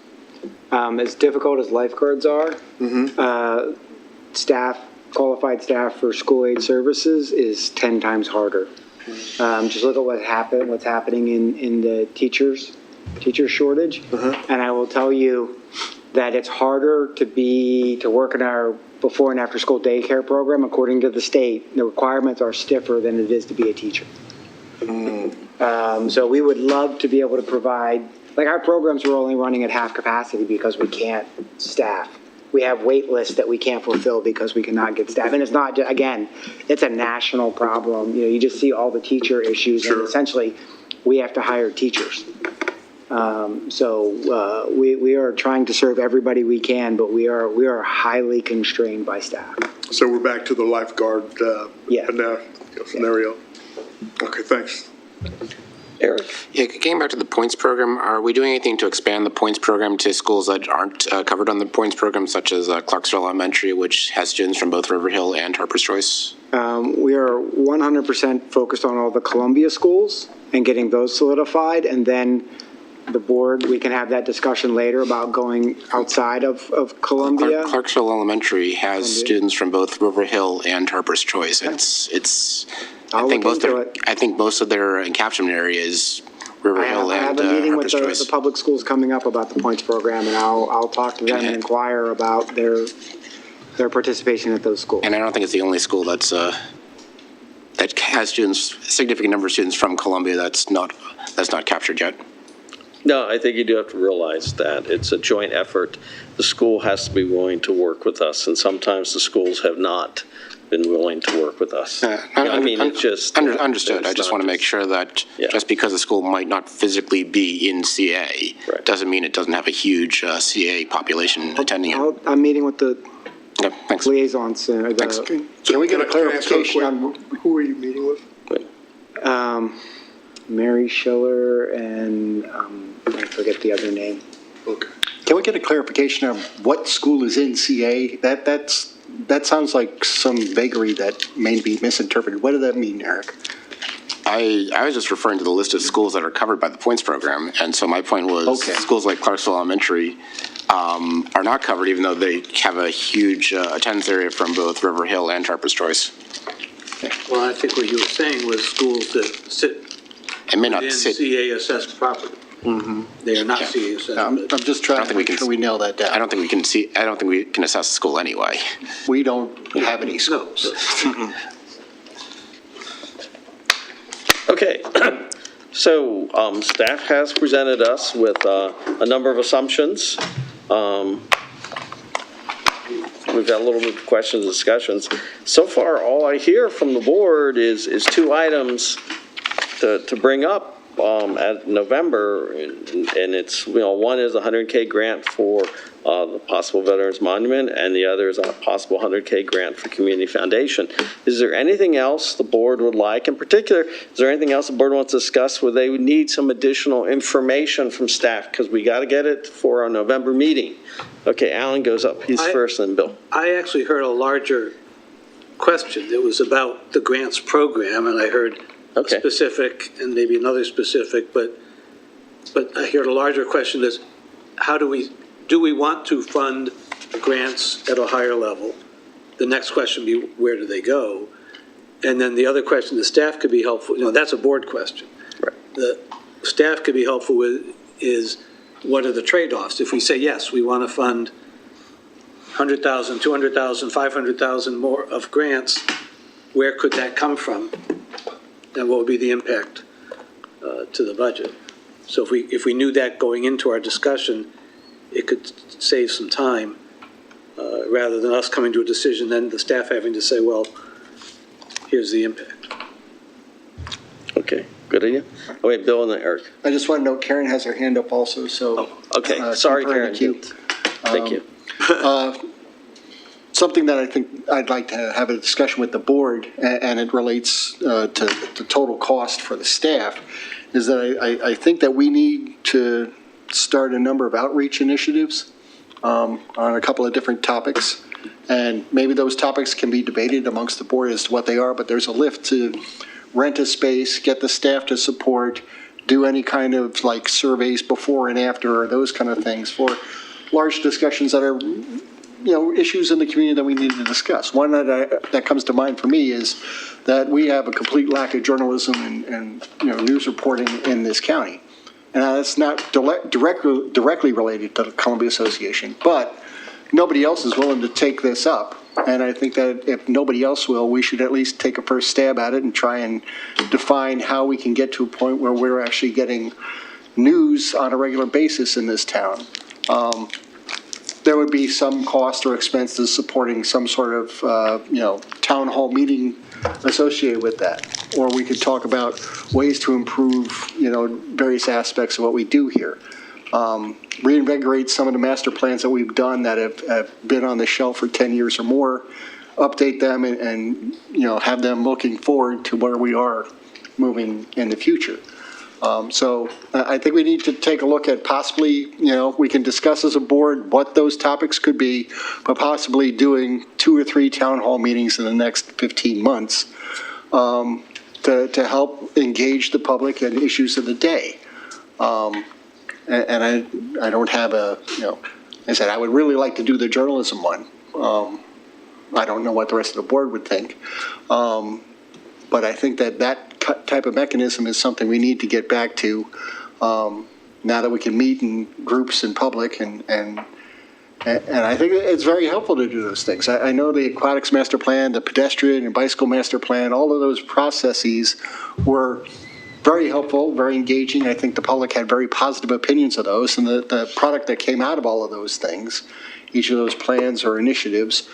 As difficult as lifeguards are, qualified staff for school aid services is 10 times harder. Just look at what's happening in the teacher shortage. And I will tell you that it's harder to work in our before and after school daycare program. According to the state, the requirements are stiffer than it is to be a teacher. So we would love to be able to provide, like our programs are only running at half capacity because we can't staff. We have wait lists that we can't fulfill because we cannot get staff. And it's not, again, it's a national problem. You just see all the teacher issues, and essentially we have to hire teachers. So we are trying to serve everybody we can, but we are highly constrained by staff. So we're back to the lifeguard scenario. Okay, thanks. Eric? Yeah, getting back to the points program, are we doing anything to expand the points program to schools that aren't covered on the points program, such as Clarksville Elementary, which has students from both River Hill and Harper's Choice? We are 100% focused on all the Columbia schools and getting those solidified, and then the board, we can have that discussion later about going outside of Columbia. Clarksville Elementary has students from both River Hill and Harper's Choice. I think most of their encapsulation area is River Hill and Harper's Choice. I have a meeting with the public schools coming up about the points program, and I'll talk to them and inquire about their participation at those schools. And I don't think it's the only school that has significant number of students from Columbia that's not captured yet. No, I think you do have to realize that it's a joint effort. The school has to be willing to work with us, and sometimes the schools have not been willing to work with us. It's just... Understood. I just want to make sure that just because a school might not physically be in CA, doesn't mean it doesn't have a huge CA population attending it. I'm meeting with the liaisons soon. Thanks. Can we get a clarification on who are you meeting with? Mary Schiller and I forget the other name. Okay. Can we get a clarification on what school is in CA? That sounds like some vagary that may be misinterpreted. What does that mean, Eric? I was just referring to the list of schools that are covered by the points program, and so my point was schools like Clarksville Elementary are not covered, even though they have a huge attendance area from both River Hill and Harper's Choice. Well, I think what you were saying was schools that sit within CA assessed property. They are not CA assessed. I'm just trying to make sure we nail that down. I don't think we can assess the school anyway. We don't have any schools. Okay, so staff has presented us with a number of assumptions. we've got a little bit of questions and discussions. So far, all I hear from the board is two items to bring up at November, and it's, one is a 100K grant for the possible Veterans Monument, and the other is a possible 100K grant for Community Foundation. Is there anything else the board would like? In particular, is there anything else the board wants to discuss where they would need some additional information from staff? Because we got to get it for our November meeting. Okay, Alan goes up. He's first, then Bill. I actually heard a larger question that was about the grants program, and I heard specific and maybe another specific, but I heard a larger question is, how do we want to fund grants at a higher level? The next question would be, where do they go? And then the other question, the staff could be helpful, that's a board question. Right. The staff could be helpful with is, what are the trade-offs? If we say, yes, we want to fund 100,000, 200,000, 500,000 more of grants, where could that come from? And what would be the impact to the budget? So if we knew that going into our discussion, it could save some time, rather than us coming to a decision, then the staff having to say, well, here's the impact. Okay, good idea. Oh, wait, Bill and then Eric. I just want to note Karen has her hand up also, so. Okay, sorry, Karen. Thank you. Something that I think I'd like to have a discussion with the board, and it relates to the total cost for the staff, is that I think that we need to start a number of outreach initiatives on a couple of different topics. And maybe those topics can be debated amongst the board as to what they are, but there's a lift to rent a space, get the staff to support, do any kind of like surveys before and after, or those kind of things for large discussions that are, issues in the community that we need to discuss. One that comes to mind for me is that we have a complete lack of journalism and news reporting in this county. And that's not directly related to the Columbia Association, but nobody else is willing to take this up. And I think that if nobody else will, we should at least take a first stab at it and try and define how we can get to a point where we're actually getting news on a regular basis in this town. There would be some cost or expense to supporting some sort of, town hall meeting associated with that. Or we could talk about ways to improve, various aspects of what we do here. Reinvigorate some of the master plans that we've done that have been on the shelf for 10 years or more, update them and have them looking forward to where we are moving in the future. So I think we need to take a look at possibly, we can discuss as a board what those topics could be, but possibly doing 2 or 3 town hall meetings in the next 15 months to help engage the public and issues of the day. And I don't have I said, I would really like to do the journalism one. I don't know what the rest of the board would think. But I think that type of mechanism is something we need to get back to now that we can meet in groups in public. And I think it's very helpful to do those things. I know the aquatics master plan, the pedestrian and bicycle master plan, all of those processes were very helpful, very engaging. I think the public had very positive opinions of those, and the product that came out of all of those things, each of those plans or initiatives,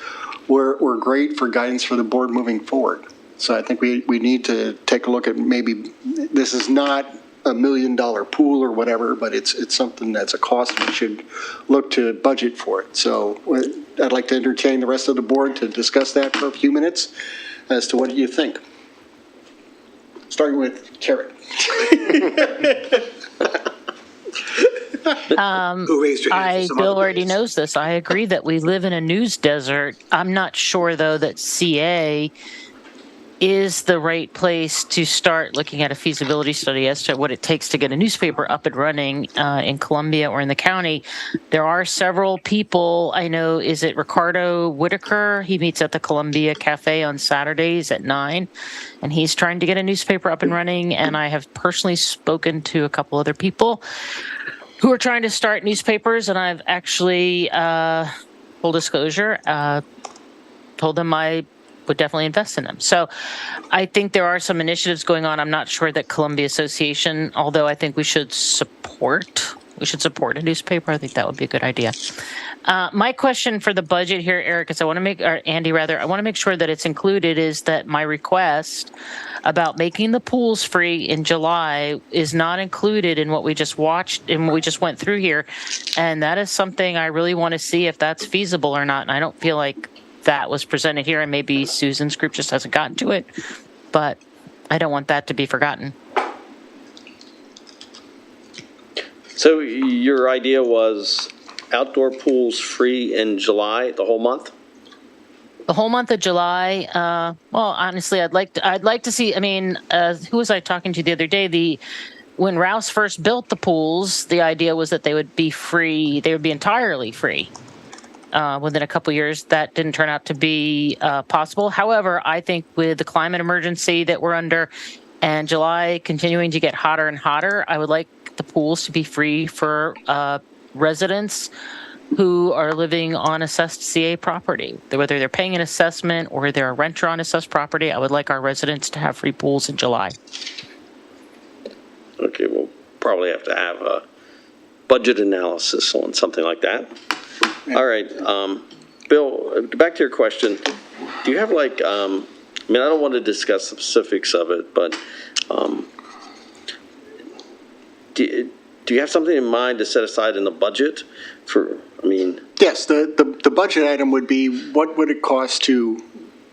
were great for guidance for the board moving forward. So I think we need to take a look at maybe this is not $1 million pool or whatever, but it's something that's a cost. We should look to budget for it. So I'd like to entertain the rest of the board to discuss that for a few minutes as to what do you think. Starting with Karen. Who raised your hand? Bill already knows this. I agree that we live in a news desert. I'm not sure, though, that CA is the right place to start looking at a feasibility study as to what it takes to get a newspaper up and running in Columbia or in the county. There are several people I know. Is it Ricardo Whitaker? He meets at the Columbia Cafe on Saturdays at 9, and he's trying to get a newspaper up and running. And I have personally spoken to a couple other people who are trying to start newspapers, and I've actually, full disclosure, told them I would definitely invest in them. So I think there are some initiatives going on. I'm not sure that Columbia Association, although I think we should support we should support a newspaper. I think that would be a good idea. My question for the budget here, Eric, is Andy rather, I want to make sure that it's included is that my request about making the pools free in July is not included in what we just watched and what we just went through here. And that is something I really want to see if that's feasible or not. And I don't feel like that was presented here, and maybe Susan's group just hasn't gotten to it, but I don't want that to be forgotten. So your idea was outdoor pools free in July, the whole month? The whole month of July. Well, honestly, I'd like to see. I mean, who was I talking to the other day? When Rouse first built the pools, the idea was that they would be free. They would be entirely free within a couple years. That didn't turn out to be possible. However, I think with the climate emergency that we're under, and July continuing to get hotter and hotter, I would like the pools to be free for residents who are living on assessed CA property. Whether they're paying an assessment or they're a renter on assessed property, I would like our residents to have free pools in July. Okay, we'll probably have to have a budget analysis on something like that. All right, Bill, back to your question. Do you have I don't want to discuss the specifics of it, but do you have something in mind to set aside in the budget for, Yes, the budget item would be, what would it cost to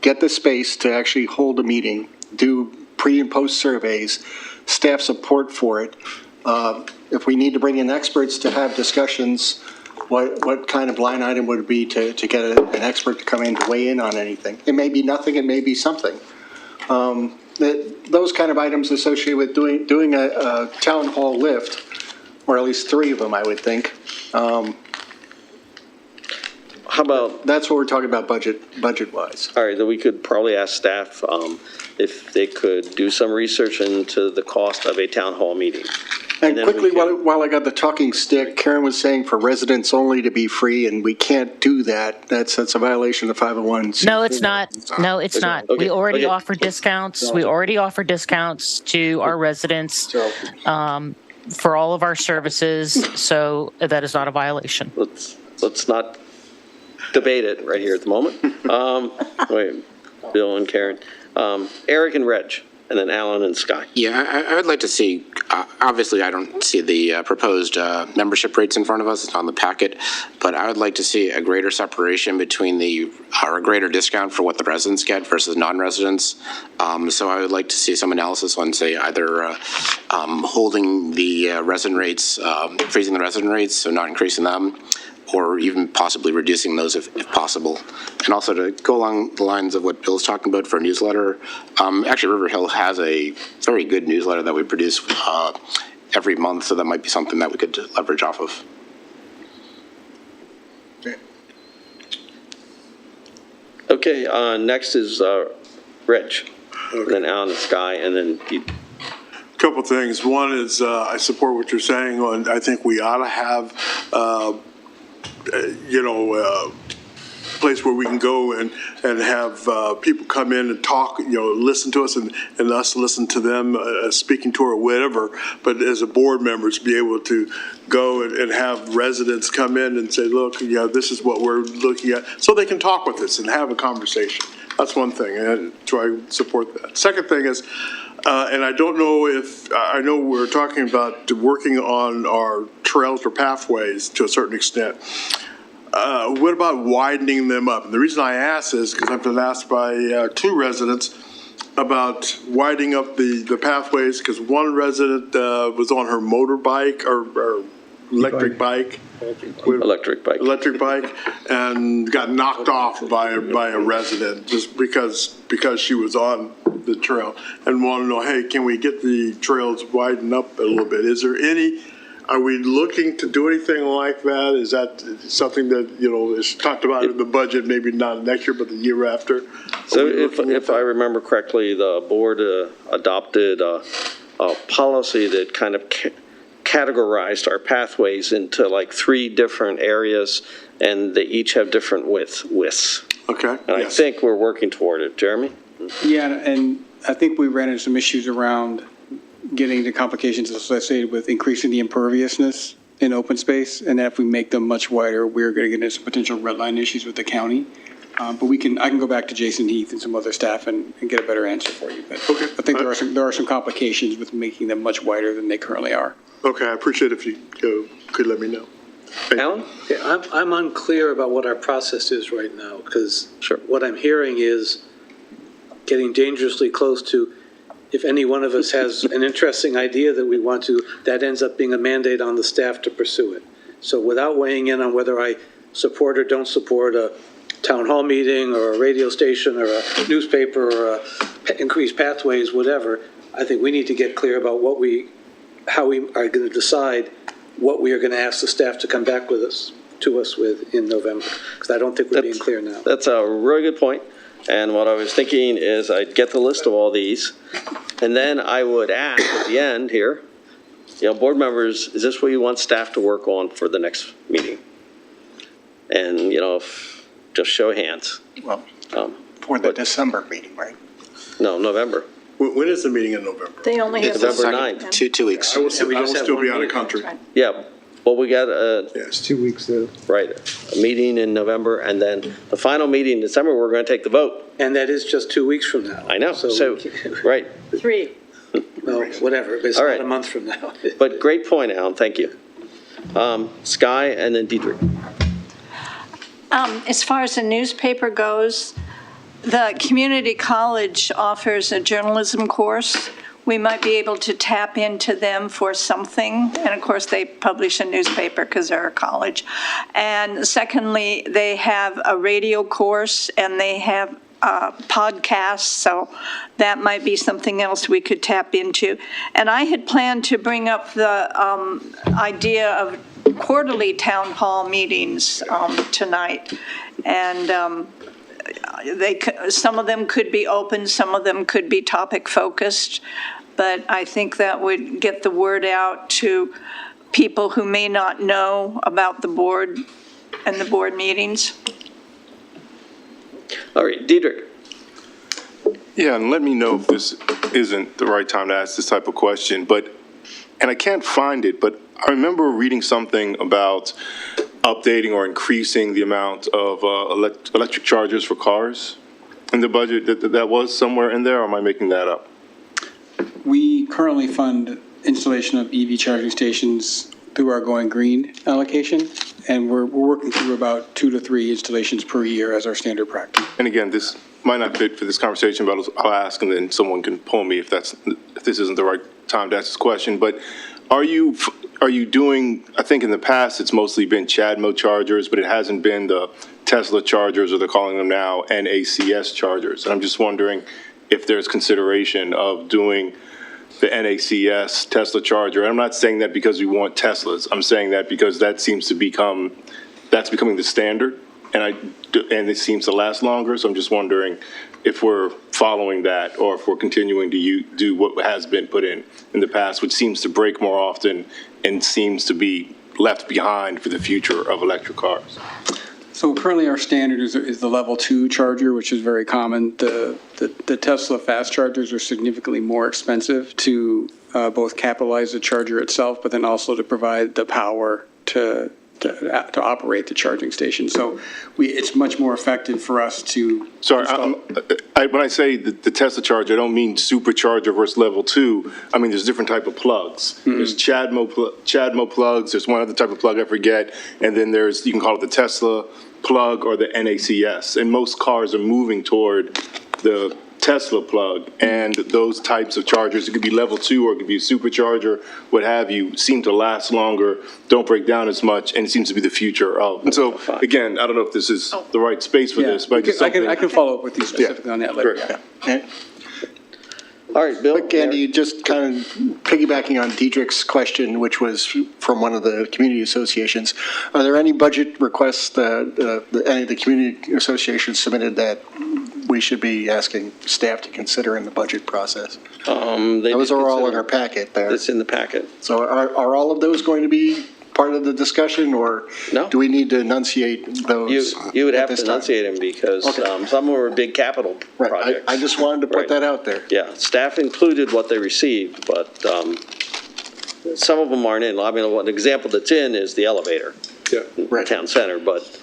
get the space to actually hold a meeting, do pre and post surveys, staff support for it. If we need to bring in experts to have discussions, what kind of line item would it be to get an expert to come in to weigh in on anything? It may be nothing, it may be something. Those kind of items associated with doing a town hall lift, or at least 3 of them, I would think. How about? That's what we're talking about budget-wise. All right, then we could probably ask staff if they could do some research into the cost of a town hall meeting. And quickly, while I got the talking stick, Karen was saying for residents only to be free, and we can't do that. That's a violation of 501. No, it's not. No, it's not. We already offer discounts. We already offer discounts to our residents for all of our services, so that is not a violation. Let's not debate it right here at the moment. Wait, Bill and Karen. Eric and Reg, and then Alan and Sky. Yeah, I would like to see, obviously I don't see the proposed membership rates in front of us, it's on the packet, but I would like to see a greater separation between or a greater discount for what the residents get versus non-residents. So I would like to see some analysis on, say, either holding the resident rates, freezing the resident rates, so not increasing them, or even possibly reducing those if possible. And also to go along the lines of what Bill's talking about for a newsletter, actually River Hill has a very good newsletter that we produce every month, so that might be something that we could leverage off of. Okay, next is Reg, and then Alan and Sky, and then you. Couple things. One is I support what you're saying. I think we ought to have place where we can go and have people come in and talk, listen to us and us listen to them, speaking tour or whatever. But as a board members, be able to go and have residents come in and say, look, this is what we're looking at, so they can talk with us and have a conversation. That's one thing, and so I support that. Second thing is, and I don't know I know we're talking about working on our trails or pathways to a certain extent. What about widening them up? And the reason I ask is because I've been asked by 2 residents about widening up the pathways, because one resident was on her motorbike or electric bike, and got knocked off by a resident just because she was on the trail, and want to know, hey, can we get the trails widened up a little bit? Are we looking to do anything like that? Is that something that, is talked about in the budget, maybe not next year, but the year after? So if I remember correctly, the board adopted a policy that kind of categorized our pathways into 3 different areas, and they each have different widths. Okay. And I think we're working toward it. Jeremy? Yeah, and I think we ran into some issues around getting the complications associated with increasing the imperviousness in open space, and that if we make them much wider, we're going to get into some potential red line issues with the county. But I can go back to Jason Heath and some other staff and get a better answer for you. But I think there are some complications with making them much wider than they currently are. Okay, I appreciate if you could let me know. Alan? Yeah, I'm unclear about what our process is right now, because what I'm hearing is getting dangerously close to, if any one of us has an interesting idea that we want to, that ends up being a mandate on the staff to pursue it. So without weighing in on whether I support or don't support a town hall meeting or a radio station or a newspaper or increased pathways, whatever, I think we need to get clear about how we are going to decide what we are going to ask the staff to come back to us with in November, because I don't think we're being clear now. That's a really good point. And what I was thinking is I'd get the list of all these, and then I would ask at the end here, board members, is this what you want staff to work on for the next meeting? And, just show of hands. Well, for the December meeting, right? No, November. When is the meeting in November? They only have November 9th. Two weeks. I will still be out of country. Yeah, well, we got It's 2 weeks though. right, a meeting in November, and then the final meeting in December, we're going to take the vote. And that is just 2 weeks from now. I know, so, right. 3. Well, whatever, but it's All not right. a month from now. But great point, Alan, thank you. Sky and then Diedrich. As far as the newspaper goes, the community college offers a journalism course. We might be able to tap into them for something. And of course, they publish a newspaper because they're a college. And secondly, they have a radio course and they have podcasts, so that might be something else we could tap into. And I had planned to bring up the idea of quarterly town hall meetings tonight. And some of them could be open, some of them could be topic focused, but I think that would get the word out to people who may not know about the board and the board meetings. All right, Diedrich. Yeah, and let me know if this isn't the right time to ask this type of question, and I can't find it, but I remember reading something about updating or increasing the amount of electric chargers for cars in the budget. That was somewhere in there, or am I making that up? We currently fund installation of EV charging stations through our Going Green allocation, and we're working through about 2 to 3 installations per year as our standard practice. And again, this might not fit for this conversation, but I'll ask, and then someone can pull me if this isn't the right time to ask this question. But are you doing, I think in the past it's mostly been CHAdeMO chargers, but it hasn't been the Tesla chargers, or they're calling them now NACS chargers. And I'm just wondering if there's consideration of doing the NACS Tesla charger. And I'm not saying that because we want Teslas. I'm saying that because that seems to becoming the standard, and it seems to last longer. So I'm just wondering if we're following that, or if we're continuing to do what has been put in the past, which seems to break more often and seems to be left behind for the future of electric cars. So currently our standard is the level 2 charger, which is very common. The Tesla fast chargers are significantly more expensive to both capitalize the charger itself, but then also to provide the power to operate the charging station. So it's much more effective for us to. Sorry, when I say the Tesla charger, I don't mean supercharger versus level 2. I mean, there's different type of plugs. Mm-hmm. There's CHAdeMO plugs. There's one other type of plug I forget, and then you can call it the Tesla plug or the NACS. And most cars are moving toward the Tesla plug, and those types of chargers, it could be level 2 or it could be a supercharger, what have you, seem to last longer, don't break down as much, and it seems to be the future of. And so, again, I don't know if this is the right space for this, but I can follow up with you specifically on that later. Yeah. All right, Bill. Quick, Andy, just kind of piggybacking on Diedrich's question, which was from one of the community associations. Are there any budget requests that any of the community associations submitted that we should be asking staff to consider in the budget process? Those are all in our packet there. It's in the packet. So are all of those going to be part of the discussion, or do we need to enunciate those? You would have to enunciate them because some of them are big capital projects. I just wanted to put that out there. Yeah, staff included what they received, but some of them aren't in. I mean, one example that's in is the elevator. Yeah. Town center, but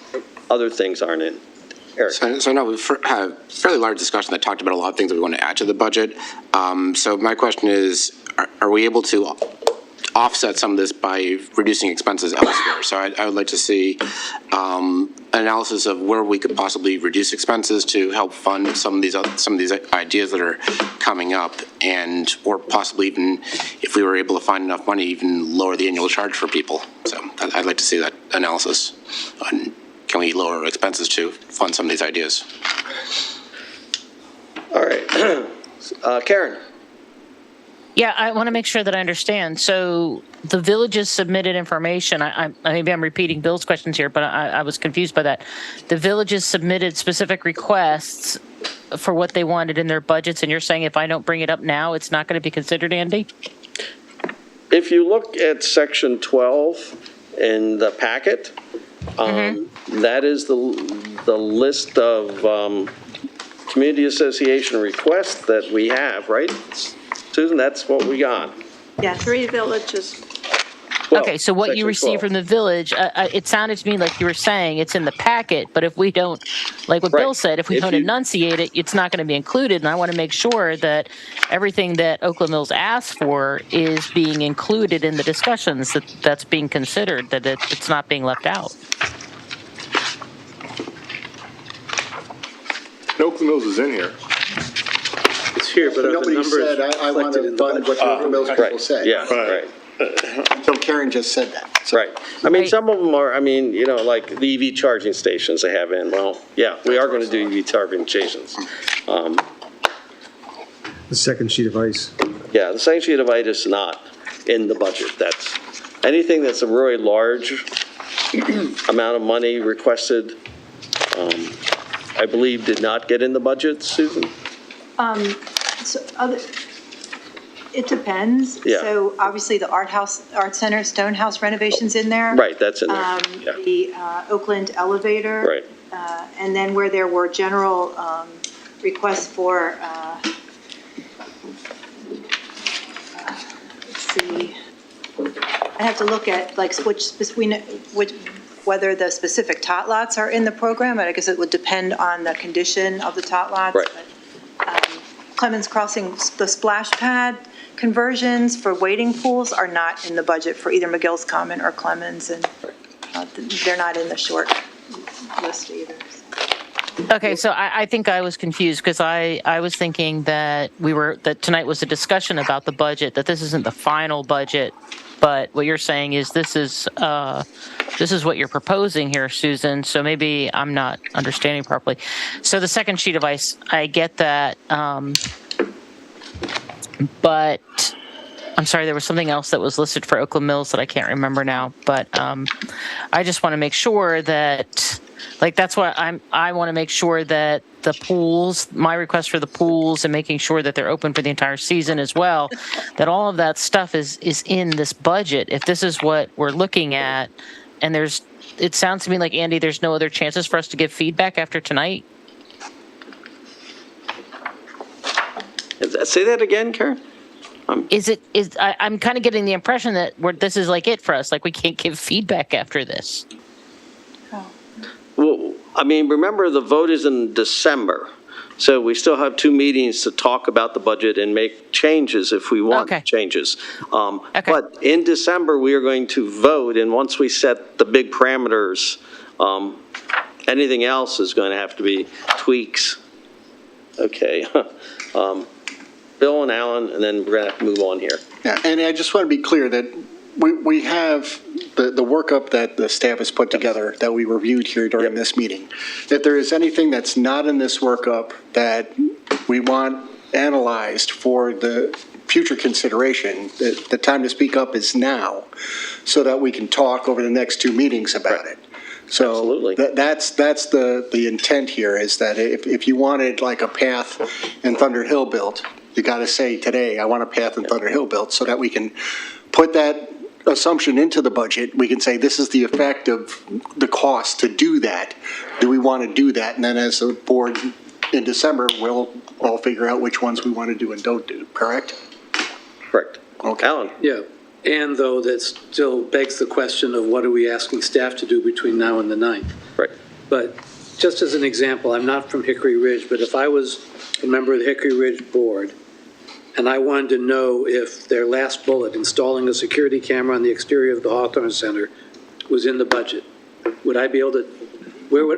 other things aren't in. Eric. So I know we've had a fairly large discussion that talked about a lot of things that we want to add to the budget. So my question is, are we able to offset some of this by reducing expenses elsewhere? So I would like to see analysis of where we could possibly reduce expenses to help fund some of these ideas that are coming up, and or possibly even, if we were able to find enough money, even lower the annual charge for people. So I'd like to see that analysis on can we lower expenses to fund some of these ideas. All right. Karen. Yeah, I want to make sure that I understand. So the villages submitted information. Maybe I'm repeating Bill's questions here, but I was confused by that. The villages submitted specific requests for what they wanted in their budgets, and you're saying if I don't bring it up now, it's not going to be considered, Andy? If you look at section 12 in the packet, that is the list of community association requests that we have, right? Susan, that's what we got. Yeah, 3 villages. 12, okay, so what you received from the village, it sounded to me like you were saying it's in the packet, but if we don't, like what Bill said, if we don't enunciate it, it's not going to be included. And I want to make sure that everything that Oakland Mills asked for is being included in the discussions, that's being considered, that it's not being left out. Oakland Mills is in here. It's here, but Nobody said, I want to fund what the Oakland Mills people say. Yeah, right. So Karen just said that. Right. I mean, some of them are, I mean, you know, like the EV charging stations they have in, well, yeah, we are going to do EV charging stations. The second sheet of ice. Yeah, the second sheet of ice is not in the budget. That's anything that's a really large amount of money requested, I believe did not get in the budget, Susan? It depends. Yeah. So obviously the Art Center, Stonehouse renovation's in there. Right, that's in there. Yeah. The Oakland elevator. Right. And then where there were general requests for, let's see, I have to look at like whether the specific tot lots are in the program. I guess it would depend on the condition of the tot lots. Right. But, Clemens Crossing, the splash pad conversions for wading pools are not in the budget for either McGill's Common or Clemens, and they're not in the short list either. Okay, so I think I was confused because I was thinking that that tonight was a discussion about the budget, that this isn't the final budget, but what you're saying is this is what you're proposing here, Susan. So maybe I'm not understanding properly. So the second sheet of ice, I get that, but I'm sorry, there was something else that was listed for Oakland Mills that I can't remember now. But I just want to make sure that. Like, that's what I want to make sure that the pools, my request for the pools and making sure that they're open for the entire season as well, that all of that stuff is in this budget. If this is what we're looking at, and it sounds to me like, Andy, there's no other chances for us to give feedback after tonight? Say that again, Karen? I'm kind of getting the impression that this is like it for us, like we can't give feedback after this. Well, I mean, remember the vote is in December, so we still have 2 meetings to talk about the budget and make changes if we want changes. But in December, we are going to vote, and once we set the big parameters, anything else is going to have to be tweaks. Okay. Bill and Alan, and then we're going to have to move on here. Yeah, and I just want to be clear that we have the workup that the staff has put together that we reviewed here during this meeting. If there is anything that's not in this workup that we want analyzed for the future consideration, the time to speak up is now, so that we can talk over the next 2 meetings about it. So that's the intent here, is that if you wanted like a path in Thunder Hill built, you got to say today, I want a path in Thunder Hill built, so that we can put that assumption into the budget. We can say this is the effect of the cost to do that. Do we want to do that? And then as a board in December, we'll all figure out which ones we want to do and don't do. Correct? Correct. Okay. Alan? Yeah. And though that still begs the question of what are we asking staff to do between now and the 9th? Right. But just as an example, I'm not from Hickory Ridge, but if I was a member of the Hickory Ridge Board and I wanted to know if their last bullet, installing a security camera on the exterior of the Hawthorne Center, was in the budget, would I be able to, where,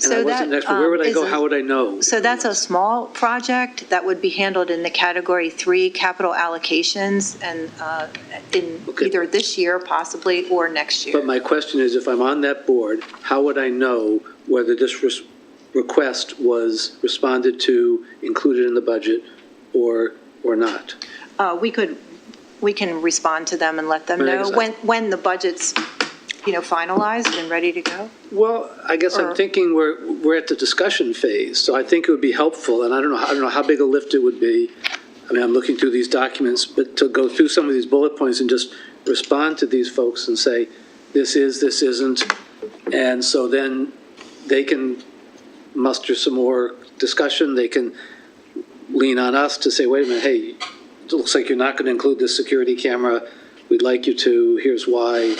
and I wasn't an expert, where would I go, how would I know? So that's a small project that would be handled in the Category 3 capital allocations and in either this year possibly or next year. But my question is, if I'm on that board, how would I know whether this request was responded to, included in the budget, or not? We can respond to them and let them know when the budget's, finalized and ready to go. Well, I guess I'm thinking we're at the discussion phase, so I think it would be helpful, and I don't know how big a lift it would be. I mean, I'm looking through these documents, but to go through some of these bullet points and just respond to these folks and say, this is, this isn't, and so then they can muster some more discussion. They can lean on us to say, wait a minute, hey, it looks like you're not going to include this security camera. We'd like you to. Here's why.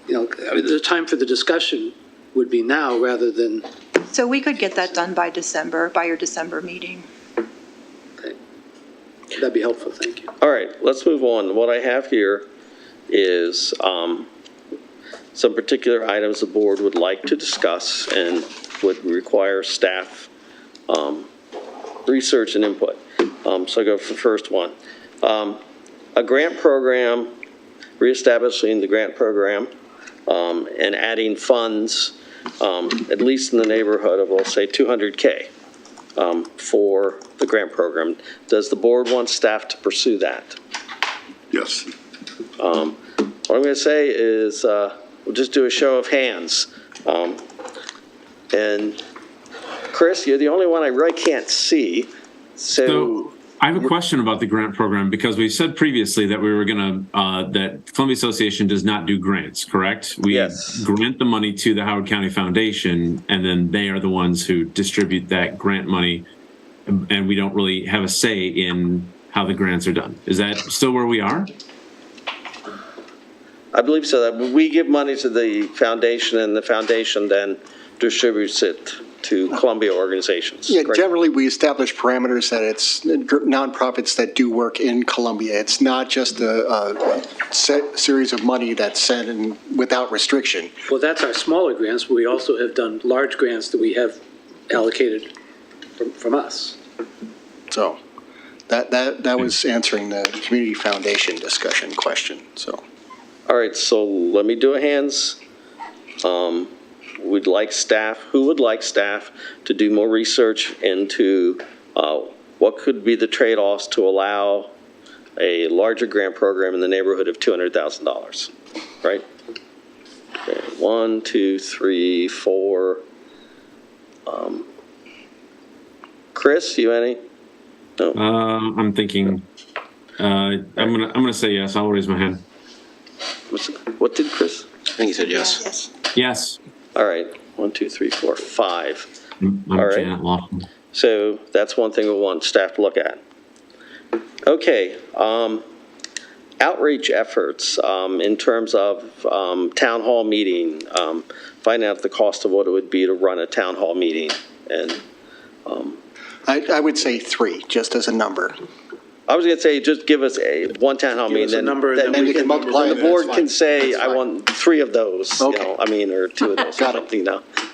The time for the discussion would be now rather than. So we could get that done by your December meeting. Okay. That'd be helpful. Thank you. All right, let's move on. What I have here is some particular items the board would like to discuss and would require staff research and input. So I go for the first one. A grant program, reestablishing the grant program, and adding funds, at least in the neighborhood of, let's say, $200K for the grant program. Does the board want staff to pursue that? Yes. What I'm going to say is we'll just do a show of hands. And Chris, you're the only one I really can't see. So I have a question about the grant program because we said previously that we were going to, that Columbia Association does not do grants, correct? We grant the money to the Howard County Foundation, and then they are the ones who distribute that grant money, and we don't really have a say in how the grants are done. Is that still where we are? I believe so. That we give money to the foundation, and the foundation then distributes it to Columbia organizations. Yeah, Correct? generally we establish parameters that it's nonprofits that do work in Columbia. It's not just a set series of money that's sent in without restriction. Well, that's our smaller grants, but we also have done large grants that we have allocated from us. So that was answering the community foundation discussion question. So, all right. So let me do a hands. We'd like staff, who would like staff to do more research into what could be the trade-offs to allow a larger grant program in the neighborhood of $200,000, right? Okay, 1, 2, 3, 4. Chris, you any? No. I'm thinking. I'm gonna say yes. I'll raise my hand. What did Chris? I think he said yes. Yes. All right, 1, 2, 3, 4, 5. I'm All right. Janet Laughlin. So that's one thing we want staff to look at. Okay, outreach efforts in terms of town hall meeting, finding out the cost of what it would be to run a town hall meeting. And I would say 3, just as a number. I was going to say, just give us one town hall meeting, then we can multiply. The board can say, I want 3 of those, or 2 of those, or something,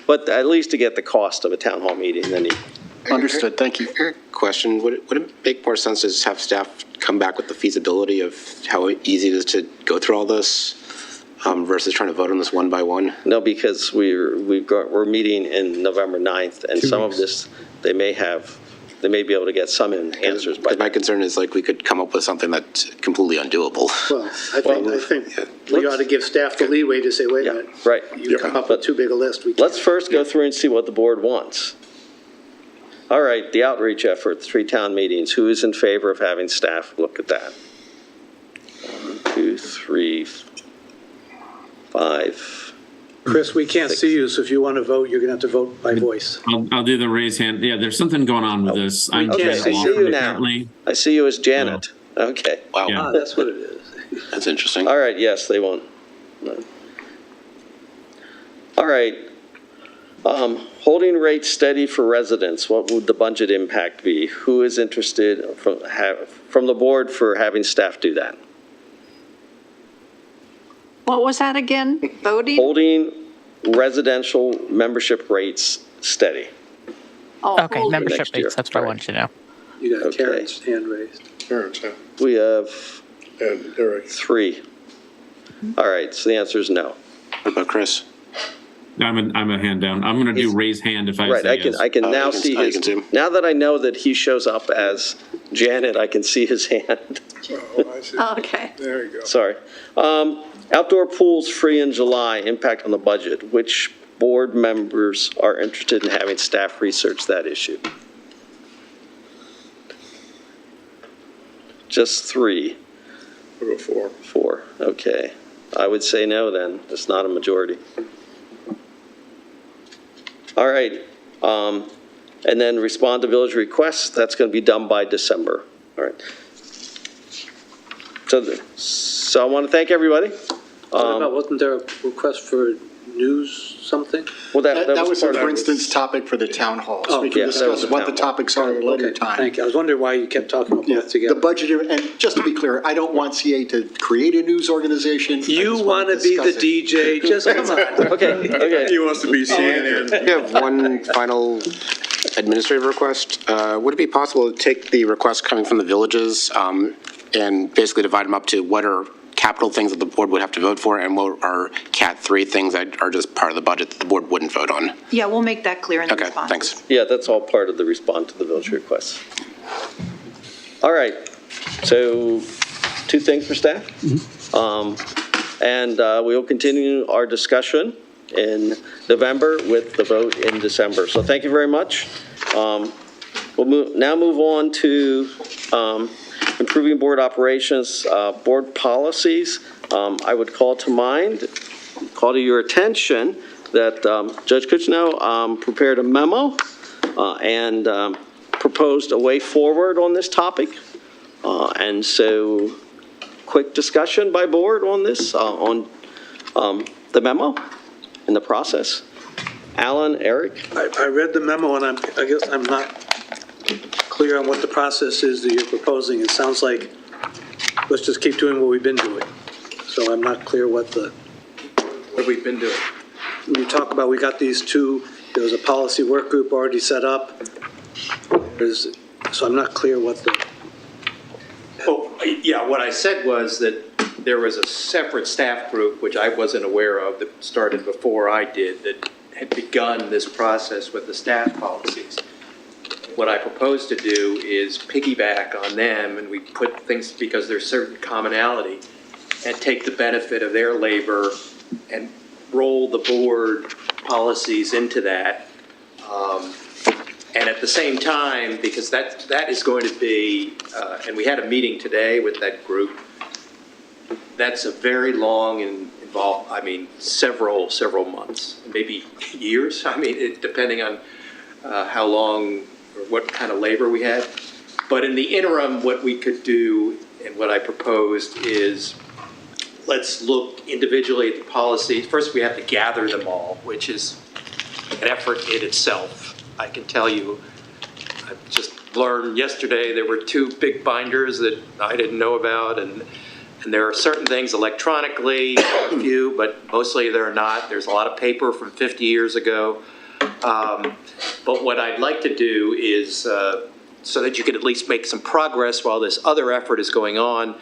But at least to get the cost of a town hall meeting, then you. Understood, thank you. Question, would it make more sense to just have staff come back with the feasibility of how easy it is to go through all this versus trying to vote on this one by one? No, because we're meeting in November 9th, and some of this, they may be able to get some answers by. My concern is we could come up with something that's completely undoable. Well, I think we ought to give staff the leeway to say, wait a minute. Right. You come up with too big a list. Let's first go through and see what the board wants. All right, the outreach effort, 3 town meetings. Who is in favor of having staff look at that? 1, 2, 3, 5. Chris, we can't see you, so if you want to vote, you're going to have to vote by voice. I'll do the raise hand. Yeah, there's something going on with this. Okay, I see you now. I see you as Janet. Okay. Wow. Yeah. That's what it is. That's interesting. All right, yes, they won't. No. All right. Holding rates steady for residents, what would the budget impact be? Who is interested from the board for having staff do that? What was that again? Voting? Holding residential membership rates steady. Oh, Okay, holding. membership Next year. rates, that's what I wanted to know. You got Okay. Karen's hand raised. We have And Eric. 3. All right, so the answer is no. What about Chris? I'm a hand down. I'm going to do raise hand if I Right, say I can, yes. I can now you can- see you his, can see him. now that I know that he shows up as Janet, I can see his hand. Oh, I see. Okay. There you go. Sorry. Outdoor pools free in July, impact on the budget. Which board members are interested in having staff research that issue? Just 3. We'll go 4. 4, okay. I would say no then, it's not a majority. All right, and then respond to village requests, that's going to be done by December. All right. So I want to thank everybody. What about, wasn't there a request for news something? Well, That was, part for of it. instance, topic for the town halls. Oh, We yeah, can that was discuss the what the town hall. topics are at a later Okay, time. thank you. I was wondering why you kept talking about both The together. budget, and just to be clear, I don't want CA to create a news organization. I You just want to be the discuss it. DJ, just come on. Okay. He wants to be CNN. I have one final administrative request. Would it be possible to take the requests coming from the villages and basically divide them up to what are capital things that the board would have to vote for and what are Cat 3 things that are just part of the budget that the board wouldn't vote on? Yeah, we'll make that clear in the Okay, response. thanks. Yeah, that's all part of the respond to the village requests. All right, so 2 things for staff. And we will continue our discussion in November with the vote in December. So thank you very much. We'll now move on to improving board operations, board policies. I would call to your attention that Judge Kuchno prepared a memo and proposed a way forward on this topic. And so, quick discussion by board on this, on the memo and the process. Alan, Eric? I read the memo, and I guess I'm not clear on what the process is that you're proposing. It sounds like, let's just keep doing what we've been doing. So I'm not clear what we've been doing. When you talk about, we got these 2, there was a policy work group already set up. So I'm not clear what the, Oh, yeah, what I said was that there was a separate staff group, which I wasn't aware of, that started before I did, that had begun this process with the staff policies. What I propose to do is piggyback on them, and we put things, because there's certain commonality, and take the benefit of their labor and roll the board policies into that. And at the same time, because that is going to be, and we had a meeting today with that group, that's a very long and involved, several months, maybe years. Depending on how long or what kind of labor we had. But in the interim, what we could do and what I proposed is let's look individually at the policies. First, we have to gather them all, which is an effort in itself. I can tell you, I just learned yesterday there were 2 big binders that I didn't know about, and there are certain things electronically, a few, but mostly they're not. There's a lot of paper from 50 years ago. But what I'd like to do is, so that you could at least make some progress while this other effort is going on,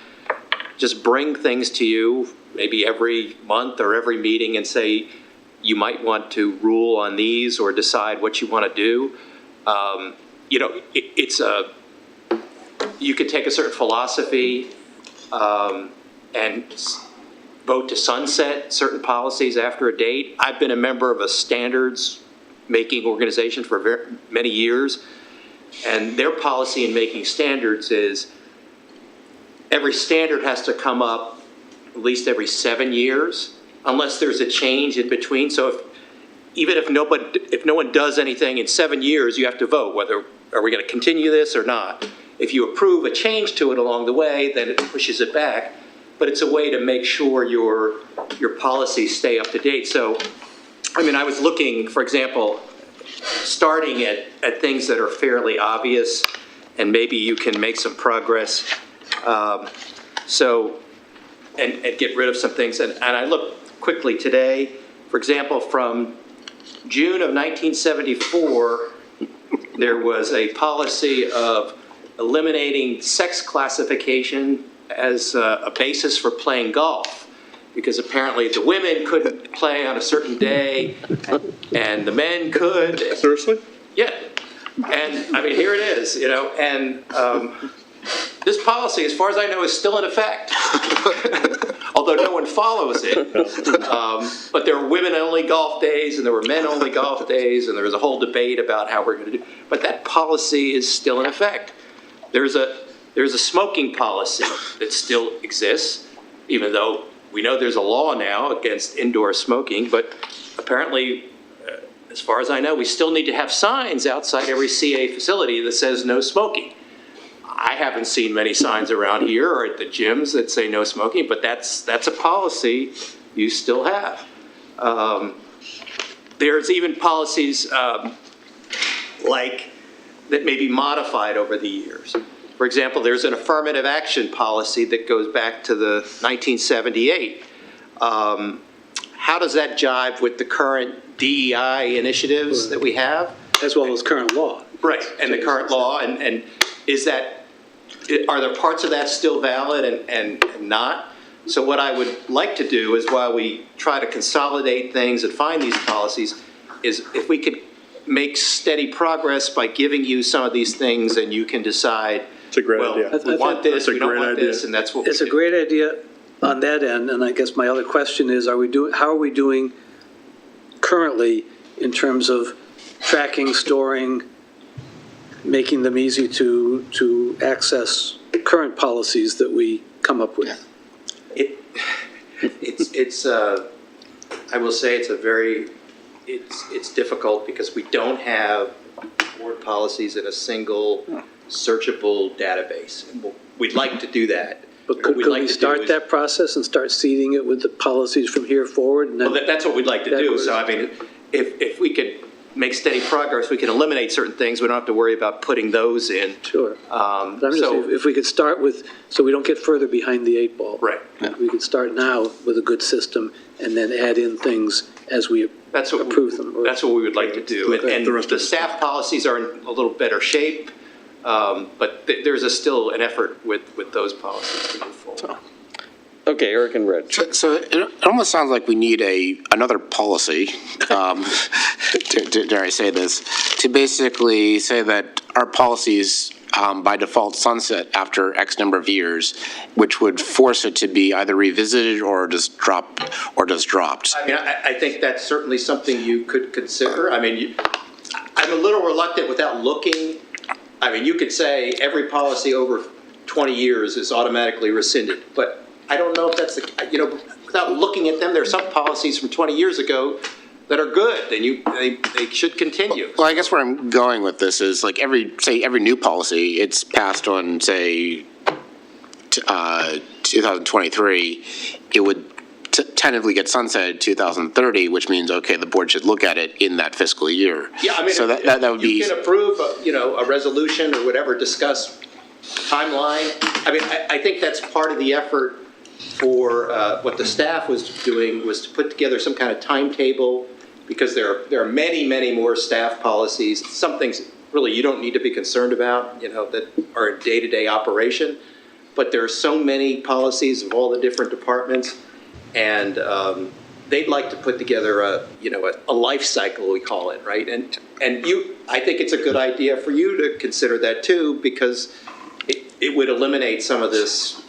just bring things to you, maybe every month or every meeting, and say, you might want to rule on these or decide what you want to do. You could take a certain philosophy and vote to sunset certain policies after a date. I've been a member of a standards-making organization for many years, and their policy in making standards is every standard has to come up at least every 7 years, unless there's a change in between. So if no one does anything in 7 years, you have to vote whether are we going to continue this or not. If you approve a change to it along the way, then it pushes it back. but it's a way to make sure your policies stay up to date. So, I mean, I was looking, for example, starting at things that are fairly obvious, and maybe you can make some progress. And get rid of some things. And I looked quickly today, for example, from June of 1974, there was a policy of eliminating sex classification as a basis for playing golf, because apparently the women couldn't play on a certain day and the men could. Seriously? Yeah. And I mean, here it is, you know, and this policy, as far as I know, is still in effect, although no one follows it. But there were women-only golf days, and there were men-only golf days, and there was a whole debate about how we're going to do. But that policy is still in effect. There's a smoking policy that still exists, even though we know there's a law now against indoor smoking. But apparently, as far as I know, we still need to have signs outside every CA facility that says no smoking. I haven't seen many signs around here or at the gyms that say no smoking, but that's a policy you still have. There's even policies like that may be modified over the years. For example, there's an affirmative action policy that goes back to the 1978. How does that jive with the current DEI initiatives that we have? As well as current law. Right, and the current law, and is that, are there parts of that still valid and not? So what I would like to do is, while we try to consolidate things and find these policies, is if we could make steady progress by giving you some of these things, and you can decide, it's a great idea. We want this, we don't want this, and that's what we do. It's a great idea on that end, and I guess my other question is, how are we doing currently in terms of tracking, storing, making them easy to access current policies that we come up with? I will say it's difficult because we don't have board policies in a single searchable database. And we'd like to do that. But could we start that process and start seeding it with the policies from here forward? And then that's what we'd like to do. So, I mean, if we could make steady progress, we can eliminate certain things. We don't have to worry about putting those in. Sure. But I'm just saying, if we could start with, so we don't get further behind the eight ball. Right. We could start now with a good system and then add in things as we approve them. That's what we would like to do. And the staff policies are in a little better shape, but there's still an effort with those policies to move forward. Okay, Eric and Rich. So it almost sounds like we need another policy, dare I say this, to basically say that our policies by default sunset after X number of years, which would force it to be either revisited or just dropped. I mean, I think that's certainly something you could consider. I mean, I'm a little reluctant without looking. I mean, you could say every policy over 20 years is automatically rescinded, but I don't know if that's without looking at them, there are some policies from 20 years ago that are good, and they should continue. Well, I guess where I'm going with this is, like, every new policy, it's passed on, say, 2023, it would tentatively get sunsetted 2030, which means, okay, the board should look at it in that fiscal year. Yeah, I mean, so that would be. You can approve, a resolution or whatever, discuss timeline. I mean, I think that's part of the effort for what the staff was doing, was to put together some kind of timetable, because there are many, many more staff policies. Some things really you don't need to be concerned about, that are in day-to-day operation. But there are so many policies of all the different departments, and they'd like to put together a life cycle, we call it, right? And I think it's a good idea for you to consider that too, because it would eliminate some of this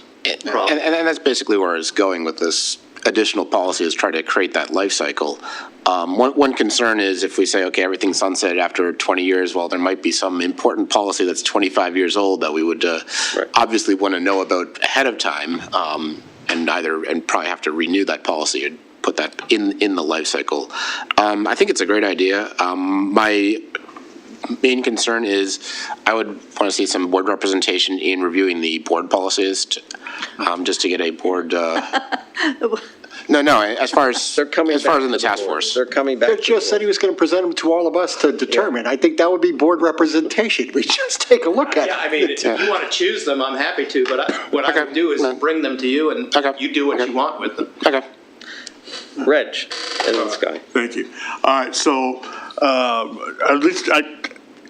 problem. And that's basically where I was going with this additional policy, is try to create that life cycle. One concern is if we say, okay, everything's sunset after 20 years, well, there might be some important policy that's 25 years old that we would obviously want to know about ahead of time, and probably have to renew that policy and put that in the life cycle. I think it's a great idea. main concern is I would want to see some board representation in reviewing the board policies, just to get a board, No, as far as, as far as in the task force. They're coming back. Rich just said he was going to present them to all of us to determine. I think that would be board representation. We just take a look at Yeah, it. I mean, if you want to choose them, I'm happy to, but what I would do is bring them to you and you do what you want with them. Okay. Reg, and then Sky. Thank you. All right, so at least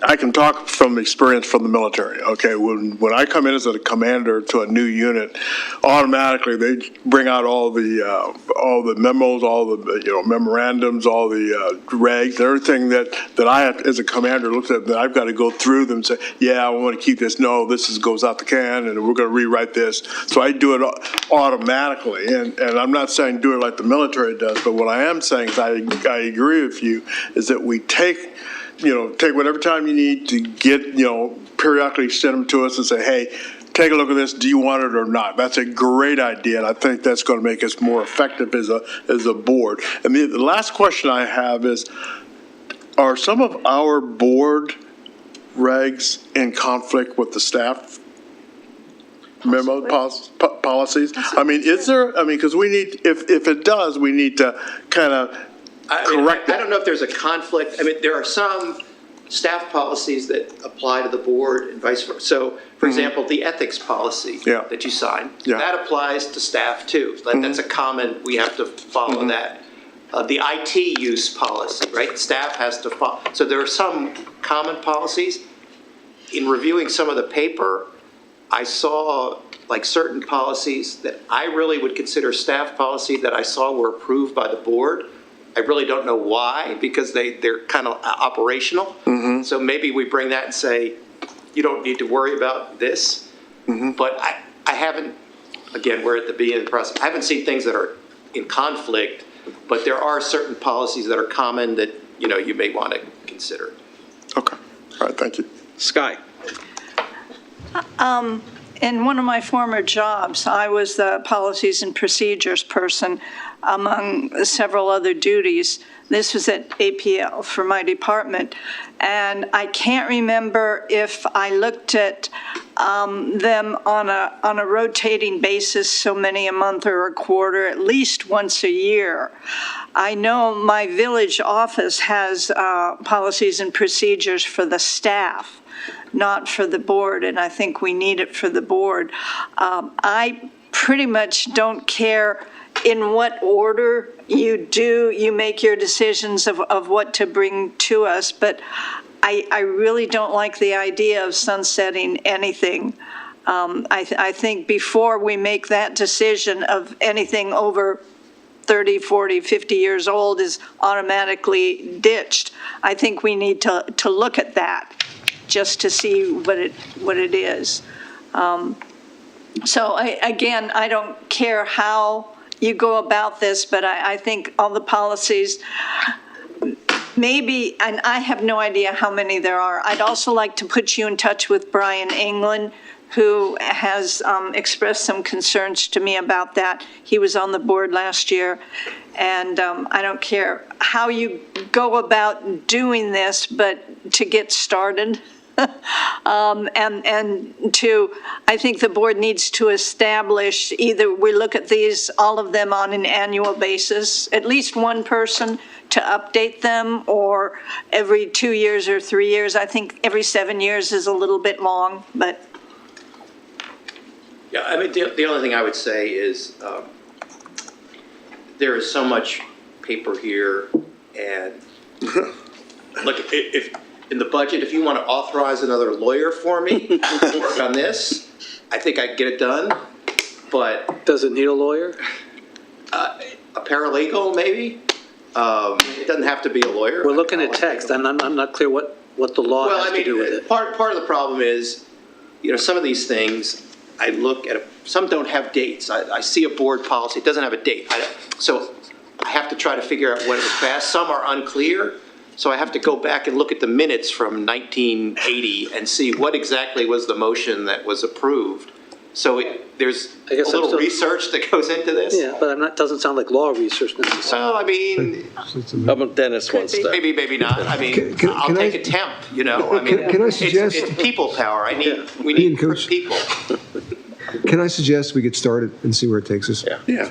I can talk from experience from the military, okay? When I come in as a commander to a new unit, automatically they bring out all the memos, all the memorandums, all the regs, everything that I have, as a commander looks at, that I've got to go through them and say, yeah, I want to keep this, no, this goes out the can, and we're going to rewrite this. So I do it automatically, and I'm not saying do it like the military does, but what I am saying is I agree with you, is that we take whatever time you need to get, periodically send them to us and say, hey, take a look at this. Do you want it or not? That's a great idea, and I think that's going to make us more effective as a board. And the last question I have is, are some of our board regs in conflict with the staff memo policies? I mean, is there? I mean, because we need, if it does, we need to kind of correct I don't know if there's a conflict. I mean, there are some staff policies that apply to the board and vice versa. So, for example, the ethics policy that you sign, that applies to staff too. That's a common, we have to follow that. The IT use policy, right? Staff has to follow. So there are some common policies. In reviewing some of the paper, I saw like certain policies that I really would consider staff policy that I saw were approved by the board. I really don't know why, because they're kind of operational. So maybe we bring that and say, you don't need to worry about this. But I haven't, again, we're at the beginning of the process. I haven't seen things that are in conflict, but there are certain policies that are common that, you may want to consider. Okay. All right. Thank you. Sky. In one of my former jobs, I was the policies and procedures person among several other duties. This was at APL for my department. And I can't remember if I looked at them on a rotating basis, so many a month or a quarter, at least once a year. I know my village office has policies and procedures for the staff, not for the board, and I think we need it for the board. I pretty much don't care in what order you make your decisions of what to bring to us, but I really don't like the idea of sunsetting anything. I think before we make that decision of anything over 30, 40, 50 years old is automatically ditched, I think we need to look at that just to see what it is. So again, I don't care how you go about this, but I think all the policies, maybe, and I have no idea how many there are. I'd also like to put you in touch with Brian England, who has expressed some concerns to me about that. He was on the board last year, and I don't care how you go about doing this, but to get started. And two, I think the board needs to establish, either we look at these, all of them on an annual basis, at least one person to update them, or every 2 years or 3 years. I think every 7 years is a little bit long, but. Yeah, I mean, the only thing I would say is there is so much paper here, and look, if in the budget, if you want to authorize another lawyer for me to work on this, I think I can get it done, but. Does it need a lawyer? A paralegal, maybe? It doesn't have to be a lawyer. We're looking at text, and I'm not clear what the law has to do with it. Part of the problem is, some of these things, I look at, some don't have dates. I see a board policy, it doesn't have a date. So I have to try to figure out when it was passed. Some are unclear, so I have to go back and look at the minutes from 1980 and see what exactly was the motion that was approved. So there's I a guess I'm little still- research that goes into this. Yeah, but doesn't sound like law research necessarily. Well, I mean, Dennis wants to. maybe not. I mean, I'll can take I- a temp, you know? I mean, can I suggest- it's people power. We Ian, need Coach. people. Can I suggest we get started and see where it takes us? Yeah.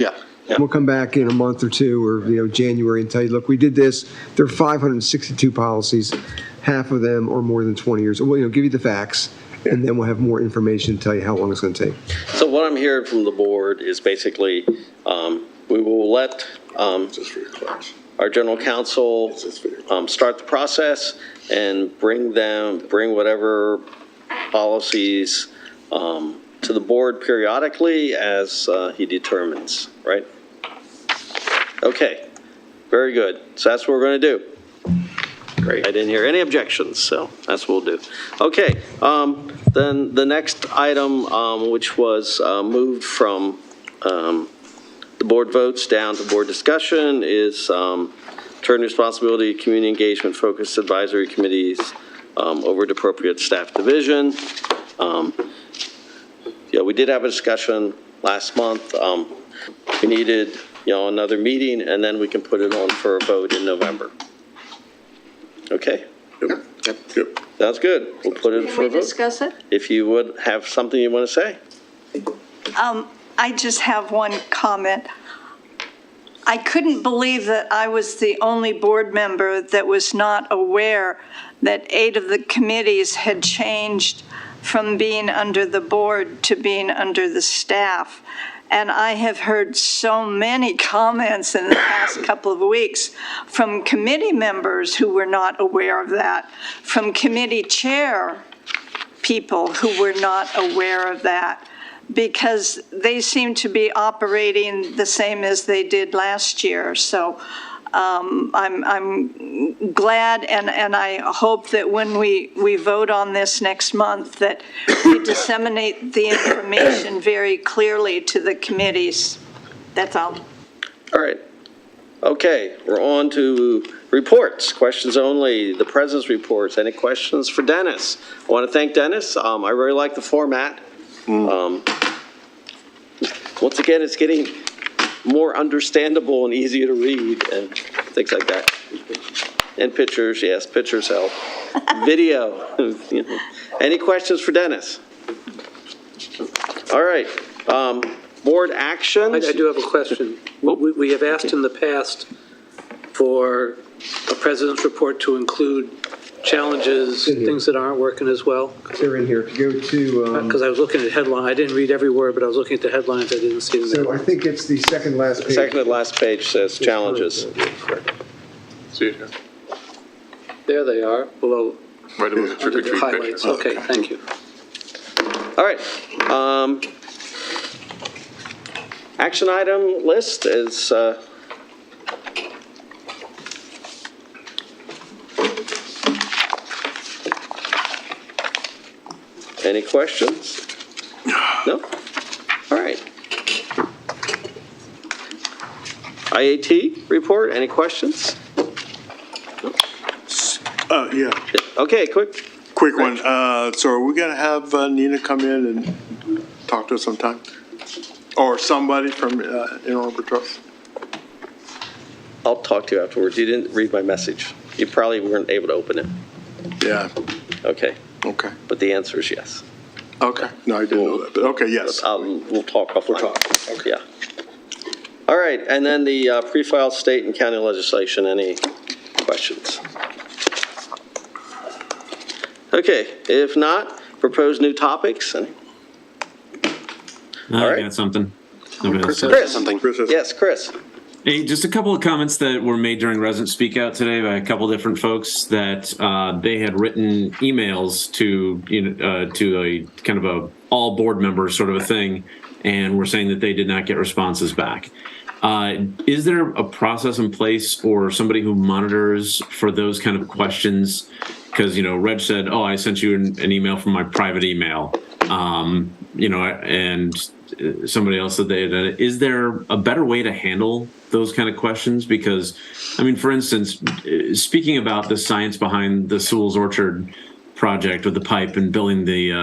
We'll come back in a month or two or, January and tell you, look, we did this. There are 562 policies. Half of them are more than 20 years. We'll, give you the facts, and then we'll have more information to tell you how long it's going to take. So what I'm hearing from the board is basically, we will let our general counsel start the process and bring whatever policies to the board periodically as he determines, right? Okay, very good. So that's what we're going to do. Great. I didn't hear any objections, so that's what we'll do. Okay, then the next item, which was moved from the board votes down to board discussion, is turn responsibility, community engagement focused advisory committees over to appropriate staff division. We did have a discussion last month. We needed, another meeting, and then we can put it on for a vote in November. Okay? Yep. Sounds good. We'll put it Can for we a vote. discuss it? If you would have something you want to say. I just have one comment. I couldn't believe that I was the only board member that was not aware that 8 of the committees had changed from being under the board to being under the staff. And I have heard so many comments in the past couple of weeks from committee members who were not aware of that, from committee chair people who were not aware of that, because they seem to be operating the same as they did last year. So I'm glad, and I hope that when we vote on this next month, that we disseminate the information very clearly to the committees. That's all. All right. Okay, we're on to reports, questions only, the president's reports. Any questions for Dennis? I want to thank Dennis. I really like the format. Once again, it's getting more understandable and easier to read and things like that. And pictures, yes, pictures help. Video. Any questions for Dennis? All right. Board actions. I do have a question. We have asked in the past for a president's report to include challenges, things that aren't working as well. They're in here. If you go to... Because I was looking at headline, I didn't read every word, but I was looking at the headlines, I didn't see them. So I think it's the second last page. Second to last page says challenges. See it here. There they are, below. Right above the trick or under the treat highlights. picture. Okay, thank you. All right. Action item list is... Any questions? No? All right. IAT report, any questions? Yeah. Okay, quick. Quick one. So are we going to have Nina come in and talk to us sometime? Or somebody from Inner Harbor Trust? I'll talk to you afterwards. You didn't read my message. You probably weren't able to open it. Yeah. Okay. Okay. But the answer is yes. Okay. No, I didn't know that. But okay, yes. We'll talk offline. Okay. Yeah. All right, and then the pre-filed state and county legislation, any questions? Okay, if not, propose new topics. All I right. got something. Chris, yes, Chris. Hey, just a couple of comments that were made during Resident Speak Out today by a couple different folks that they had written emails to to a kind of a all board members sort of a thing, and were saying that they did not get responses back. Is there a process in place or somebody who monitors for those kind of questions? Because Reg said, "Oh, I sent you an email from my private email," and somebody else said they had. Is there a better way to handle those kind of questions? Because, for instance, speaking about the science behind the Sewell's Orchard project or the pipe and building the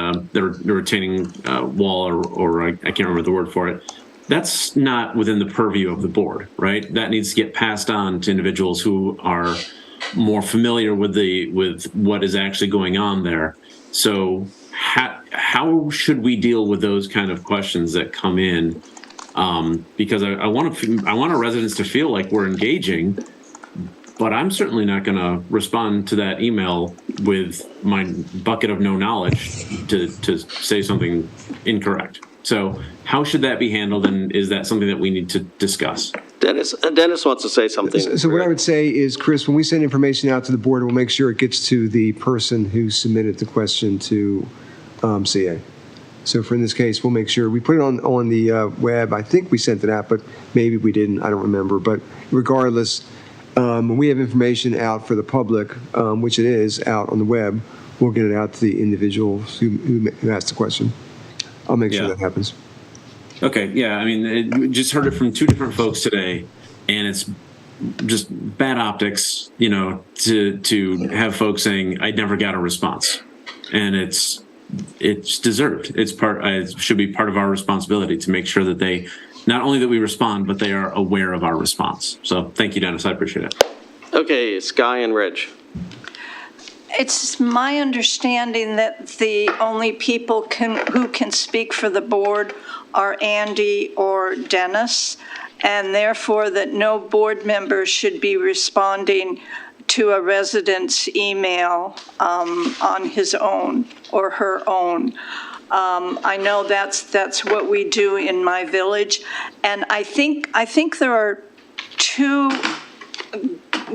retaining wall or I can't remember the word for it. That's not within the purview of the board, right? That needs to get passed on to individuals who are more familiar with what is actually going on there. So how should we deal with those kind of questions that come in? Because I want our residents to feel like we're engaging, but I'm certainly not going to respond to that email with my bucket of no knowledge to say something incorrect. So how should that be handled, and is that something that we need to discuss? Dennis wants to say something. So what I would say is, Chris, when we send information out to the board, we'll make sure it gets to the person who submitted the question to CA. So for in this case, we'll make sure we put it on the web. I think we sent it out, but maybe we didn't. I don't remember. But regardless, when we have information out for the public, which it is out on the web, we'll get it out to the individuals who asked the question. I'll make sure that happens. Okay, yeah, I mean, we just heard it from two different folks today, and it's just bad optics, to have folks saying, I never got a response. And it's deserved. It should be part of our responsibility to make sure that they, not only that we respond, but they are aware of our response. So thank you, Dennis, I appreciate it. Okay, Sky and Reg. It's my understanding that the only people who can speak for the board are Andy or Dennis, and therefore that no board member should be responding to a resident's email on his own or her own. I know that's what we do in my village, and I think there are two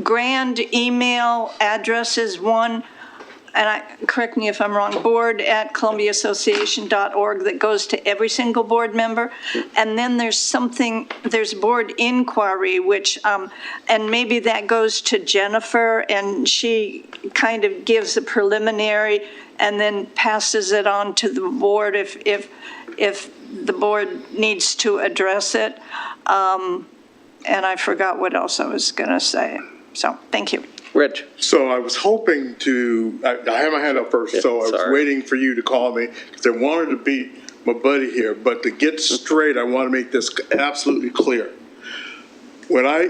grand email addresses. One, and correct me if I'm wrong, board@columbiaassociation.org, that goes to every single board member. And then there's board inquiry, which, and maybe that goes to Jennifer, and she kind of gives a preliminary and then passes it on to the board if the board needs to address it. And I forgot what else I was going to say. So, thank you. Rich. So I was hoping I had my hand up first, so I was waiting for you to call me because I wanted to be my buddy here. But to get straight, I want to make this absolutely clear. When I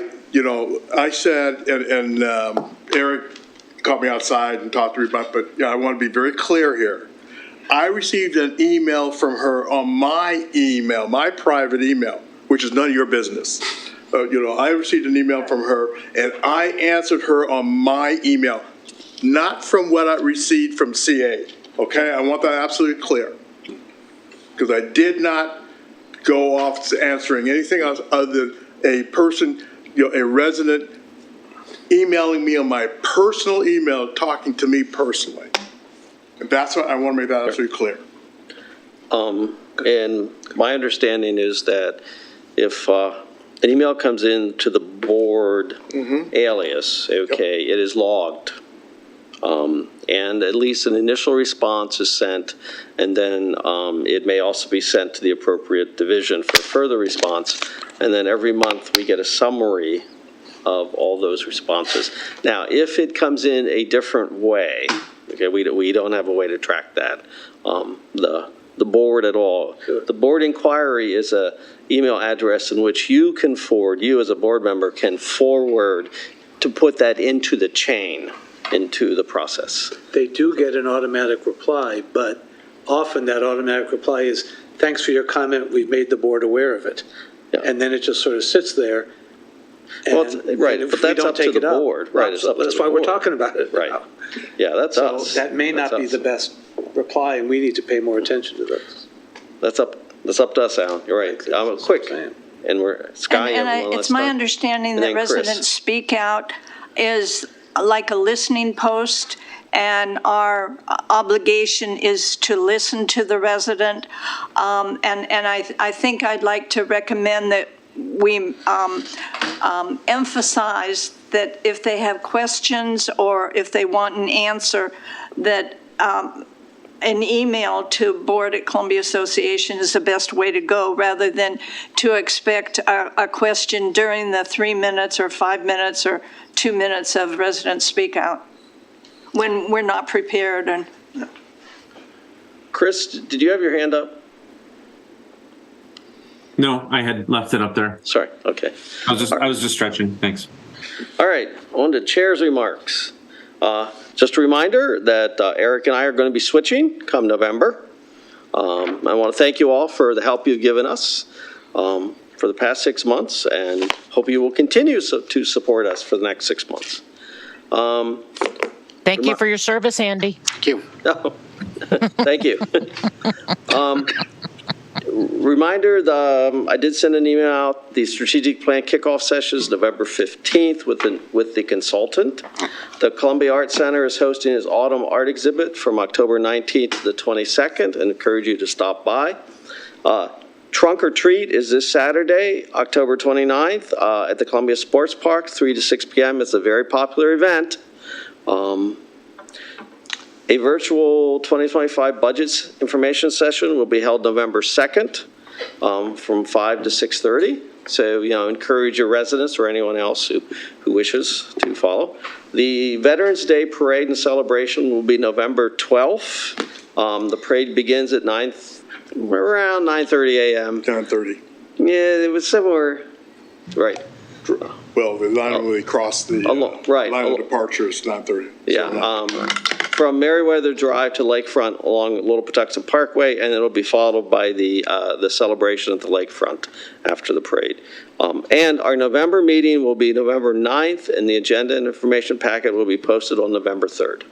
said, and Eric called me outside and talked to me about, but I want to be very clear here. I received an email from her on my email, my private email, which is none of your business. I received an email from her, and I answered her on my email, not from what I received from CA. Okay, I want that absolutely clear, because I did not go off to answering anything else other than a person, a resident, emailing me on my personal email, talking to me personally, and that's what I want to make that absolutely clear. And my understanding is that if an email comes in to the board alias, okay, it is logged. And at least an initial response is sent, and then it may also be sent to the appropriate division for further response. And then every month we get a summary of all those responses. Now, if it comes in a different way, okay, we don't have a way to track that. The board at all. The board inquiry is a email address in which you as a board member can forward to put that into the chain, into the process. They do get an automatic reply, but often that automatic reply is, thanks for your comment, we've made the board aware of it. Yeah. And then it just sort of sits there. Well, right, but that's up to the board. Right, that's why we're talking about it. Right. Yeah, that's us. That may not be the best reply, and we need to pay more attention to this. That's up to us, Al. You're right. I'm quick. And we're Sky and it's my understanding that residents speak out is like a listening post, and our obligation is to listen to the resident. And I think I'd like to recommend that we emphasize that if they have questions or if they want an answer, that an email to board@Columbia Association is the best way to go, rather than to expect a question during the 3 minutes or 5 minutes or 2 minutes of resident speak out when we're not prepared and Chris, did you have your hand up? No, I had left it up there. Sorry, okay. I was just stretching. Thanks. All right, on to chair's remarks. Just a reminder that Eric and I are going to be switching come November. I want to thank you all for the help you've given us for the past 6 months, and hope you will continue to support us for the next 6 months. Thank you for your service, Andy. Thank you. Thank you. Reminder, I did send an email out, the strategic plan kickoff sessions, November 15th with the consultant. The Columbia Art Center is hosting its autumn art exhibit from October 19th to the 22nd, and encourage you to stop by. Trunk or Treat is this Saturday, October 29th, at the Columbia Sports Park, 3 to 6 p.m. It's a very popular event. A virtual 2025 budgets information session will be held November 2nd from 5 to 6:30. So, encourage your residents or anyone else who wishes to follow. The Veterans Day Parade and Celebration will be November 12th. The parade begins at around 9:30 a.m. 9:30. Yeah, it was somewhere, right. Well, the line will really cross the line of departure is 9:30. Yeah, from Meriwether Drive to Lakefront along Little Patuxent Parkway, and it'll be followed by the celebration at the lakefront after the parade. And our November meeting will be November 9th, and the agenda and information packet will be posted on November 3rd.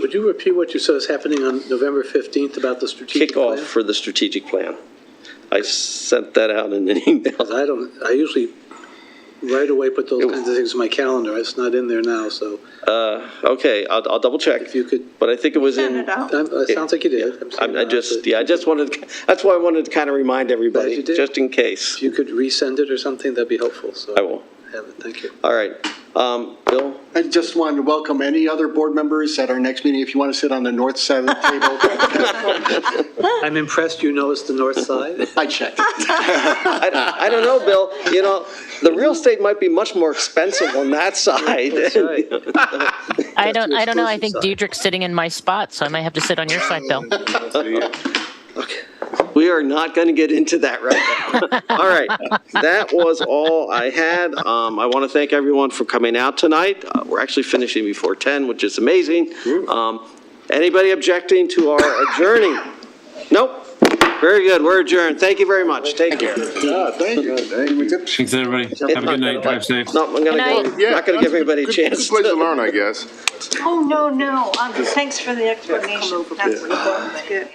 Would you repeat what you said is happening on November 15th about the strategic plan? Kickoff for the strategic plan. I sent that out in an email. I usually right away put those kinds of things in my calendar. It's not in there now, so. Okay, I'll double check. If you could. But I think it was in. It sounds like you did. I just wanted, that's why I wanted to kind of remind everybody, just in case. If you could resend it or something, that'd be helpful, so. I will. Have it, thank you. All right. Bill? I just wanted to welcome any other board members at our next meeting if you want to sit on the north side of the table. I'm impressed you know it's the north side. I checked. I don't know, Bill. The real estate might be much more expensive on that side. That's right. I don't know. I think Diedrich's sitting in my spot, so I might have to sit on your side, Bill. Okay. We are not going to get into that right now. All right. That was all I had. I want to thank everyone for coming out tonight. We're actually finishing before 10, which is amazing. Anybody objecting to our adjourning? Nope. Very good. We're adjourned. Thank you very much. Take care. Thank you. Thanks, everybody. Have a good night. Drive safe. No, I'm going to go. Not going to give everybody a chance. Good place to learn, I guess. Oh, no. Thanks for the explanation. That's good.